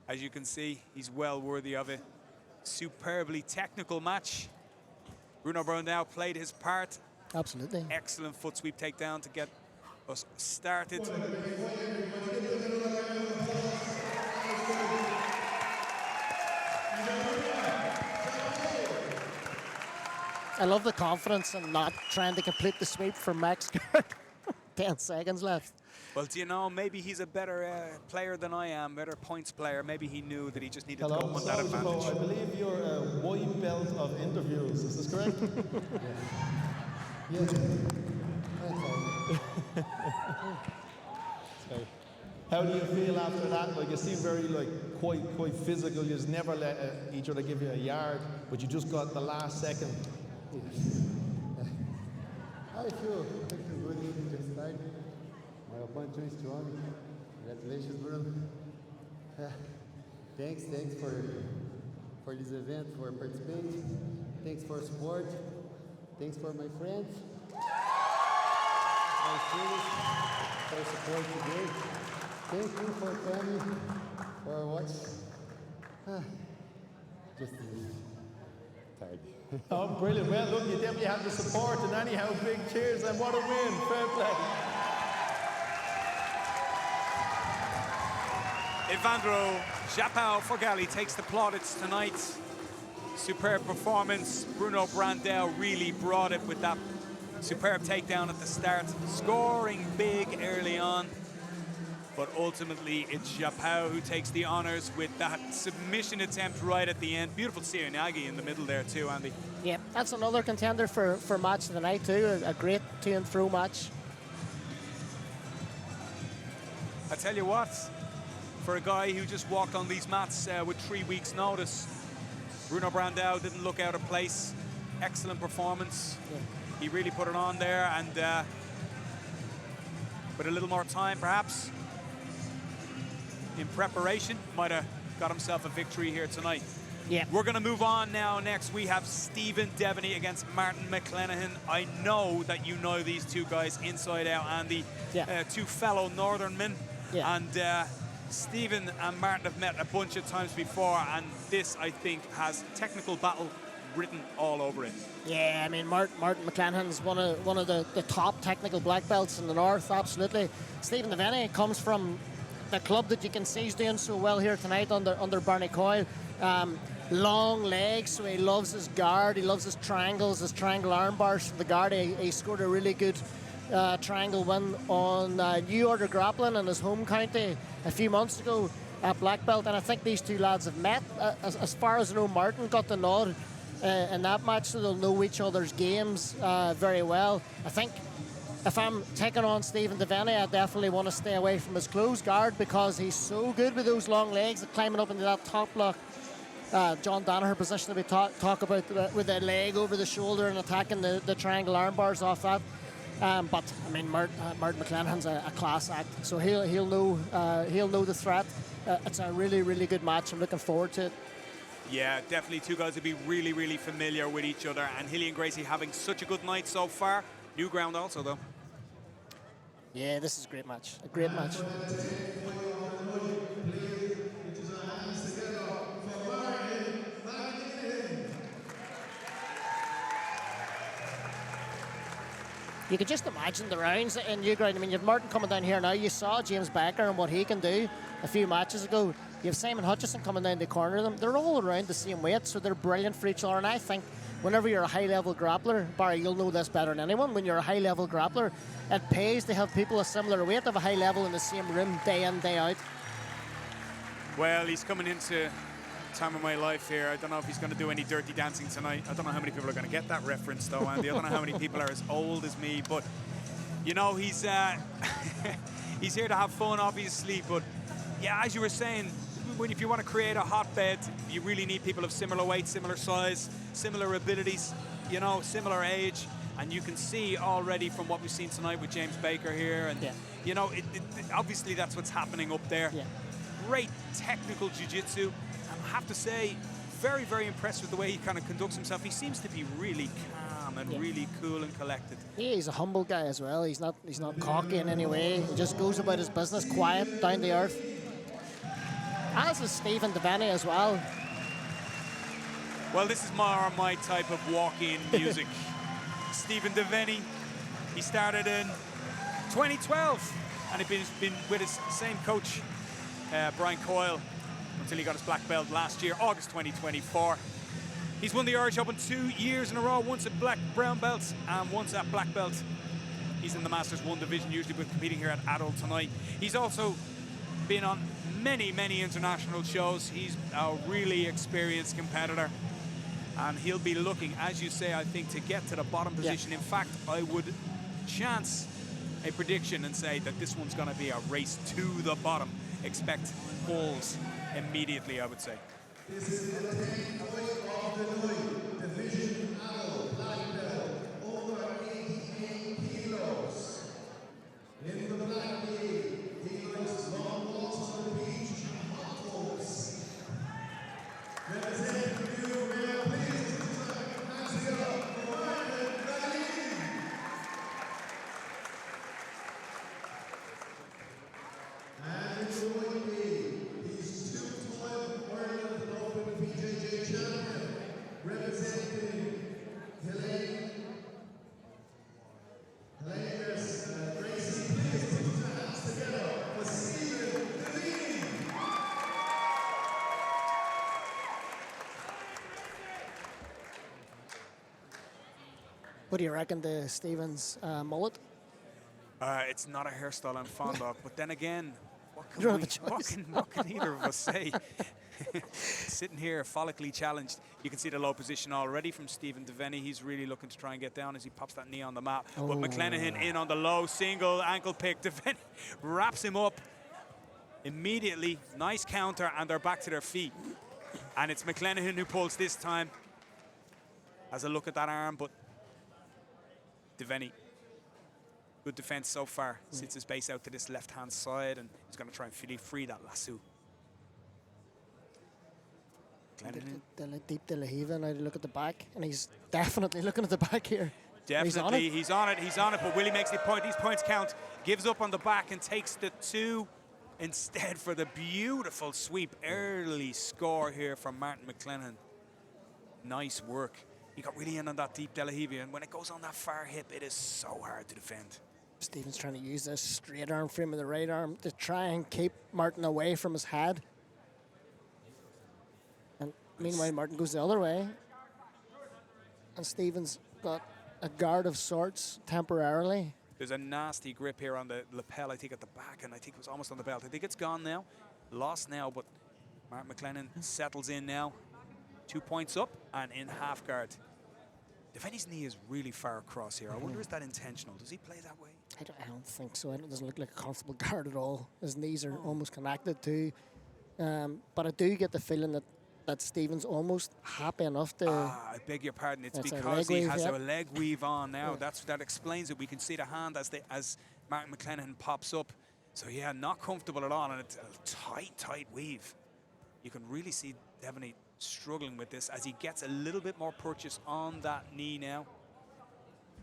A: as you can see, he's well worthy of it. Superbly technical match. Bruno Brandao played his part.
B: Absolutely.
A: Excellent foot sweep takedown to get us started.
B: I love the confidence and not trying to complete the sweep from Max Gerd. 10 seconds left.
A: Well, do you know, maybe he's a better player than I am, better points player. Maybe he knew that he just needed to go on that advantage.
E: I believe you're a white belt of interviews. Is this correct?
H: Yeah.
E: How do you feel after that? Like, you seem very quite physical. You just never let each other give you a yard, but you just got the last second.
H: I feel good. Just started. My opponent is strong. Congratulations, Bruno. Thanks for this event, for participating. Thanks for support. Thanks for my friends. My students for support today. Thank you for coming, for watching. Just tired.
E: Oh, brilliant. Well, look, you definitely have the support, and anyhow, big cheers, and what a win. Fair play.
A: Evandro Japao Forgali takes the plaudits tonight. Superb performance. Bruno Brandao really brought it with that superb takedown at the start, scoring big early on. But ultimately, it's Japao who takes the honors with that submission attempt right at the end. Beautiful Sirinagi in the middle there too, Andy.
B: Yeah, that's another contender for match of the night too. A great to and fro match.
A: I tell you what, for a guy who just walked on these mats with 3 weeks' notice, Bruno Brandao didn't look out of place. Excellent performance.
B: Yeah.
A: He really put it on there, and with a little more time, perhaps, in preparation, might have got himself a victory here tonight.
B: Yeah.
A: We're going to move on now. Next, we have Stephen Devaney against Martin McClenaghan. I know that you know these two guys inside out, Andy.
B: Yeah.
A: Two fellow Northern men.
B: Yeah.
A: And Stephen and Martin have met a bunch of times before, and this, I think, has technical battle written all over it.
B: Yeah, I mean, Martin McClenaghan's one of the top technical black belts in the north, absolutely. Stephen Devaney comes from the club that you can see is doing so well here tonight under Barney Coyle. Long legs, so he loves his guard, he loves his triangles, his triangle arm bars from the guard. He scored a really good triangle win on New Order Grappling in his home county a few months ago at black belt, and I think these two lads have met. As far as I know, Martin got the nod in that match, so they'll know each other's games very well. I think if I'm taking on Stephen Devaney, I definitely want to stay away from his closed guard because he's so good with those long legs, climbing up into that top block. John Danaher position that we talk about with the leg over the shoulder and attacking the triangle arm bars off that. But I mean, Martin McClenaghan's a class act, so he'll know the threat. It's a really good match. I'm looking forward to it.
A: Yeah, definitely two guys will be really familiar with each other, and Hillian Gracie having such a good night so far. New ground also, though.
B: Yeah, this is a great match. A great match. You could just imagine the rounds in New Ground. I mean, you have Martin coming down here now. You saw James Becker and what he can do a few matches ago. You have Simon Hutchison coming down the corner of them. They're all around the same weight, so they're brilliant for each other. And I think whenever you're a high-level grappler, Barry, you'll know this better than anyone. When you're a high-level grappler, it pays to have people a similar weight of a high level in the same room day in, day out.
A: Well, he's coming into time of my life here. I don't know if he's going to do any dirty dancing tonight. I don't know how many people are going to get that reference, though, Andy. I don't know how many people are as old as me, but you know, he's he's here to have fun, obviously. But yeah, as you were saying, if you want to create a hotbed, you really need people of similar weight, similar size, similar abilities, you know, similar age. And you can see already from what we've seen tonight with James Baker here, and you know, obviously that's what's happening up there.
B: Yeah.
A: Great technical jiu-jitsu. I have to say, very impressed with the way he kind of conducts himself. He seems to be really calm and really cool and collected.
B: Yeah, he's a humble guy as well. He's not cocky in any way. He just goes about his business, quiet, down to earth. As is Stephen Devaney as well.
A: Well, this is more my type of walk-in music. Stephen Devaney, he started in 2012, and he's been with his same coach, Brian Coyle, until he got his black belt last year, August 2024. He's won the Irish Open 2 years in a row, once at brown belts and once at black belt. He's in the Masters 1 division, usually with competing here at adult tonight. He's also been on many international shows. He's a really experienced competitor, and he'll be looking, as you say, I think, to get to the bottom position. In fact, I would chance a prediction and say that this one's going to be a race to the bottom. Expect pulls immediately, I would say.
C: This is the 10th fight of the night, division adult black belt, over 88 kilos. In the black league, he likes long walks on the beach and hot tubs. Representing the new Real Please, hands together for Martin McClenaghan. And in the white league, he's two-time Ireland Open Bjj champion, representing Hillian Gracie. Please put your hands together for Stephen Devaney.
B: What do you reckon to Stephen's mullet?
A: It's not a hairstyle I'm fond of, but then again, What what can either of us say? Sitting here, follically challenged. You can see the low position already from Stephen Devaney. He's really looking to try and get down as he pops that knee on the mat. But McClenaghan in on the low single ankle pick. Devaney wraps him up immediately. Nice counter, and they're back to their feet. And it's McClenaghan who pulls this time. Has a look at that arm, but Devaney, good defense so far. Sits his base out to this left-hand side, and he's going to try and free that lasso.
B: Deep De La Hiva, now to look at the back, and he's definitely looking at the back here.
A: Definitely, he's on it, but Willie makes the point. These points count, gives up on the back and takes the 2 instead for the beautiful sweep. Early score here from Martin McClenaghan. Nice work. He got really in on that deep De La Hiva, and when it goes on that far hip, it is so hard to defend.
B: Stephen's trying to use this straight arm frame of the right arm to try and keep Martin away from his head. And meanwhile, Martin goes the other way. And Stephen's got a guard of sorts temporarily.
A: There's a nasty grip here on the lapel, I think, at the back, and I think it was almost on the belt. I think it's gone now. Lost now, but Martin McClenaghan settles in now. 2 points up and in half guard. Devaney's knee is really far across here. I wonder, is that intentional? Does he play that way?
B: I don't think so. It doesn't look like a comfortable guard at all. His knees are almost connected too. But I do get the feeling that Stephen's almost happy enough to...
A: I beg your pardon. It's because he has a leg weave on now. That explains it. We can see the hand as Martin McClenaghan pops up. So yeah, not comfortable at all, and it's a tight weave. You can really see Devaney struggling with this as he gets a little bit more purchase on that knee now.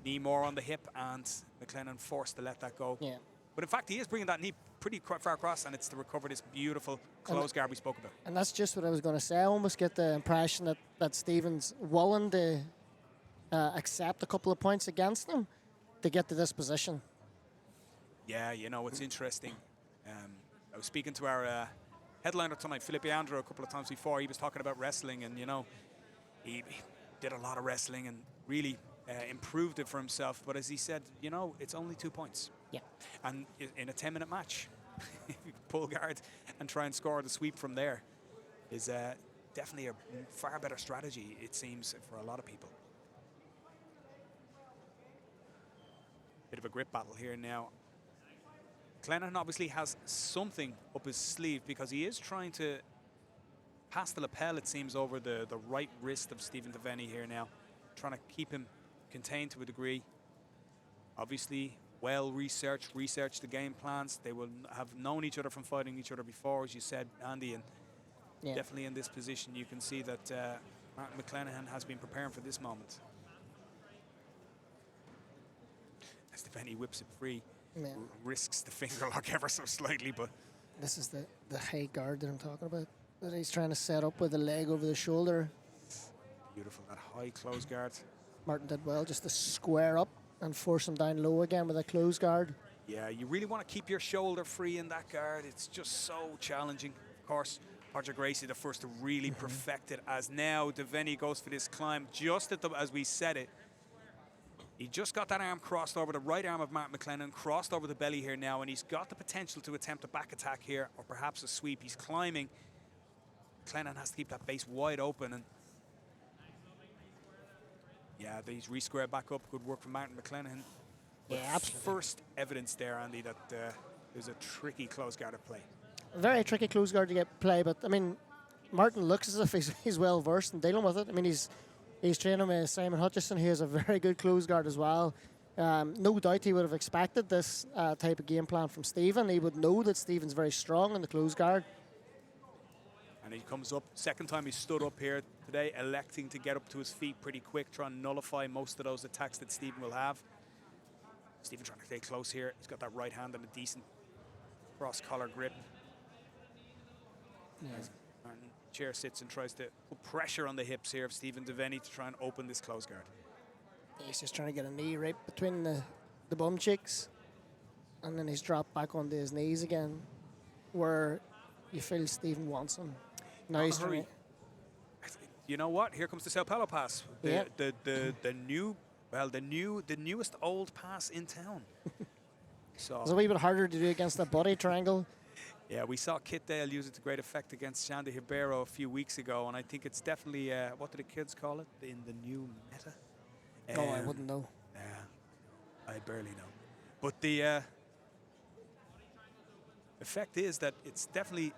A: Knee more on the hip, and McClenaghan forced to let that go.
B: Yeah.
A: But in fact, he is bringing that knee pretty far across, and it's to recover this beautiful close guard we spoke about.
B: And that's just what I was going to say. I almost get the impression that Stephen's willing to accept a couple of points against him to get to this position.
A: Yeah, you know, it's interesting. I was speaking to our headliner tonight, Felipe Andro, a couple of times before. He was talking about wrestling, and, you know, he did a lot of wrestling and really improved it for himself. But as he said, you know, it's only 2 points.
B: Yeah.
A: And in a 10-minute match, if you pull guard and try and score the sweep from there is definitely a far better strategy, it seems, for a lot of people. Bit of a grip battle here now. McClenaghan obviously has something up his sleeve because he is trying to pass the lapel, it seems, over the right wrist of Stephen Devaney here now, trying to keep him contained to a degree. Obviously, well researched the game plans. They will have known each other from fighting each other before, as you said, Andy, and definitely in this position you can see that Martin McClenaghan has been preparing for this moment. As Devaney whips it free, risks the finger lock ever so slightly, but...
B: This is the high guard that I'm talking about, that he's trying to set up with the leg over the shoulder.
A: Beautiful, that high close guard.
B: Martin did well just to square up and force him down low again with a close guard.
A: Yeah, you really want to keep your shoulder free in that guard. It's just so challenging. Of course, Roger Gracie, the first to really perfect it, as now Devaney goes for this climb just as we said it. He just got that arm crossed over the right arm of Martin McClenaghan, crossed over the belly here now, and he's got the potential to attempt a back attack here, or perhaps a sweep. He's climbing. McClenaghan has to keep that base wide open, and yeah, he's re-squared back up. Good work from Martin McClenaghan.
B: Yeah, absolutely.
A: First evidence there, Andy, that there's a tricky close guard at play.
B: A very tricky close guard to get play, but I mean, Martin looks as if he's well versed in dealing with it. I mean, he's training with Simon Hutchison, who has a very good close guard as well. No doubt he would have expected this type of game plan from Stephen. He would know that Stephen's very strong in the close guard.
A: And he comes up, second time he stood up here today, electing to get up to his feet pretty quick, trying to nullify most of those attacks that Stephen will have. Stephen trying to stay close here. He's got that right hand and a decent cross-collar grip.
B: Yeah.
A: Martin chair sits and tries to put pressure on the hips here of Stephen Devaney to try and open this close guard.
B: He's just trying to get a knee right between the bum cheeks, and then he's dropped back onto his knees again, where you feel Stephen wants him. Now he's trying to...
A: You know what? Here comes the Sao Paulo pass. The newest old pass in town. So
B: it's a wee bit harder to do against that body triangle.
A: Yeah, we saw Kit Dale use it to great effect against Shandy Ribeiro a few weeks ago, and I think it's definitely, what do the kids call it in the new meta?
B: Oh, I wouldn't know.
A: Yeah, I barely know. But the effect is that it's definitely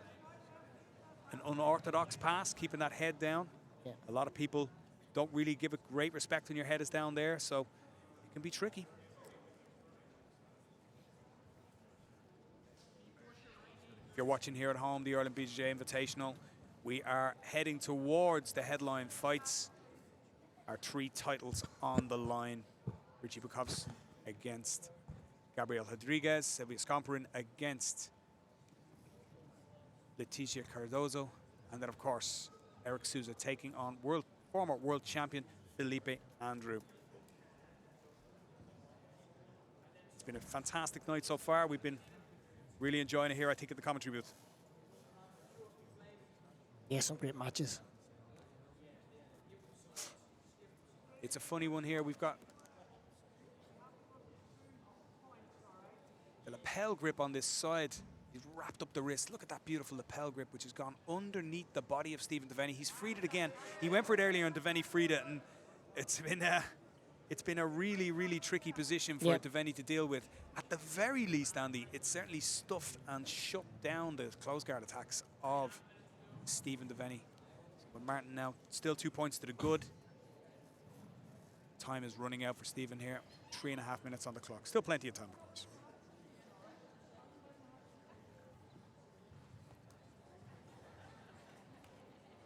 A: an unorthodox pass, keeping that head down.
B: Yeah.
A: A lot of people don't really give it great respect when your head is down there, so it can be tricky. If you're watching here at home, the Ireland BJJ Invitational, we are heading towards the headline fights. Our 3 titles on the line. Richie Bukovs against Gabriel Rodriguez, Silvia Scomperin against Leticia Cardozo, and then of course Eric Souza taking on former world champion Felipe Andrew. It's been a fantastic night so far. We've been really enjoying it here, I think, at the commentary booth.
B: Yeah, some great matches.
A: It's a funny one here. We've got the lapel grip on this side. He's wrapped up the wrist. Look at that beautiful lapel grip, which has gone underneath the body of Stephen Devaney. He's freed it again. He went for it earlier, and Devaney freed it, and it's been a really, really tricky position for Devaney to deal with. At the very least, Andy, it certainly stuffed and shut down the close guard attacks of Stephen Devaney. But Martin now still 2 points to the good. Time is running out for Stephen here. 3.5 minutes on the clock. Still plenty of time, of course.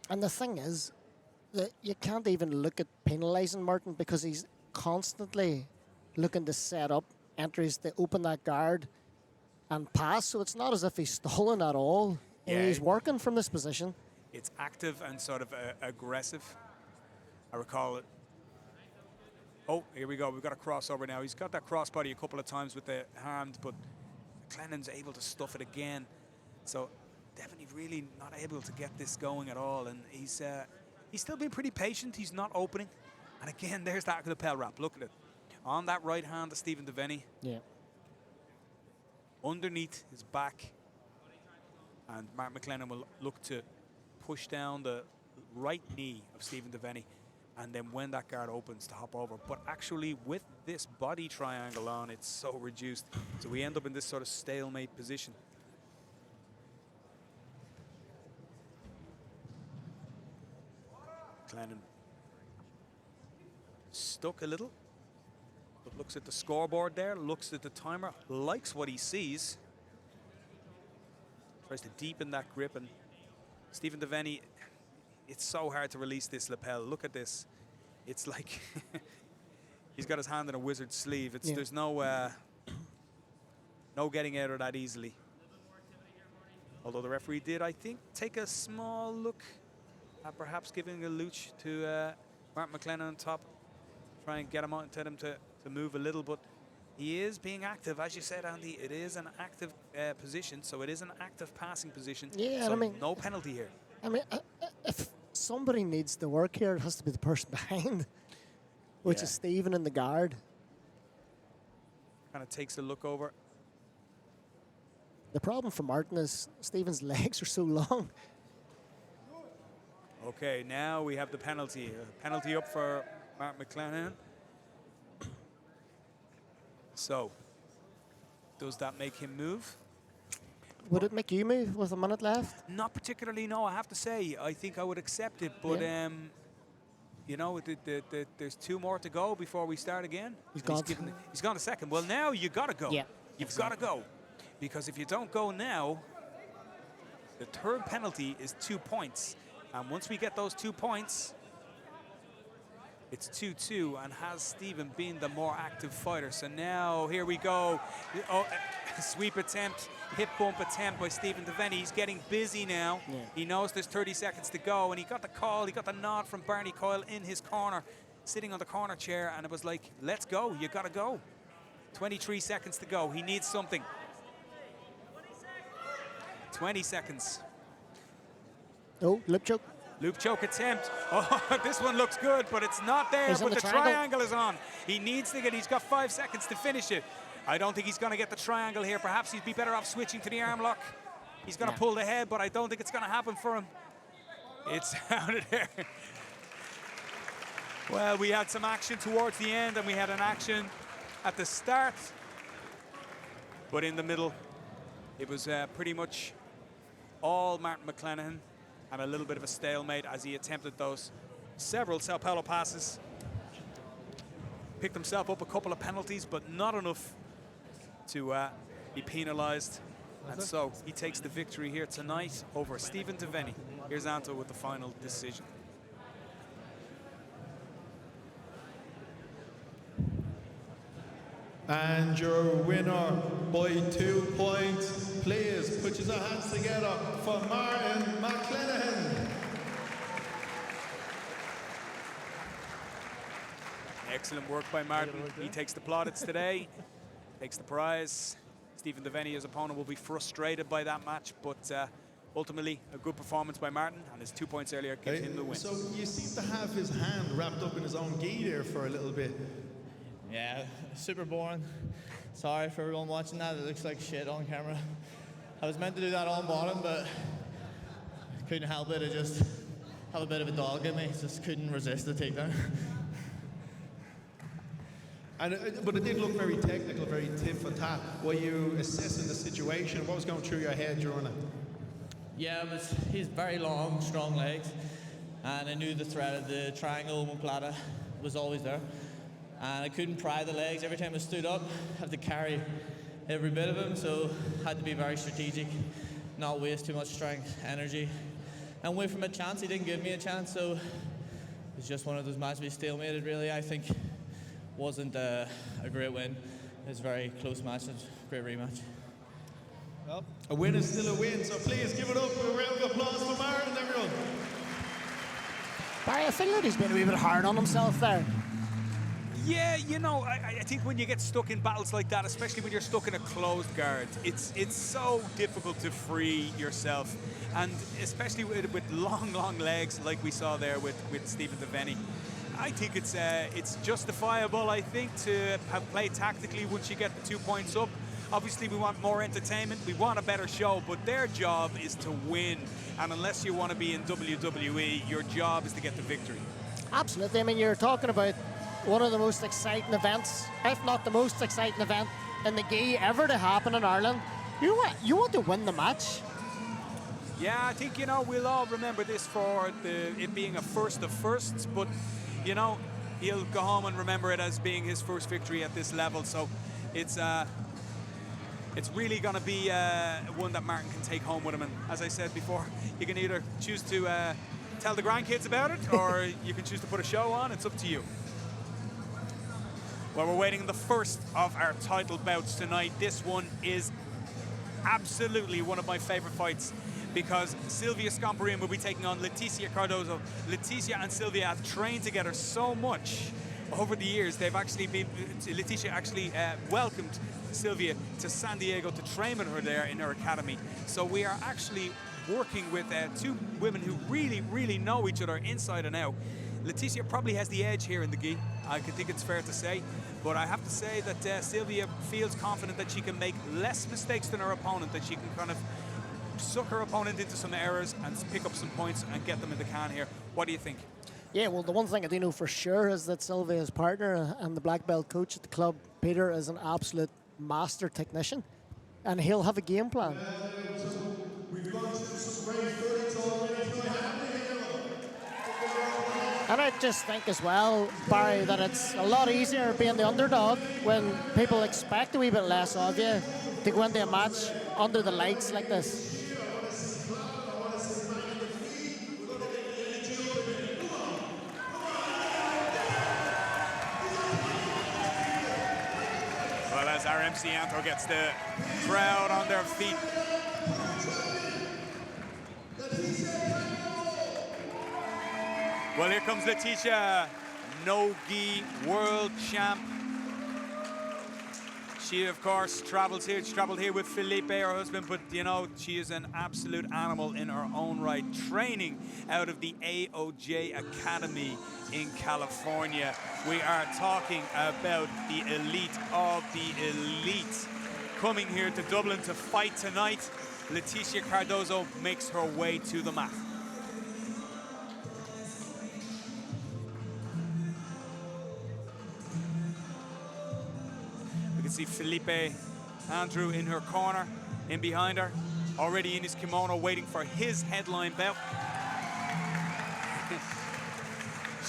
B: And the thing is that you can't even look at penalising Martin because he's constantly looking to set up entries to open that guard and pass. So it's not as if he's stolen at all.
A: Yeah,
B: he's working from this position.
A: It's active and sort of aggressive. I recall it. Oh, here we go. We've got a crossover now. He's got that crossbody a couple of times with the hand, but McLennan's able to stuff it again. So definitely really not able to get this going at all. And he's still being pretty patient. He's not opening. And again, there's that lapel wrap. Look at it. On that right hand of Stephen Devaney.
B: Yeah.
A: Underneath his back. And Mark McLennan will look to push down the right knee of Stephen Devaney. And then when that guard opens, to hop over. But actually, with this body triangle on, it's so reduced. So we end up in this sort of stalemate position. McLennan stuck a little, but looks at the scoreboard there, looks at the timer, likes what he sees. Tries to deepen that grip, and Stephen Devaney, it's so hard to release this lapel. Look at this. It's like he's got his hand in a wizard's sleeve. There's no getting out of that easily. Although the referee did, I think, take a small look at perhaps giving a looch to Mark McLennan on top. Try and get him on, tell him to move a little, but he is being active. As you said, Andy, it is an active position, so it is an active passing position.
B: Yeah,
A: so
B: I mean,
A: no penalty here.
B: I mean, if somebody needs to work here, it has to be the person behind, which is Stephen in the guard.
A: Kind of takes a look over.
B: The problem for Martin is Stephen's legs are so long.
A: Okay, now we have the penalty. Penalty up for Mark McLennan. So, does that make him move?
B: Would it make you move with a minute left?
A: Not particularly, no, I have to say. I think I would accept it, but you know, there's 2 more to go before we start again.
B: He's gone.
A: He's gone a second. Well, now you got to go.
B: Yeah,
A: You've got to go. Because if you don't go now, the third penalty is 2 points. And once we get those 2 points, it's 2-2, and has Stephen been the more active fighter. So now, here we go. Oh, sweep attempt, hip bump attempt by Stephen Devaney. He's getting busy now. Yeah. He knows there's 30 seconds to go, and he got the call, he got the nod from Barney Coyle in his corner, sitting on the corner chair, and it was like, let's go, you gotta go. 23 seconds to go, he needs something. 20 seconds.
B: Oh, lip choke.
A: Loop choke attempt. Oh, this one looks good, but it's not there. But the triangle is on. He needs to get, he's got 5 seconds to finish it. I don't think he's going to get the triangle here. Perhaps he'd be better off switching to the arm lock. He's going to pull the head, but I don't think it's going to happen for him. It's out of there. Well, we had some action towards the end, and we had an action at the start. But in the middle, it was pretty much all Martin McClenaghan, and a little bit of a stalemate as he attempted those several Sao Paulo passes. Picked himself up a couple of penalties, but not enough to be penalised. And so he takes the victory here tonight over Stephen Devaney. Here's Anto with the final decision.
E: And your winner by 2 points, please put your hands together for Martin McClenaghan.
A: Excellent work by Martin. He takes the plaudits today, takes the prize. Stephen Devaney, his opponent, will be frustrated by that match, but ultimately a good performance by Martin, and his 2 points earlier gives him the win.
E: So you seem to have his hand wrapped up in his own gi there for a little bit.
I: Yeah, super boring. Sorry for everyone watching that. It looks like shit on camera. I was meant to do that on bottom, but couldn't help it. I just have a bit of a dog in me. Just couldn't resist the takedown.
E: But it did look very technical, very tit for tat. Were you assessing the situation? What was going through your head during it?
I: Yeah, he's very long, strong legs, and I knew the threat of the triangle omoplata was always there. And I couldn't pry the legs. Every time I stood up, I had to carry every bit of him, so I had to be very strategic, not waste too much strength, energy, and wait for him a chance. He didn't give me a chance, so it was just one of those matches we stalemated, really. I think wasn't a great win. It was a very close match and great rematch.
E: Well, a win is still a win, so please give it up with a round of applause for Martin, everyone.
B: Barry, I feel like he's been a wee bit hard on himself there.
A: Yeah, you know, I think when you get stuck in battles like that, especially when you're stuck in a closed guard, it's so difficult to free yourself. And especially with long legs like we saw there with Stephen Devaney. I think it's justifiable, I think, to have played tactically once you get the 2 points up. Obviously, we want more entertainment, we want a better show, but their job is to win. And unless you want to be in WWE, your job is to get the victory.
B: Absolutely. I mean, you're talking about one of the most exciting events, if not the most exciting event in the gi ever to happen in Ireland. You want to win the match.
A: Yeah, I think, you know, we'll all remember this for it being a first of firsts, but, you know, he'll go home and remember it as being his first victory at this level. So it's really going to be one that Martin can take home with him. And as I said before, you can either choose to tell the grandkids about it, or you can choose to put a show on. It's up to you. Well, we're waiting the first of our title bouts tonight. This one is absolutely one of my favorite fights because Silvia Scomparine will be taking on Leticia Cardozo. Leticia and Silvia have trained together so much over the years. They've actually been, Leticia actually welcomed Silvia to San Diego to train with her there in her academy. So we are actually working with two women who really know each other inside and out. Leticia probably has the edge here in the gi. I think it's fair to say. But I have to say that Silvia feels confident that she can make less mistakes than her opponent, that she can kind of suck her opponent into some errors and pick up some points and get them in the can here. What do you think?
B: Yeah, well, the one thing I do know for sure is that Silvia's partner and the black belt coach at the club, Peter, is an absolute master technician, and he'll have a game plan. And I just think as well, Barry, that it's a lot easier being the underdog when people expect a wee bit less of you to go into a match under the lights like this.
A: Well, as our MC Anto gets the crowd on their feet. Well, here comes Leticia, no-gi world champ. She, of course, travels here. She traveled here with Felipe, her husband, but, you know, she is an absolute animal in her own right, training out of the AOJ Academy in California. We are talking about the elite of the elite coming here to Dublin to fight tonight. Leticia Cardozo makes her way to the mat. We can see Felipe Andrew in her corner, in behind her, already in his kimono, waiting for his headline bout.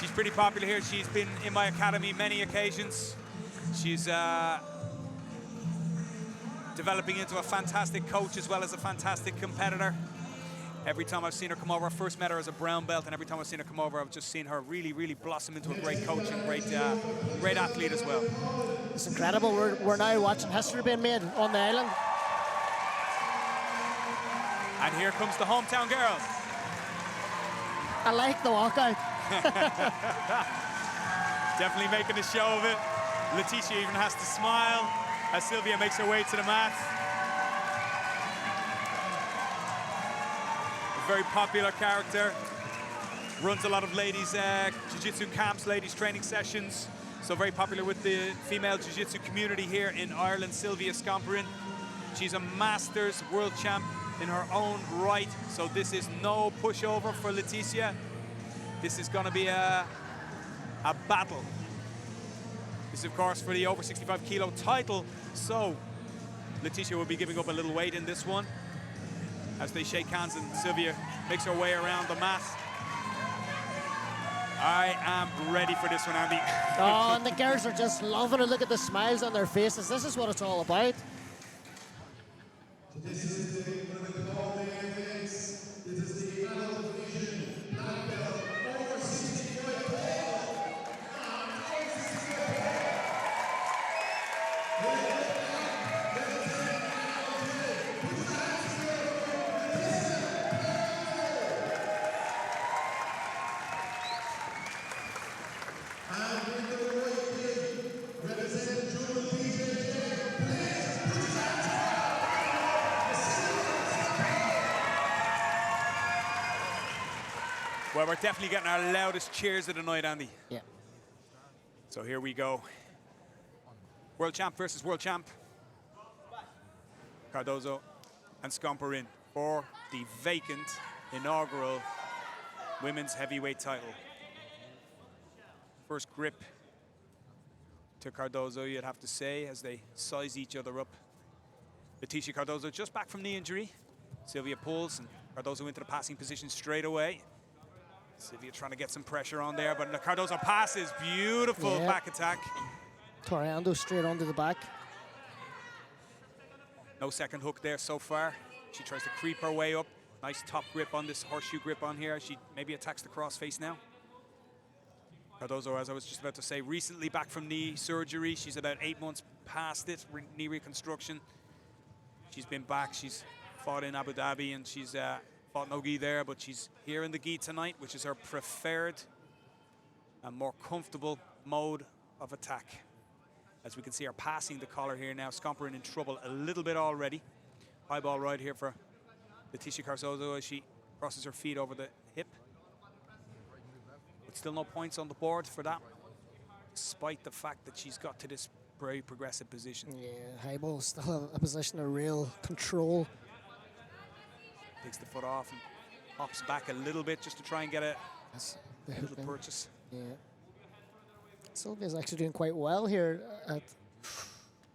A: She's pretty popular here. She's been in my academy many occasions. She's developing into a fantastic coach as well as a fantastic competitor. Every time I've seen her come over, I first met her as a brown belt, and every time I've seen her come over, I've just seen her really, really blossom into a great coach and great athlete as well.
B: It's incredible. We're now watching history being made on the island.
A: And here comes the hometown girl.
B: I like the walkout.
A: Definitely making a show of it. Leticia even has to smile as Sylvia makes her way to the mat. A very popular character. Runs a lot of ladies' jiu-jitsu camps, ladies' training sessions. So very popular with the female jiu-jitsu community here in Ireland, Sylvia Scomperin. She's a Masters world champ in her own right. So this is no pushover for Leticia. This is going to be a battle. This is, of course, for the over 65 kilo title. So Leticia will be giving up a little weight in this one as they shake hands and Sylvia makes her way around the mat. I am ready for this one, Andy.
B: Oh, and the girls are just loving it. Look at the smiles on their faces. This is what it's all about.
C: This is the adult division, black belt, over 65
A: Well, we're definitely getting our loudest cheers of the night, Andy.
B: Yeah.
A: So here we go. World champ versus world champ. Cardozo and Scomperin for the vacant inaugural women's heavyweight title. First grip to Cardozo, you'd have to say, as they size each other up. Leticia Cardozo just back from the injury. Sylvia pulls and Cardozo into the passing position straight away. Sylvia trying to get some pressure on there, but Cardozo passes. Beautiful back attack.
B: Toreando straight onto the back.
A: No second hook there so far. She tries to creep her way up. Nice top grip on this horseshoe grip on here. She maybe attacks the crossface now. Cardozo, as I was just about to say, recently back from knee surgery. She's about 8 months past it, knee reconstruction. She's been back. She's fought in Abu Dhabi and she's fought no gi there, but she's here in the gi tonight, which is her preferred and more comfortable mode of attack. As we can see her passing the collar here now. Scomperin in trouble a little bit already. High ball right here for Leticia Cardozo as she crosses her feet over the hip. But still no points on the board for that, despite the fact that she's got to this very progressive position.
B: Yeah, high ball still a position of real control.
A: Takes the foot off and hops back a little bit just to try and get a little purchase.
B: Yeah. Sylvia's actually doing quite well here at...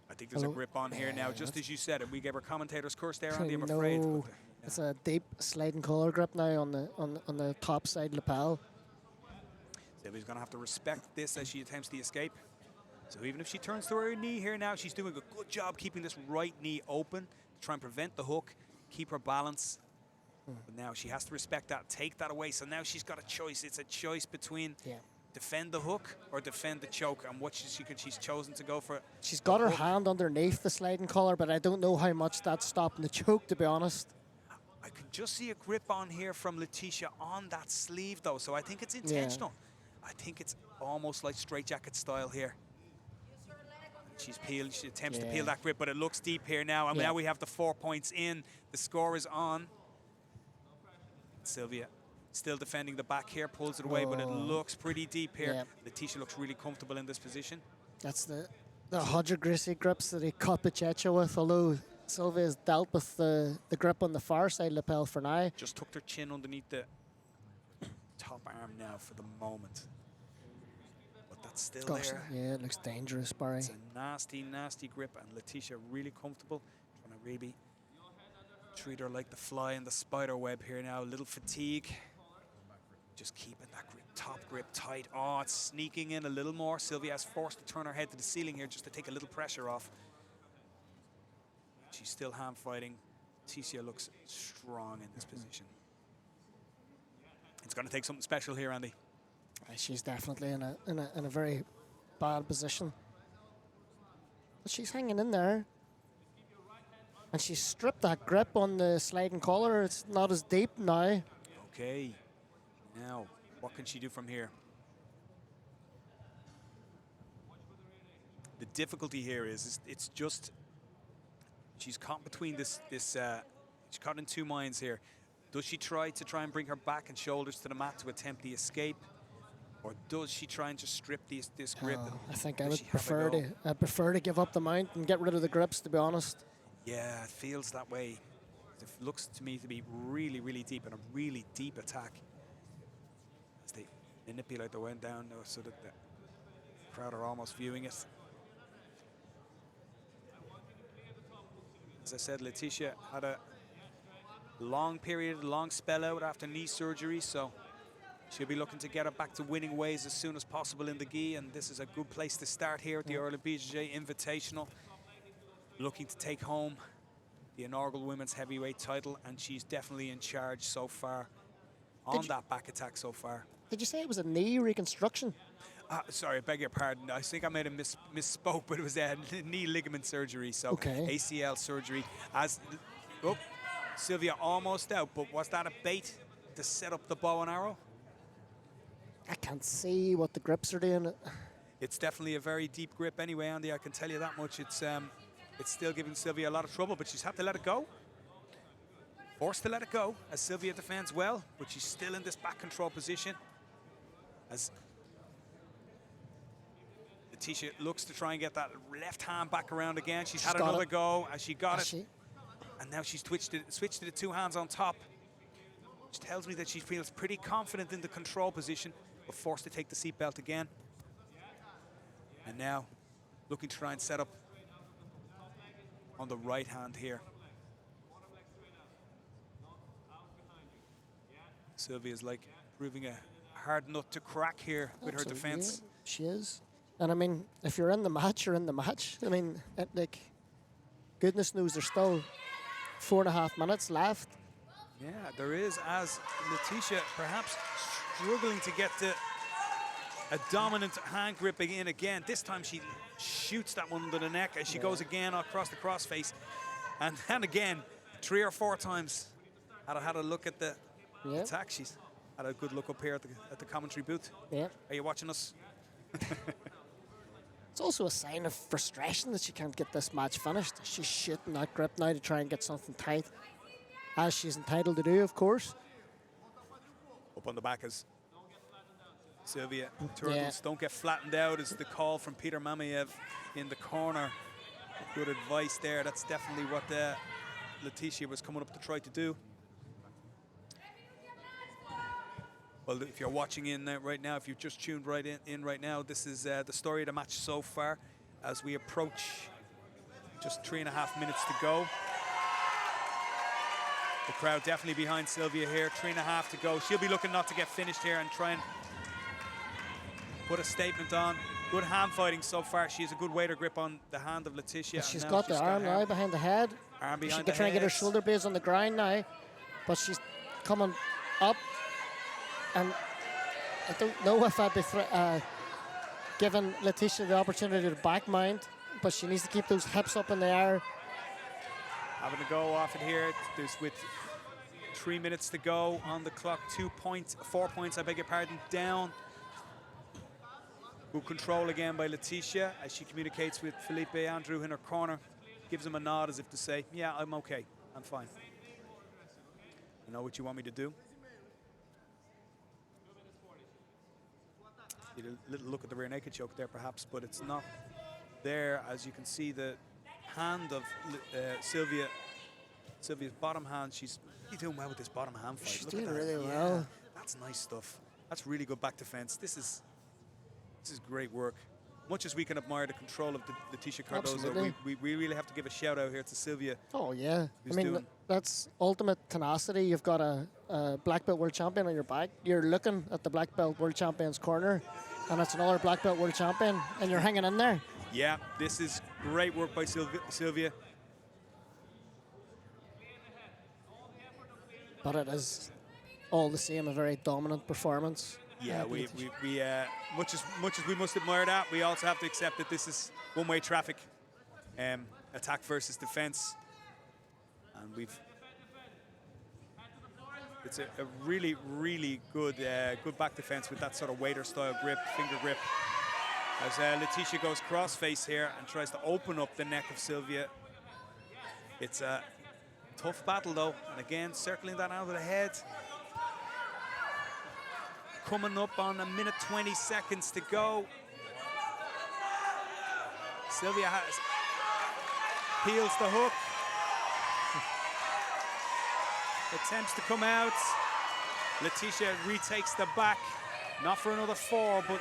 A: I think there's a grip on here now, just as you said it. We gave our commentator's curse there, Andy, I'm afraid.
B: No, it's a deep sliding collar grip now on the top side lapel.
A: Sylvia's going to have to respect this as she attempts the escape. So even if she turns to her knee here now, she's doing a good job keeping this right knee open to try and prevent the hook, keep her balance. But now she has to respect that, take that away. So now she's got a choice. It's a choice between defend the hook or defend the choke. And what she's chosen to go for.
B: She's got her hand underneath the sliding collar, but I don't know how much that's stopping the choke, to be honest.
A: I can just see a grip on here from Leticia on that sleeve, though. So I think it's intentional. I think it's almost like straitjacket style here. She's peeled. She attempts to peel that grip, but it looks deep here now. And now we have the 4 points in. The score is on. Sylvia still defending the back here, pulls it away, but it looks pretty deep here. Leticia looks really comfortable in this position.
B: That's the 100 greasy grips that he caught Bjj with, although Sylvia's dealt with the grip on the far side lapel for now.
A: Just tucked her chin underneath the top arm now for the moment. But that's still
B: Gosh,
A: there.
B: yeah, it looks dangerous, Barry.
A: It's a nasty, nasty grip, and Letitia really comfortable. Trying to really treat her like the fly in the spider web here now. A little fatigue. Just keeping that grip, top grip tight. Oh, it's sneaking in a little more. Sylvia has forced to turn her head to the ceiling here just to take a little pressure off. She's still hand fighting. Letitia looks strong in this position. It's going to take something special here, Andy.
B: She's definitely in a very bad position. But she's hanging in there. And she's stripped that grip on the sliding collar. It's not as deep now.
A: Okay. Now, what can she do from here? The difficulty here is it's just she's caught between she's caught in two minds here. Does she try and bring her back and shoulders to the mat to attempt the escape, or does she try and just strip this grip?
B: I think I would prefer to give up the mount and get rid of the grips, to be honest.
A: Yeah, it feels that way. It looks to me to be really, really deep, and a really deep attack. As they manipulate the way down so that the crowd are almost viewing it. As I said, Letitia had a long spell out after knee surgery, so she'll be looking to get her back to winning ways as soon as possible in the gi, and this is a good place to start here at the Ireland BJJ Invitational. Looking to take home the inaugural women's heavyweight title, and she's definitely in charge so far on that back attack so far.
B: Did you say it was a knee reconstruction?
A: Sorry, I beg your pardon. I think I made a misspoke, but it was a knee ligament surgery, so
B: okay.
A: ACL surgery. Sylvia almost out, but was that a bait to set up the bow and arrow?
B: I can't see what the grips are doing.
A: It's definitely a very deep grip anyway, Andy. I can tell you that much. It's still giving Sylvia a lot of trouble, but she's had to let it go. Forced to let it go as Sylvia defends well, but she's still in this back control position. As Letitia looks to try and get that left hand back around again. She's had another go as she got it. And now she's switched to the two hands on top. Which tells me that she feels pretty confident in the control position, but forced to take the seatbelt again. And now looking to try and set up on the right hand here. Sylvia's like proving a hard nut to crack here with her defense.
B: Yeah, she is. And I mean, if you're in the match, you're in the match. I mean, like, goodness knows there's still 4.5 minutes left.
A: Yeah, there is, as Letitia perhaps struggling to get to a dominant hand grip again. This time she shoots that one under the neck as she goes again across the crossface. And then again, 3 or 4 times. Had a look at the attack. She's had a good look up here at the commentary booth.
B: Yeah.
A: Are you watching us?
B: It's also a sign of frustration that she can't get this match finished. She's shooting that grip now to try and get something tight, as she's entitled to do, of course.
A: Up on the back is Sylvia. Turtles don't get flattened out is the call from Peter Mamayev in the corner. Good advice there. That's definitely what Letitia was coming up to try to do. Well, if you're watching in right now, if you've just tuned right in right now, this is the story of the match so far as we approach just 3.5 minutes to go. The crowd definitely behind Sylvia here. 3.5 to go. She'll be looking not to get finished here and try and put a statement on. Good hand fighting so far. She has a good weighter grip on the hand of Letitia.
B: She's got the arm now behind the head.
A: Arm behind the head.
B: She can try and get her shoulder blades on the ground now, but she's coming up. And I don't know if I'd be giving Letitia the opportunity to back mount, but she needs to keep those hips up in the air.
A: Having to go off it here. There's with 3 minutes to go on the clock. 4 points, I beg your pardon, down. Good control again by Letitia as she communicates with Felipe Andrew in her corner. Gives him a nod as if to say, yeah, I'm okay, I'm fine. I know what you want me to do. A little look at the rear naked choke there perhaps, but it's not there. As you can see, the hand of Sylvia's bottom hand. She's really doing well with this bottom hand fight.
B: She's
A: Look
B: doing
A: at that.
B: really
A: Yeah,
B: well.
A: that's nice stuff. That's really good back defense. This is great work. Much as we can admire the control of Leticia Cardozo,
B: Absolutely.
A: we really have to give a shout out here to Sylvia.
B: Oh yeah, I
A: Who's
B: mean
A: doing-
B: that's ultimate tenacity. You've got a black belt world champion on your back. You're looking at the black belt world champion's corner, and it's another black belt world champion, and you're hanging in there.
A: Yeah, this is great work by Sylvia.
B: But it is all the same a very dominant performance.
A: Yeah, much as we must admire that, we also have to accept that this is one-way traffic, attack versus defense, and it's a really good back defense with that sort of waiter style grip, finger grip. As Leticia goes cross-face here and tries to open up the neck of Sylvia. It's a tough battle though, and again circling that out of the head. Coming up on 1:20 to go. Sylvia peels the hook. Attempts to come out. Leticia retakes the back. Not for another 4, but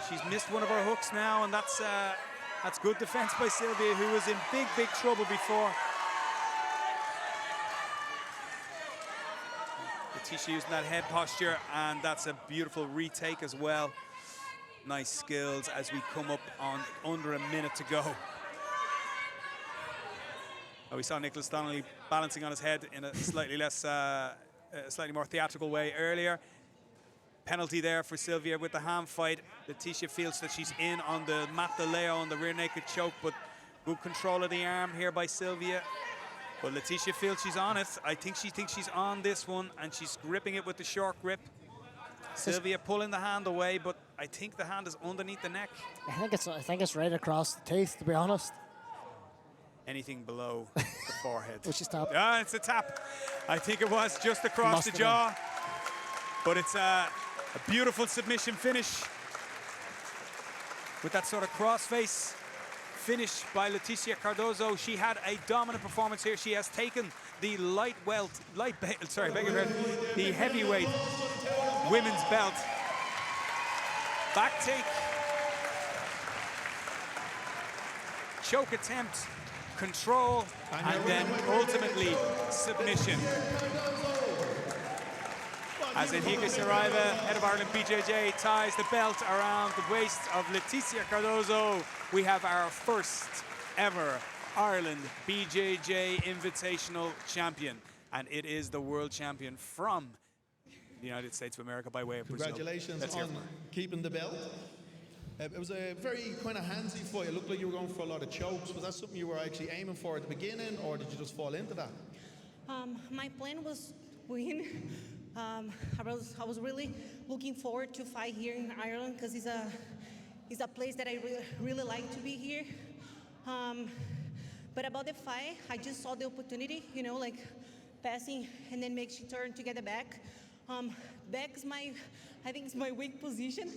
A: she's missed one of her hooks now, and that's good defense by Sylvia, who was in big trouble before. Leticia using that head posture, and that's a beautiful retake as well. Nice skills as we come up on under 1 minute to go. We saw Nicholas Donnelly balancing on his head in a slightly slightly more theatrical way earlier. Penalty there for Sylvia with the hand fight. Leticia feels that she's in on the mat de Leo on the rear naked choke, but good control of the arm here by Sylvia. But Leticia feels she's on it. I think she thinks she's on this one, and she's gripping it with the short grip. Sylvia pulling the hand away, but I think the hand is underneath the neck.
B: I think it's right across the teeth, to be honest.
A: Anything below the forehead.
B: Which is tap.
A: Yeah, it's a tap. I think it was just across
B: Must
A: the
B: have
A: jaw. But it's a beautiful submission finish with that sort of cross-face finish by Leticia Cardozo. She had a dominant performance here. She has taken the the heavyweight women's belt. Back take. Choke attempt. Control, and then ultimately submission. As Enrique Saraiva, head of Ireland BJJ, ties the belt around the waist of Leticia Cardozo, we have our first ever Ireland BJJ Invitational champion, and it is the world champion from the United States of America by way of Brazil.
E: Congratulations on keeping the belt. It was a very kind of handsy fight. It looked like you were going for a lot of chokes. Was that something you were actually aiming for at the beginning, or did you just fall into that?
J: My plan was win. I was really looking forward to fight here in Ireland because it's a place that I really like to be here. But about the fight, I just saw the opportunity, like passing and then make she turn to get the back. Back is I think it's my weak position.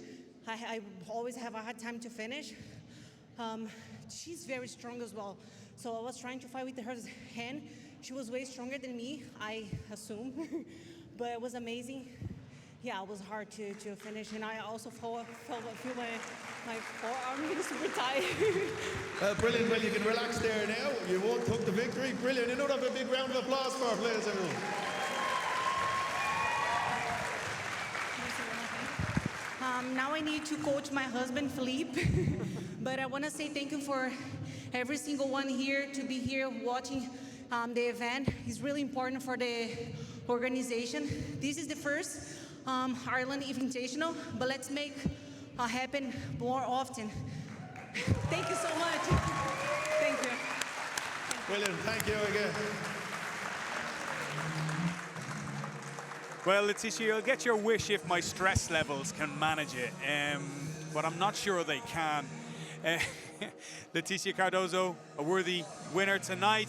J: I always have a hard time to finish. She's very strong as well. So I was trying to fight with her hand. She was way stronger than me, I assume. But it was amazing. Yeah, it was hard to finish. And I also feel my forearm is super tight.
E: Brilliant. Well, you can relax there now. You won't took the victory. Brilliant. You know, have a big round of applause for our players, everyone.
J: Now I need to coach my husband, Philippe. But I want to say thank you for every single one here to be here watching the event. It's really important for the organization. This is the first Ireland Invitational, but let's make it happen more often. Thank you so much. Thank you.
E: Brilliant. Thank you again.
A: Well, Leticia, you'll get your wish if my stress levels can manage it, but I'm not sure they can. Leticia Cardozo, a worthy winner tonight.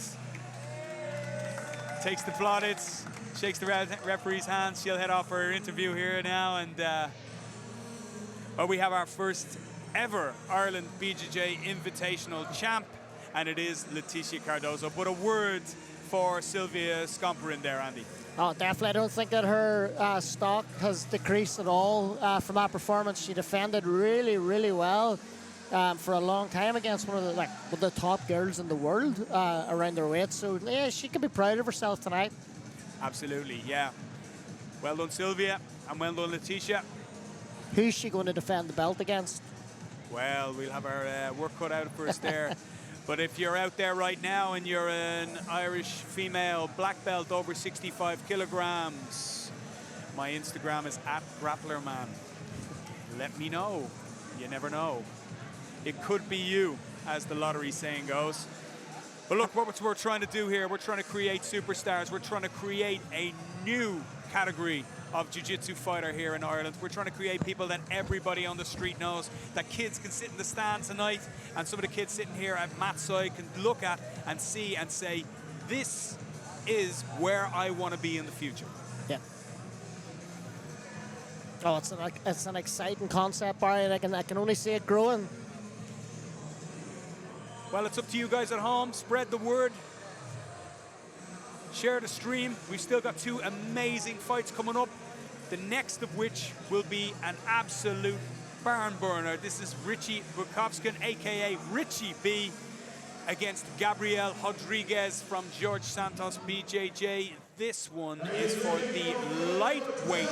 A: Takes the plaudits, shakes the referee's hand. She'll head off for her interview here now, and well, we have our first ever Ireland BJJ Invitational champ, and it is Leticia Cardozo. But a word for Sylvia Scomper in there, Andy.
B: Oh, definitely. I don't think that her stock has decreased at all from that performance. She defended really, really well for a long time against one of the top girls in the world around her weight. So, yeah, she can be proud of herself tonight.
A: Absolutely, yeah. Well done, Sylvia, and well done, Leticia.
B: Who's she going to defend the belt against?
A: Well, we'll have our work cut out for us there. But if you're out there right now and you're an Irish female black belt over 65 kilograms, my Instagram is @GrapplerMan. Let me know. You never know. It could be you, as the lottery saying goes. But look, what we're trying to do here, we're trying to create superstars. We're trying to create a new category of jiu-jitsu fighter here in Ireland. We're trying to create people that everybody on the street knows, that kids can sit in the stand tonight, and some of the kids sitting here at Matt's side can look at and see and say, this is where I want to be in the future.
B: Yeah. Oh, it's an exciting concept, Barry, and I can only see it growing.
A: Well, it's up to you guys at home. Spread the word. Share the stream. We've still got 2 amazing fights coming up, the next of which will be an absolute barn burner. This is Richie Bukovskin, aka Richie B, against Gabriel Rodriguez from George Santos BJJ. This one is for the lightweight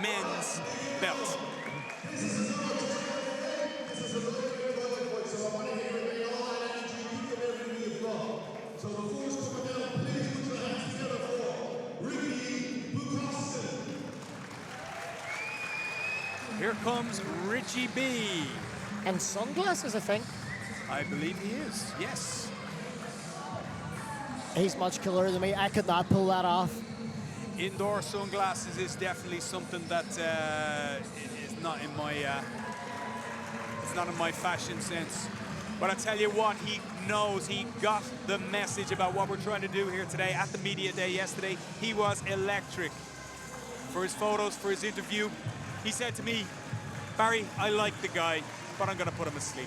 A: men's belt. Here comes Richie B.
B: And sunglasses, I think.
A: I believe he is, yes.
B: He's much cooler than me. I could not pull that off.
A: Indoor sunglasses is definitely something that is not in my it's not in my fashion sense. But I tell you what, he knows, he got the message about what we're trying to do here today. At the media day yesterday, he was electric. For his photos, for his interview, he said to me, Barry, I like the guy, but I'm going to put him asleep.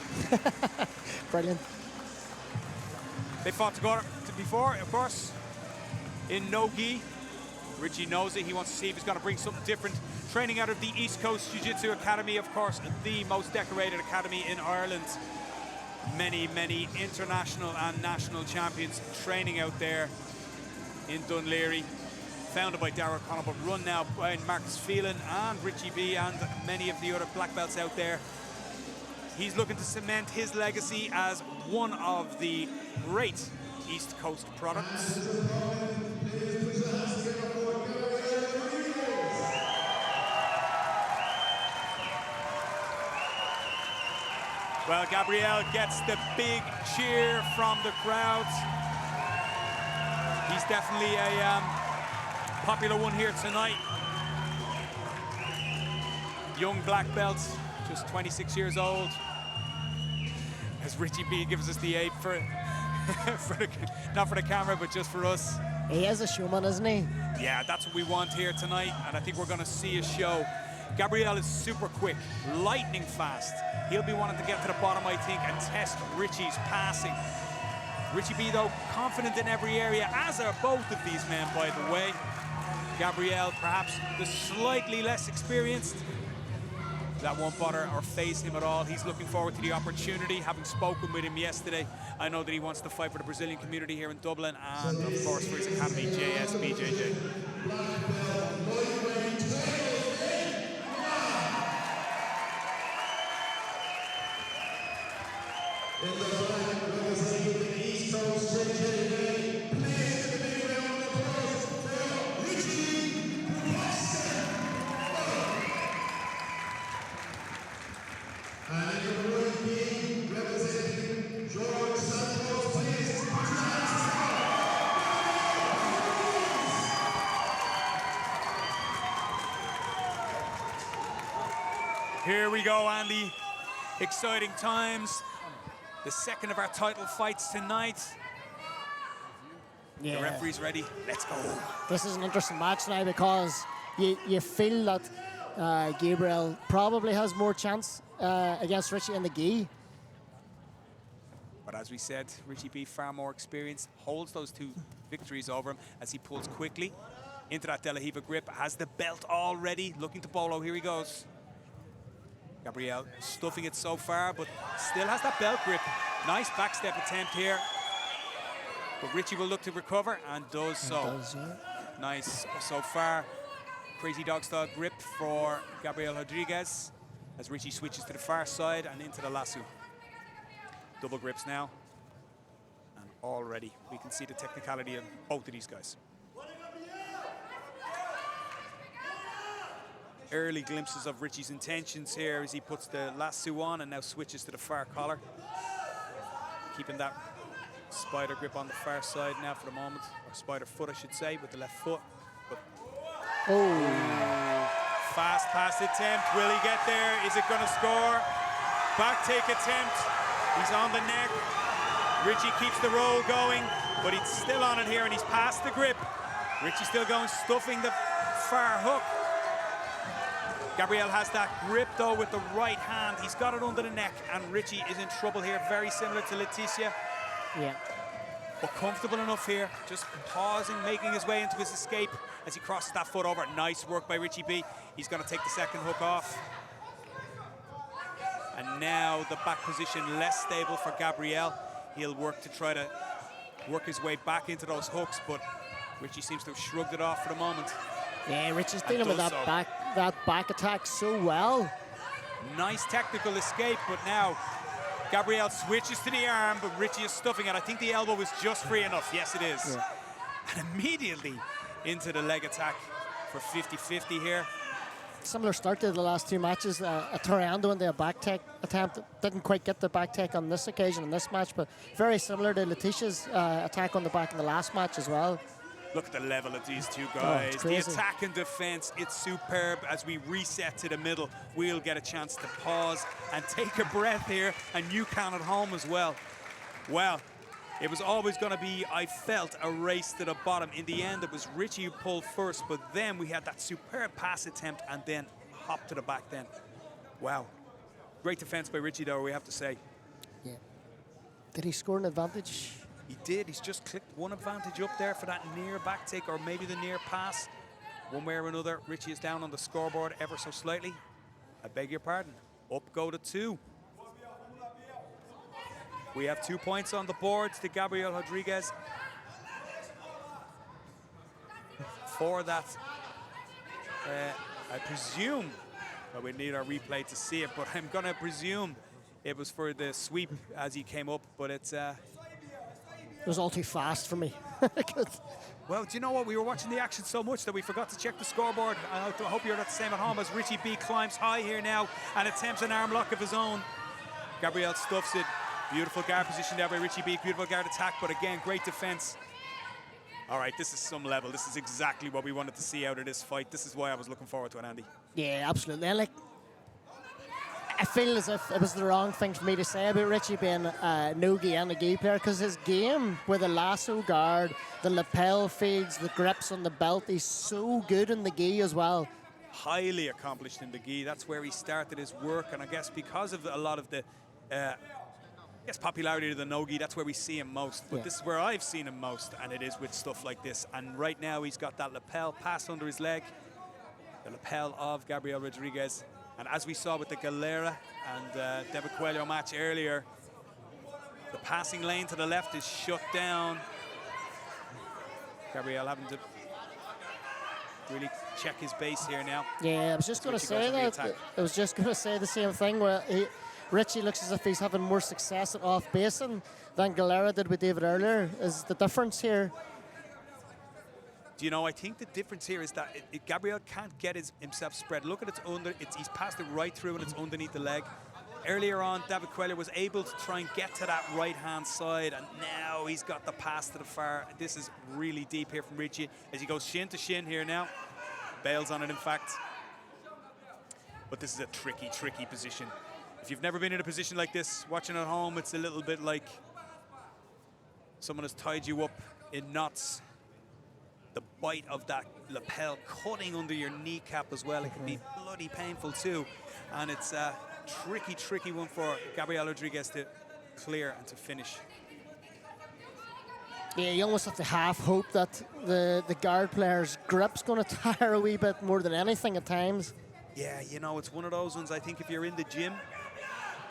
B: Brilliant.
A: They fought together before, of course, in no-gi. Richie knows it. He wants to see if he's going to bring something different. Training out of the East Coast Jiu-Jitsu Academy, of course, the most decorated academy in Ireland. Many, many international and national champions training out there in Dunleary. Founded by Darragh O'Connell, but run now by Marcus Phelan and Richie B and many of the other black belts out there. He's looking to cement his legacy as one of the great East Coast products. Well, Gabriel gets the big cheer from the crowd. He's definitely a popular one here tonight. Young black belt, just 26 years old. As Richie B gives us the 8 for, not for the camera, but just for us.
B: He is a showman, isn't he?
A: Yeah, that's what we want here tonight, and I think we're going to see a show. Gabriel is super quick, lightning fast. He'll be wanting to get to the bottom, I think, and test Richie's passing. Richie B, though, confident in every area, as are both of these men, by the way. Gabriel, perhaps the slightly less experienced. That won't bother or faze him at all. He's looking forward to the opportunity. Having spoken with him yesterday, I know that he wants to fight for the Brazilian community here in Dublin and, of course, for his academy, BJJ.
C: In the fight, representing the East Coast JJJ, please give a big round of applause for Richie Bukovskin. And in the ring being representing George Santos, please put your hands together.
A: Here we go, Andy. Exciting times. The second of our title fights tonight.
B: Yeah.
A: The referee's ready. Let's go.
B: This is an interesting match now because you feel that Gabriel probably has more chance against Richie in the gi.
A: But as we said, Richie B, far more experienced, holds those 2 victories over him as he pulls quickly into that De La Riva grip, has the belt already, looking to bolo. Here he goes. Gabriel stuffing it so far, but still has that belt grip. Nice backstep attempt here. But Richie will look to recover and does so. Nice so far. Crazy dog style grip for Gabriel Rodriguez as Richie switches to the far side and into the lasso. Double grips now. And already we can see the technicality of both of these guys. Early glimpses of Richie's intentions here as he puts the lasso on and now switches to the far collar. Keeping that spider grip on the far side now for the moment, or spider foot I should say, with the left foot. But fast pass attempt, will he get there? Is it gonna score? Back take attempt, he's on the neck. Richie keeps the roll going, but he's still on it here and he's past the grip. Richie still going, stuffing the far hook. Gabriel has that grip though with the right hand. He's got it under the neck and Richie is in trouble here, very similar to Leticia.
B: Yeah.
A: But comfortable enough here, just pausing, making his way into his escape as he crosses that foot over. Nice work by Richie B. He's gonna take the second hook off. And now the back position less stable for Gabriel. He'll work to try to work his way back into those hooks, but Richie seems to have shrugged it off for the moment.
B: Yeah, Richie's dealing with that back attack so well.
A: Nice technical escape, but now Gabriel switches to the arm, but Richie is stuffing it. I think the elbow was just free enough. Yes, it is.
B: Yeah.
A: And immediately into the leg attack for 50-50 here.
B: Similar start to the last 2 matches. A Toreando in the back take attempt. Didn't quite get the back take on this occasion in this match, but very similar to Letitia's attack on the back in the last match as well.
A: Look at the level of these two guys.
B: Oh,
A: the attack and defense, it's superb. As we reset to the middle, we'll get a chance to pause and take a breath here, and you can at home as well. Well, it was always going to be, I felt, a race to the bottom. In the end, it was Richie who pulled first, but then we had that superb pass attempt and then hop to the back then. Wow. Great defense by Richie, though, we have to say.
B: Yeah. Did he score an advantage?
A: He did. He's just clicked one advantage up there for that near back take, or maybe the near pass. One way or another, Richie is down on the scoreboard ever so slightly. I beg your pardon. Up go to 2. We have 2 points on the boards to Gabriel Rodriguez. For that, I presume, well, we need our replay to see it, but I'm going to presume it was for the sweep as he came up, but it's...
B: It was all too fast for me.
A: Well, do you know what? We were watching the action so much that we forgot to check the scoreboard. I hope you're not the same at home as Richie B climbs high here now and attempts an arm lock of his own. Gabriel stuffs it. Beautiful guard position there by Richie B. Beautiful guard attack, but again, great defense. All right, this is some level. This is exactly what we wanted to see out of this fight. This is why I was looking forward to it, Andy.
B: Yeah, absolutely. And I feel as if it was the wrong thing for me to say about Richie being a no-gi and a gi player, because his game with the lasso guard, the lapel feeds, the grips on the belt, he's so good in the gi as well.
A: Highly accomplished in the gi. That's where he started his work, and I guess because of a lot of the popularity of the no-gi, that's where we see him most. But this is where I've seen him most, and it is with stuff like this. And right now he's got that lapel pass under his leg, the lapel of Gabriel Rodriguez. And as we saw with the Galera and Deva Coelho match earlier, the passing lane to the left is shut down. Gabriel having to really check his base here now.
B: Yeah, I was just going to say that. I was just going to say the same thing, where Richie looks as if he's having more success at off-basing than Galera did with David earlier. Is the difference here?
A: Do you know, I think the difference here is that Gabriel can't get himself spread. Look at he's passed it right through and it's underneath the leg. Earlier on, David Coelho was able to try and get to that right-hand side, and now he's got the pass to the far. This is really deep here from Richie as he goes shin to shin here now. Bails on it, in fact. But this is a tricky, tricky position. If you've never been in a position like this, watching at home, it's a little bit like someone has tied you up in knots. The bite of that lapel cutting under your kneecap as well. It can be bloody painful too. And it's a tricky, tricky one for Gabriel Rodriguez to clear and to finish.
B: Yeah, you almost have to half hope that the guard player's grip's going to tire a wee bit more than anything at times.
A: Yeah, you know, it's one of those ones. I think if you're in the gym,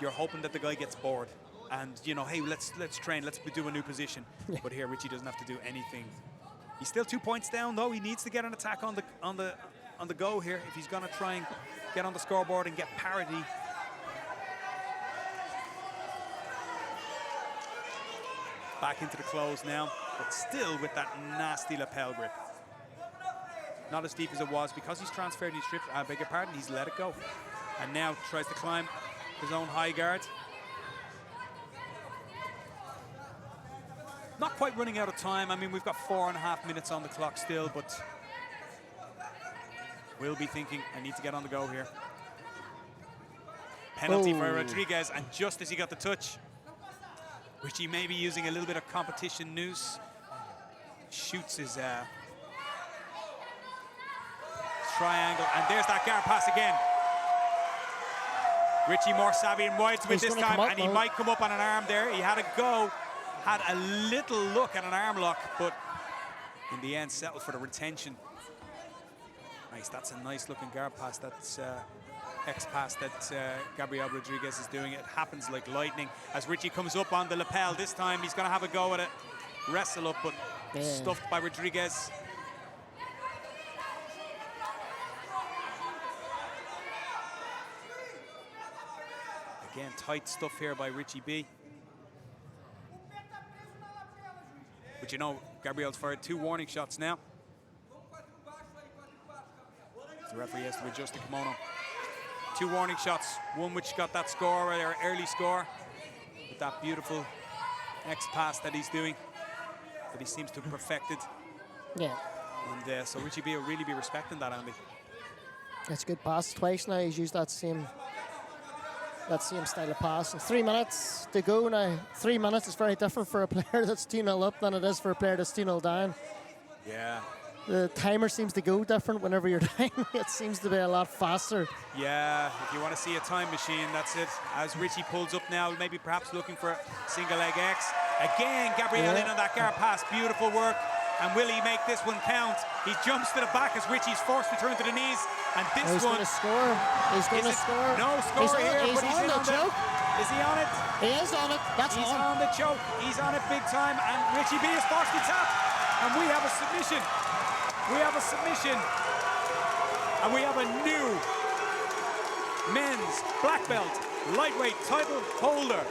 A: you're hoping that the guy gets bored, and you know, hey, let's train, let's do a new position. Yeah. But here, Richie doesn't have to do anything. He's still 2 points down, though. He needs to get an attack on the go here if he's going to try and get on the scoreboard and get parity. Back into the close now, but still with that nasty lapel grip. Not as deep as it was because he's transferred, he's stripped, I beg your pardon, he's let it go. And now tries to climb his own high guard. Not quite running out of time. I mean, we've got 4.5 minutes on the clock still, but we'll be thinking, I need to get on the go here. Penalty for Rodriguez, and just as he got the touch, Richie maybe using a little bit of competition noose, shoots his triangle, and there's that guard pass again. Richie more savvy and wide with this time, and he might come up on an arm there. He had a go, had a little look at an arm lock, but in the end settled for the retention. Nice, that's a nice looking guard pass. That's X pass that Gabriel Rodriguez is doing. It happens like lightning as Richie comes up on the lapel. This time he's going to have a go at it. Wrestle up, but stuffed by Rodriguez. Again, tight stuff here by Richie B. But you know, Gabriel's fired 2 warning shots now. The referee has to adjust the kimono. 2 warning shots, one which got that score, or early score, with that beautiful X pass that he's doing, that he seems to have perfected.
B: Yeah.
A: And so Richie B will really be respecting that, Andy.
B: That's a good pass. Twice now he's used that same style of pass. And 3 minutes to go now. 3 minutes is very different for a player that's 2-0 up than it is for a player that's 2-0 down.
A: Yeah.
B: The timer seems to go different whenever you're down. It seems to be a lot faster.
A: Yeah, if you want to see a time machine, that's it. As Richie pulls up now, maybe perhaps looking for a single leg X. Again, Gabriel in on that guard pass. Beautiful work. And will he make this one count? He jumps to the back as Richie's forced to turn to the knees. And this
B: he's
A: one...
B: He's going to score. He's going to score.
A: No score here, but he's in on the choke. Is he on it?
B: He is on it. That's
A: He's on the choke. He's on it big time. And Richie B is forced to tap. And we have a submission. We have a submission. And we have a new men's black belt lightweight title holder.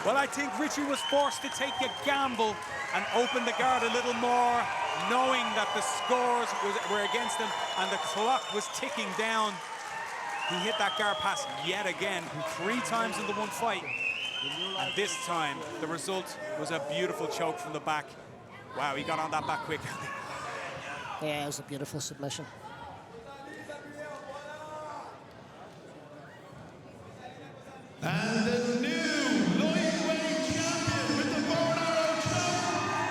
A: Well, I think Richie was forced to take a gamble and open the guard a little more, knowing that the scores were against him and the clock was ticking down. He hit that guard pass yet again, 3 times in the one fight. And this time, the result was a beautiful choke from the back. Wow, he got on that back quick.
B: Yeah, it was a beautiful submission.
C: And the new lightweight champion with the bow and arrow choke.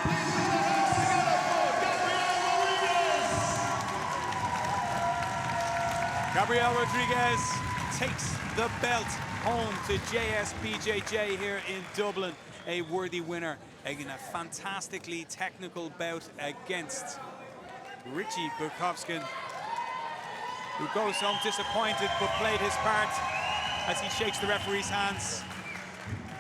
C: Please put your hands together for
A: Gabriel Rodriguez takes the belt home to JSBJJ here in Dublin. A worthy winner in a fantastically technical bout against Richie Bukovskin, who goes home disappointed but played his part as he shakes the referee's hands.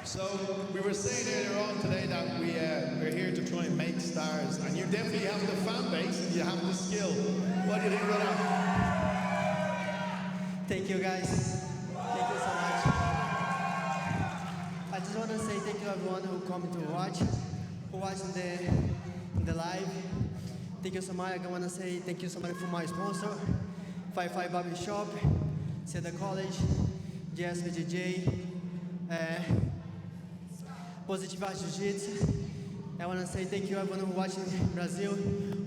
E: So we were saying earlier on today that we're here to try and make stars, and you definitely have the fan base and you have the skill. What do you think about that?
K: Thank you guys. Thank you so much. I just want to say thank you everyone who come to watch, who watched the live. Thank you so much. I want to say thank you so much for my sponsor, 55 Barber Shop, Seda College, JSBJJ, Positiva Jiu-Jitsu. I want to say thank you everyone who watching in Brazil.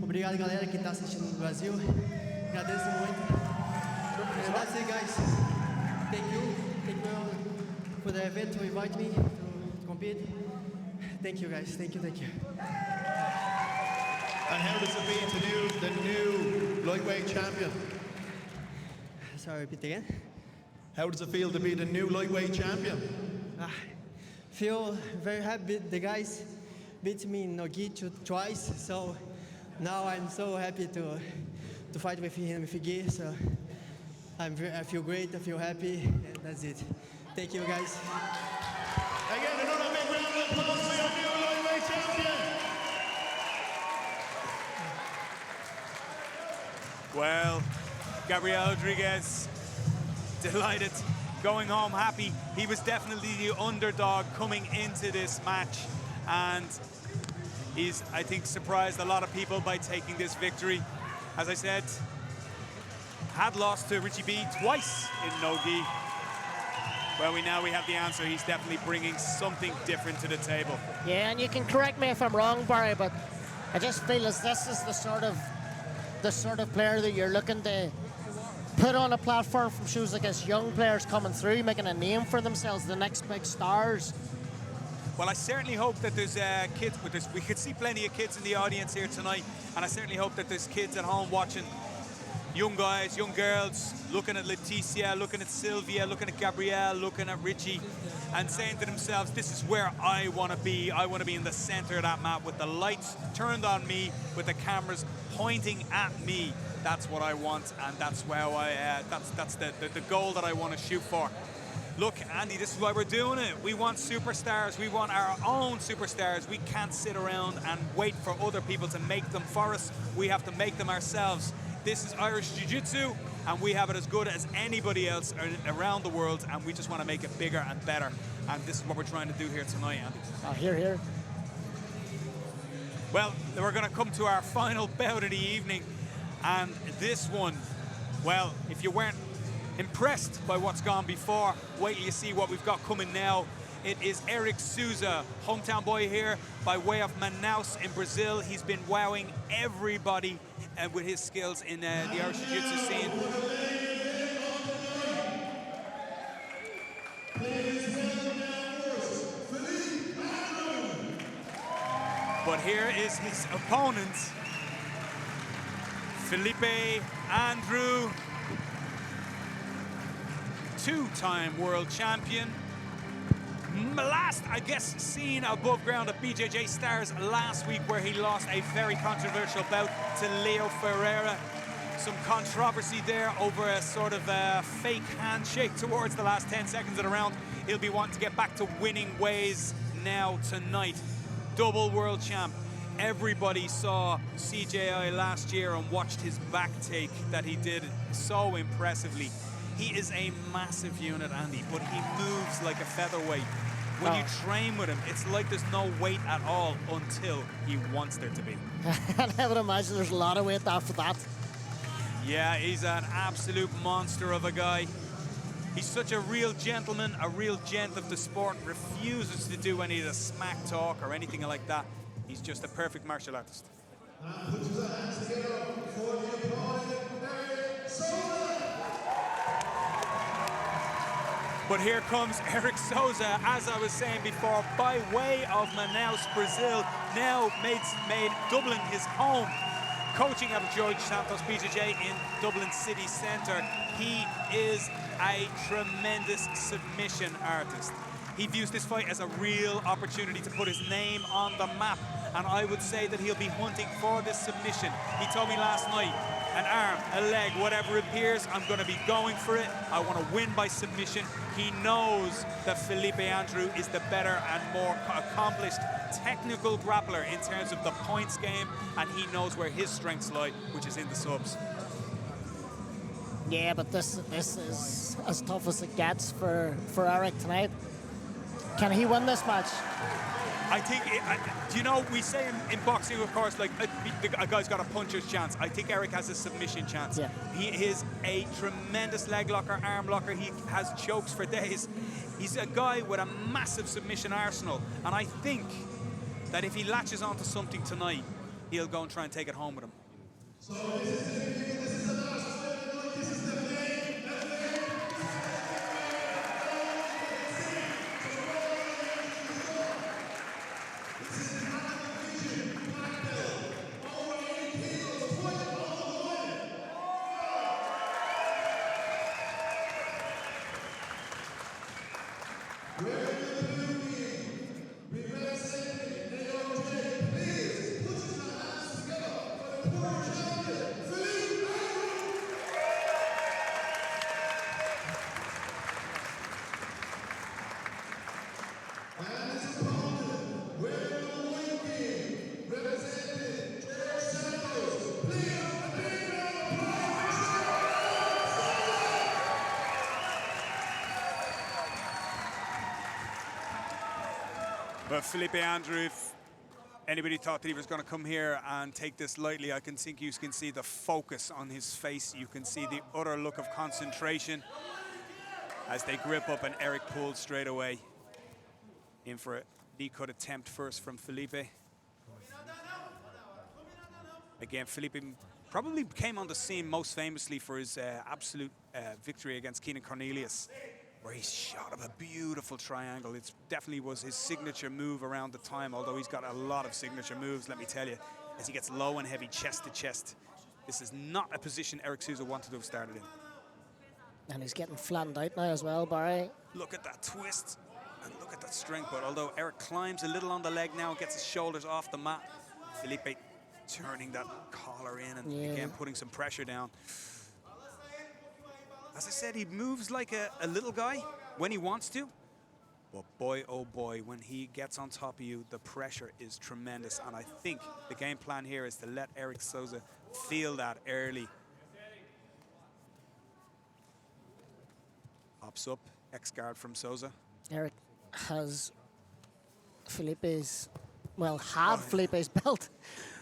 K: Obrigado galera que está assistindo no Brasil. Agradeço muito. And that's it guys. Thank you for the event to invite me to compete. Thank you guys. Thank you.
E: And how does it feel to the new lightweight champion?
K: Sorry, repeat again.
E: How does it feel to be the new lightweight champion?
K: Feel very happy. The guys beat me in Nogi twice, so now I'm so happy to fight with him, with Gi. So I feel great. I feel happy, and that's it. Thank you, guys.
E: Again, another big round of applause for your new lightweight champion.
A: Well, Gabriel Rodriguez, delighted, going home happy. He was definitely the underdog coming into this match, and he's, I think, surprised a lot of people by taking this victory. As I said, had lost to Richie B twice in no-gi. Well, we have the answer. He's definitely bringing something different to the table.
B: Yeah, and you can correct me if I'm wrong, Barry, but I just feel as this is the sort of player that you're looking to put on a platform from shoes like this, young players coming through, making a name for themselves, the next big stars.
A: Well, I certainly hope that there's kids, but we could see plenty of kids in the audience here tonight, and I certainly hope that there's kids at home watching, young guys, young girls, looking at Leticia, looking at Sylvia, looking at Gabrielle, looking at Richie, and saying to themselves, this is where I want to be. I want to be in the center of that map with the lights turned on me, with the cameras pointing at me. That's what I want, and that's where that's the goal that I want to shoot for. Look, Andy, this is why we're doing it. We want superstars. We want our own superstars. We can't sit around and wait for other people to make them for us. We have to make them ourselves. This is Irish Jiu-Jitsu, and we have it as good as anybody else around the world, and we just want to make it bigger and better. And this is what we're trying to do here tonight, Andy.
B: Here.
A: Well, we're going to come to our final bout of the evening, and this one, well, if you weren't impressed by what's gone before, wait till you see what we've got coming now. It is Eric Souza, hometown boy here by way of Manaus in Brazil. He's been wowing everybody with his skills in the Irish Jiu-Jitsu scene. But here is his opponent, Felipe Andrew, two-time world champion. Last, I guess, seen above ground at BJJ Stars last week, where he lost a very controversial bout to Leo Ferreira. Some controversy there over a sort of fake handshake towards the last 10 seconds of the round. He'll be wanting to get back to winning ways now tonight. Double world champ. Everybody saw CJI last year and watched his back take that he did so impressively. He is a massive unit, Andy, but he moves like a featherweight. When you train with him, it's like there's no weight at all until he wants there to be.
B: And I would imagine there's a lot of weight after that.
A: Yeah, he's an absolute monster of a guy. He's such a real gentleman, a real gent of the sport, refuses to do any of the smack talk or anything like that. He's just a perfect martial artist.
C: Put your hands together for the opponent, Eric Souza.
A: But here comes Eric Souza, as I was saying before, by way of Manaus, Brazil, now made Dublin his home, coaching at George Santos BJJ in Dublin City Centre. He is a tremendous submission artist. He views this fight as a real opportunity to put his name on the map, and I would say that he'll be hunting for this submission. He told me last night, an arm, a leg, whatever appears, I'm going to be going for it. I want to win by submission. He knows that Felipe Andrew is the better and more accomplished technical grappler in terms of the points game, and he knows where his strengths lie, which is in the subs.
B: Yeah, but this is as tough as it gets for Eric tonight. Can he win this match?
A: I think, you know, we say in boxing, of course, like a guy's got a puncher's chance. I think Eric has a submission chance.
B: Yeah.
A: He is a tremendous leg locker, arm locker. He has chokes for days. He's a guy with a massive submission arsenal. And I think that if he latches onto something tonight, he'll go and try and take it home with him.
C: So this is the last fight. This is the main event. This is the division black belt. Over 80 kilos, point all the way. We're
A: Well, Felipe Andrew, if anybody thought that he was going to come here and take this lightly, I think you can see the focus on his face. You can see the utter look of concentration as they grip up, and Eric pulled straight away. In for a knee cut attempt first from Felipe. Again, Felipe probably came on the scene most famously for his absolute victory against Keenan Cornelius, where he shot up a beautiful triangle. It definitely was his signature move around the time, although he's got a lot of signature moves, let me tell you, as he gets low and heavy, chest to chest. This is not a position Eric Souza wanted to have started in.
B: And he's getting flattened out now as well, Barry.
A: Look at that twist, and look at that strength, but although Eric climbs a little on the leg now and gets his shoulders off the mat, Felipe turning that collar in and again putting some pressure down. As I said, he moves like a little guy when he wants to, but boy, oh boy, when he gets on top of you, the pressure is tremendous, and I think the game plan here is to let Eric Souza feel that early. Hops up, X-guard from Souza.
B: Eric has Felipe's, well, Felipe's belt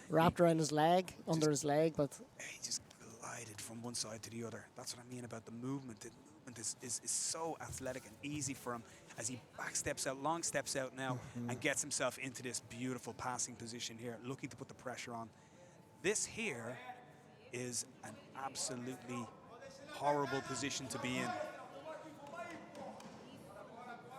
B: wrapped around his leg, under his leg, but...
A: He just glided from one side to the other. That's what I mean about the movement. The movement is so athletic and easy for him as he back steps out, long steps out now, and gets himself into this beautiful passing position here, looking to put the pressure on. This here is an absolutely horrible position to be in.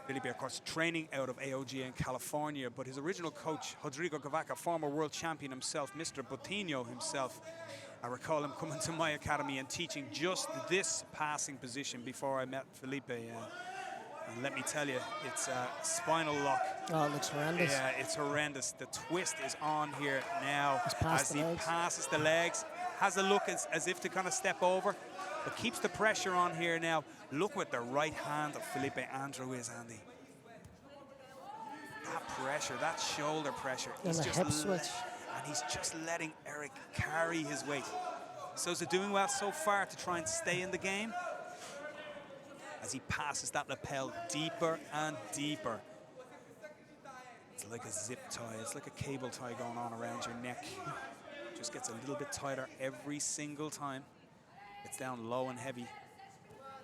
A: Felipe, of course, training out of AOG in California, but his original coach, Rodrigo Gavaca, former world champion himself, Mr. Bottino himself, I recall him coming to my academy and teaching just this passing position before I met Felipe. And let me tell you, it's a spinal lock.
B: Oh, it looks horrendous.
A: Yeah, it's horrendous. The twist is on here now as he
B: legs.
A: passes the legs. Has a look as if to kind of step over, but keeps the pressure on here now. Look what the right hand of Felipe Andrew is, Andy. That pressure, that shoulder pressure.
B: And the hip switch.
A: And he's just letting Eric carry his weight. Souza doing well so far to try and stay in the game as he passes that lapel deeper and deeper. It's like a zip tie, it's like a cable tie going on around your neck. Just gets a little bit tighter every single time. It's down low and heavy.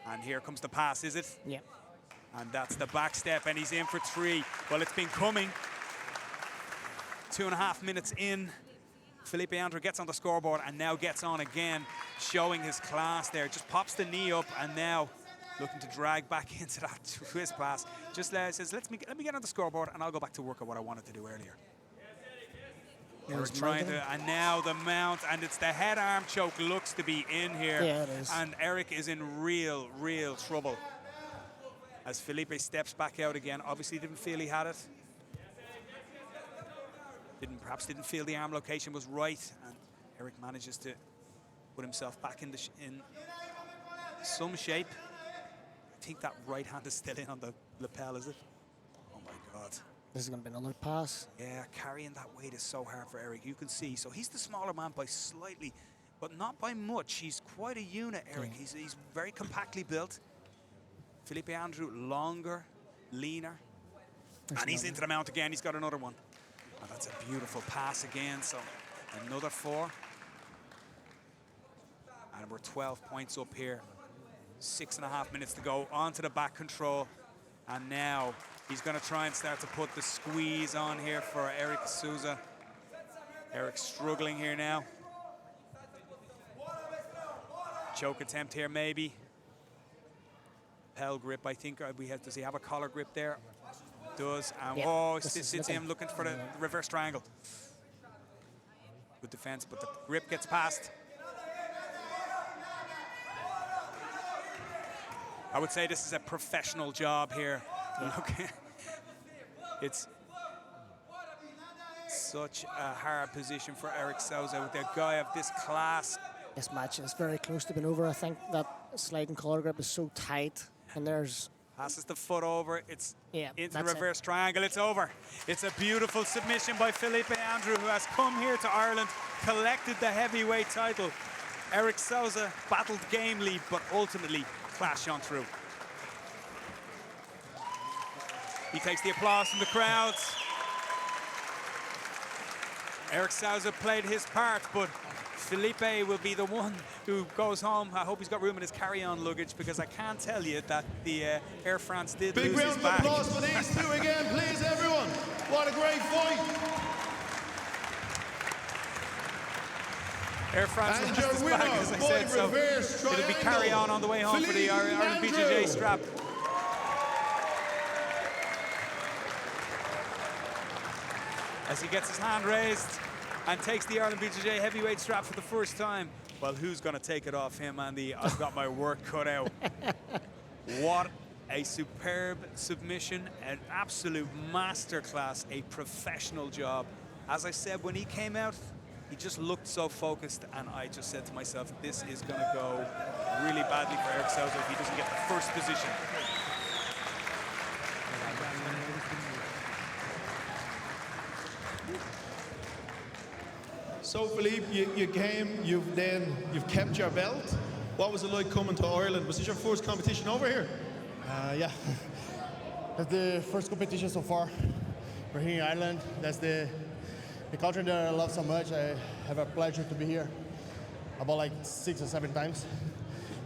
A: And here comes the pass, is it?
B: Yeah.
A: And that's the back step, and he's in for 3. Well, it's been coming. 2.5 minutes in. Felipe Andrew gets on the scoreboard and now gets on again, showing his class there. Just pops the knee up and now looking to drag back into that twist pass. Just says, let me get on the scoreboard and I'll go back to work on what I wanted to do earlier. Eric trying to, and now the mount, and it's the head arm choke looks to be in here.
B: Yeah, it is.
A: And Eric is in real trouble as Felipe steps back out again. Obviously didn't feel he had it. Perhaps didn't feel the arm location was right, and Eric manages to put himself back in some shape. I think that right hand is still in on the lapel, is it? Oh my God.
B: This is going to be another pass.
A: Yeah, carrying that weight is so hard for Eric. You can see. So he's the smaller man by slightly, but not by much. He's quite a unit, Eric. Yeah. He's very compactly built. Felipe Andrew, longer, leaner. And he's into the mount again. He's got another one. Oh, that's a beautiful pass again. So another 4. And we're 12 points up here. 6.5 minutes to go. On to the back control. And now he's going to try and start to put the squeeze on here for Eric Souza. Eric's struggling here now. Choke attempt here, maybe. Pell grip, I think. Does he have a collar grip there? Does. And
B: yeah,
A: oh, sits him looking for the reverse triangle. Good defense, but the grip gets past. I would say this is a professional job here. Look, it's such a hard position for Eric Souza with a guy of this class.
B: This match is very close to being over. I think that sliding collar grip is so tight, and there's...
A: Passes the foot over, it's into the reverse
B: it.
A: triangle, it's over. It's a beautiful submission by Felipe Andrew, who has come here to Ireland, collected the heavyweight title. Eric Souza battled gamely, but ultimately clashed on through. He takes the applause from the crowds. Eric Souza played his part, but Felipe will be the one who goes home. I hope he's got room in his carry-on luggage, because I can't tell you that the Air France did
E: Big
A: lose his
E: round of
A: bag.
E: applause for these two again, please, everyone. What a great fight.
A: Air France
E: And
A: lost
E: your
A: his
E: winner,
A: bag, as I
E: by
A: said, so
E: reverse
A: it'll be carry-on on the way home for the
E: Philippe
A: Ireland
E: Andrew.
A: BJJ strap. As he gets his hand raised and takes the Ireland BJJ heavyweight strap for the first time. Well, who's going to take it off him, Andy? I've got my work cut out. What a superb submission, an absolute masterclass, a professional job. As I said, when he came out, he just looked so focused, and I just said to myself, this is going to go really badly for Eric Souza if he doesn't get the first position.
E: So Philippe, you came, you've kept your belt. What was it like coming to Ireland? Was this your first competition over here?
H: Yeah. That's the first competition so far. We're here in Ireland. That's the country that I love so much. I have a pleasure to be here about like 6 or 7 times.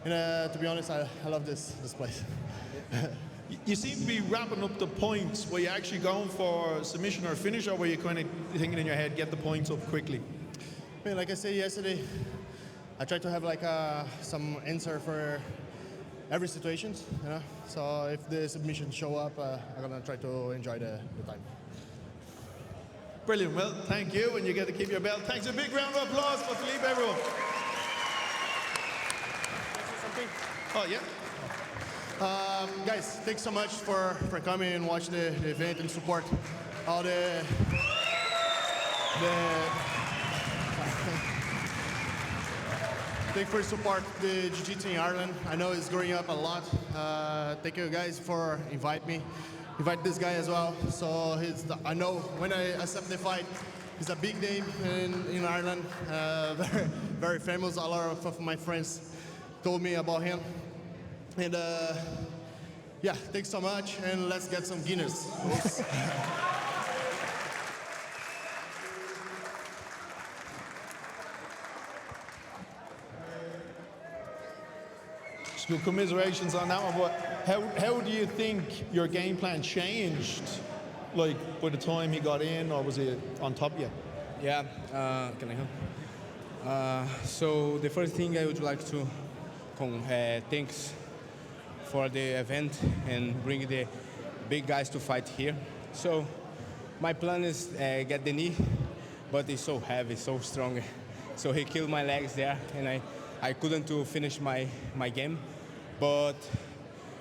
H: And to be honest, I love this place.
E: You seem to be wrapping up the points. Were you actually going for submission or finish, or were you kind of thinking in your head, get the points up quickly?
H: I mean, like I said yesterday, I try to have like some answer for every situation, you know. So if the submissions show up, I'm gonna try to enjoy the time.
E: Brilliant. Well, thank you, and you get to keep your belt. Thanks. A big round of applause for Philippe, everyone. Oh, yeah.
H: Guys, thanks so much for coming and watch the event and support all the thank you for support the Jiu-Jitsu in Ireland. I know it's growing up a lot. Thank you guys for invite this guy as well. So I know when I accept the fight, he's a big name in Ireland, very, very famous. A lot of my friends told me about him. And yeah, thanks so much, and let's get some Guinness.
E: Well, commiserations on that one, but how do you think your game plan changed, like, by the time he got in, or was it on top of you?
L: Yeah, can I help? So the first thing I would like to thanks for the event and bring the big guys to fight here. So my plan is get the knee, but it's so heavy, so strong. So he killed my legs there, and I couldn't to finish my game. But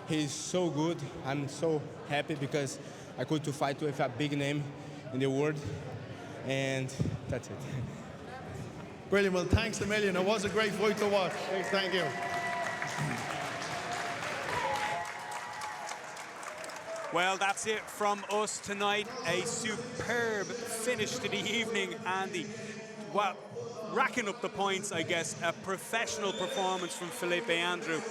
L: he's so good. I'm so happy because I could to fight with a big name in the world, and that's it.
E: Brilliant. Well, thanks a million. It was a great fight to watch. Thank you.
A: Well, that's it from us tonight. A superb finish to the evening, Andy. Well, racking up the points, I guess. A professional performance from Felipe Andrew.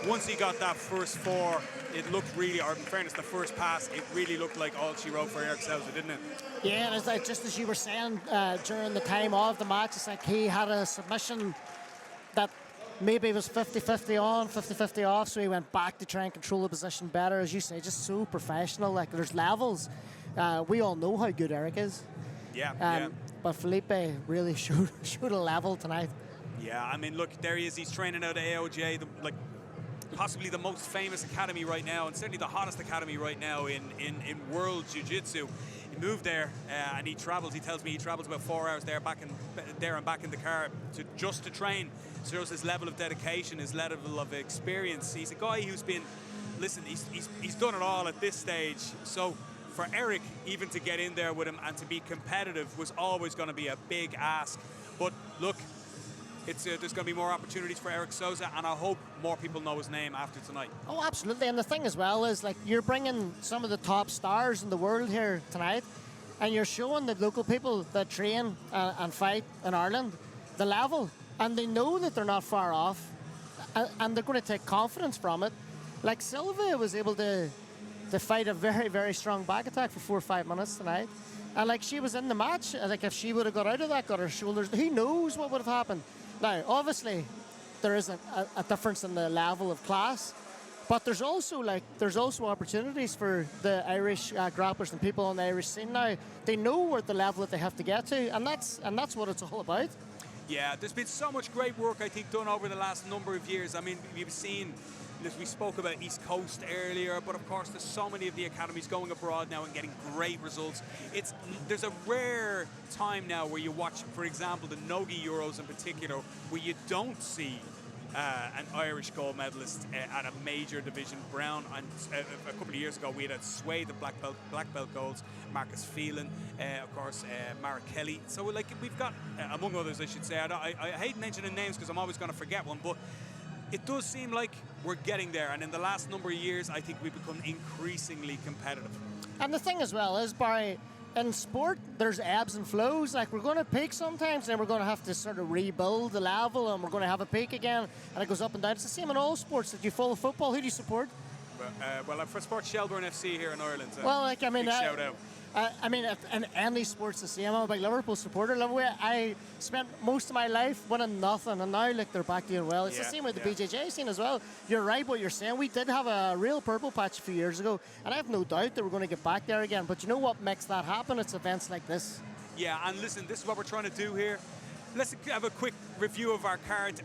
A: Once he got that first 4, it looked really, or in fairness, the first pass, it really looked like all she wrote for Eric Souza, didn't it?
B: Yeah, and it's like, just as you were saying during the time of the match, it's like he had a submission that maybe was 50-50 on, 50-50 off, so he went back to try and control the position better. As you say, just so professional. Like, there's levels. We all know how good Eric is.
A: Yeah,
B: But Felipe really showed a level tonight.
A: Yeah, I mean, look, there he is. He's training out at AOJ, possibly the most famous academy right now, and certainly the hottest academy right now in world jiu-jitsu. He moved there and he travels. He tells me he travels about 4 hours there and back in the car just to train. Shows his level of dedication, his level of experience. He's a guy who's been, listen, he's done it all at this stage. So for Eric, even to get in there with him and to be competitive was always going to be a big ask. But look, there's going to be more opportunities for Eric Souza, and I hope more people know his name after tonight.
B: Oh, absolutely. And the thing as well is, like, you're bringing some of the top stars in the world here tonight, and you're showing the local people that train and fight in Ireland the level, and they know that they're not far off, and they're going to take confidence from it. Like, Silva was able to fight a very, very strong back attack for 4 or 5 minutes tonight. And like she was in the match, like if she would have got out of that, got her shoulders, who knows what would have happened. Now, obviously, there is a difference in the level of class, but there's also opportunities for the Irish grapplers and people on the Irish scene now. They know where the level that they have to get to, and that's what it's all about.
A: Yeah, there's been so much great work, I think, done over the last number of years. I mean, we've seen, we spoke about East Coast earlier, but of course there's so many of the academies going abroad now and getting great results. There's a rare time now where you watch, for example, the Nogi Euros in particular, where you don't see an Irish gold medalist at a major division. Brown, and a couple of years ago we had a swathe of black belt golds. Marcus Phelan, of course, Mara Kelly. So like we've got, among others, I should say. I hate mentioning names because I'm always going to forget one, but it does seem like we're getting there. And in the last number of years, I think we've become increasingly competitive.
B: And the thing as well is, Barry, in sport, there's ebbs and flows. Like, we're going to peak sometimes, and then we're going to have to sort of rebuild the level, and we're going to have a peak again, and it goes up and down. It's the same in all sports. Did you follow football? Who do you support?
A: Well, I support Shelbourne FC here in Ireland.
B: Well, like, I mean,
A: big shout out.
B: I mean, in any sports the same. I'm a big Liverpool supporter. I spent most of my life winning nothing, and now look, they're back doing well. It's the same with the BJJ scene as well. You're right what you're saying. We did have a real purple patch a few years ago, and I have no doubt that we're going to get back there again. But you know what makes that happen? It's events like this.
A: Yeah, and listen, this is what we're trying to do here. Let's have a quick review of our card.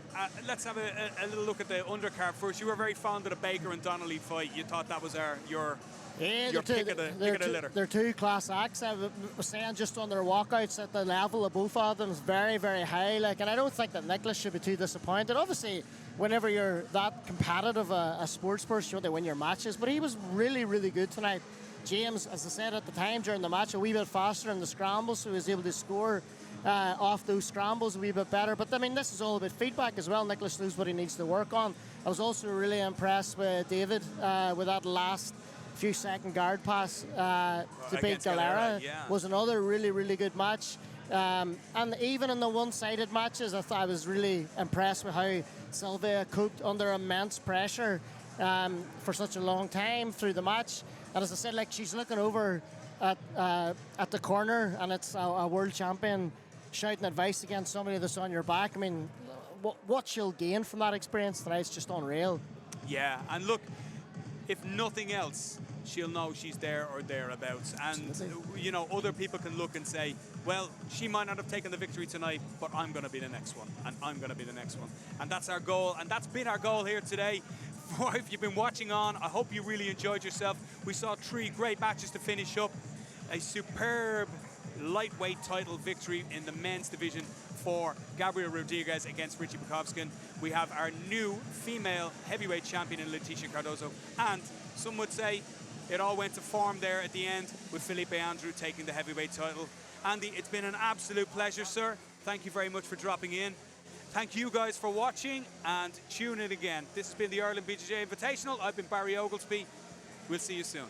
A: Let's have a little look at the undercard first. You were very fond of the Baker and Donnelly fight. You thought that was your pick of the litter.
B: They're two class acts. I was saying just on their walkouts at the level of both of them is very, very high. Like, and I don't think that Nicholas should be too disappointed. Obviously, whenever you're that competitive a sports person, you want to win your matches. But he was really, really good tonight. James, as I said at the time during the match, a wee bit faster in the scrambles, so he was able to score off those scrambles a wee bit better. But I mean, this is all about feedback as well. Nicholas knows what he needs to work on. I was also really impressed with David with that last few second guard pass to beat Galera. Was another really, really good match. And even in the one-sided matches, I was really impressed with how Sylvia coped under immense pressure for such a long time through the match. And as I said, like, she's looking over at the corner, and it's a world champion shouting advice against somebody that's on your back. I mean, what she'll gain from that experience tonight is just unreal.
A: Yeah, and look, if nothing else, she'll know she's there or thereabouts. And, you know, other people can look and say, well, she might not have taken the victory tonight, but I'm going to be the next one, and I'm going to be the next one. And that's our goal, and that's been our goal here today. If you've been watching on, I hope you really enjoyed yourself. We saw 3 great matches to finish up. A superb lightweight title victory in the men's division for Gabriel Rodriguez against Richie Bukowskin. We have our new female heavyweight champion in Leticia Cardozo. And some would say it all went to form there at the end with Felipe Andrew taking the heavyweight title. Andy, it's been an absolute pleasure, sir. Thank you very much for dropping in. Thank you guys for watching, and tune in again. This has been the Ireland BJJ Invitational. I've been Barry Oglesby. We'll see you soon.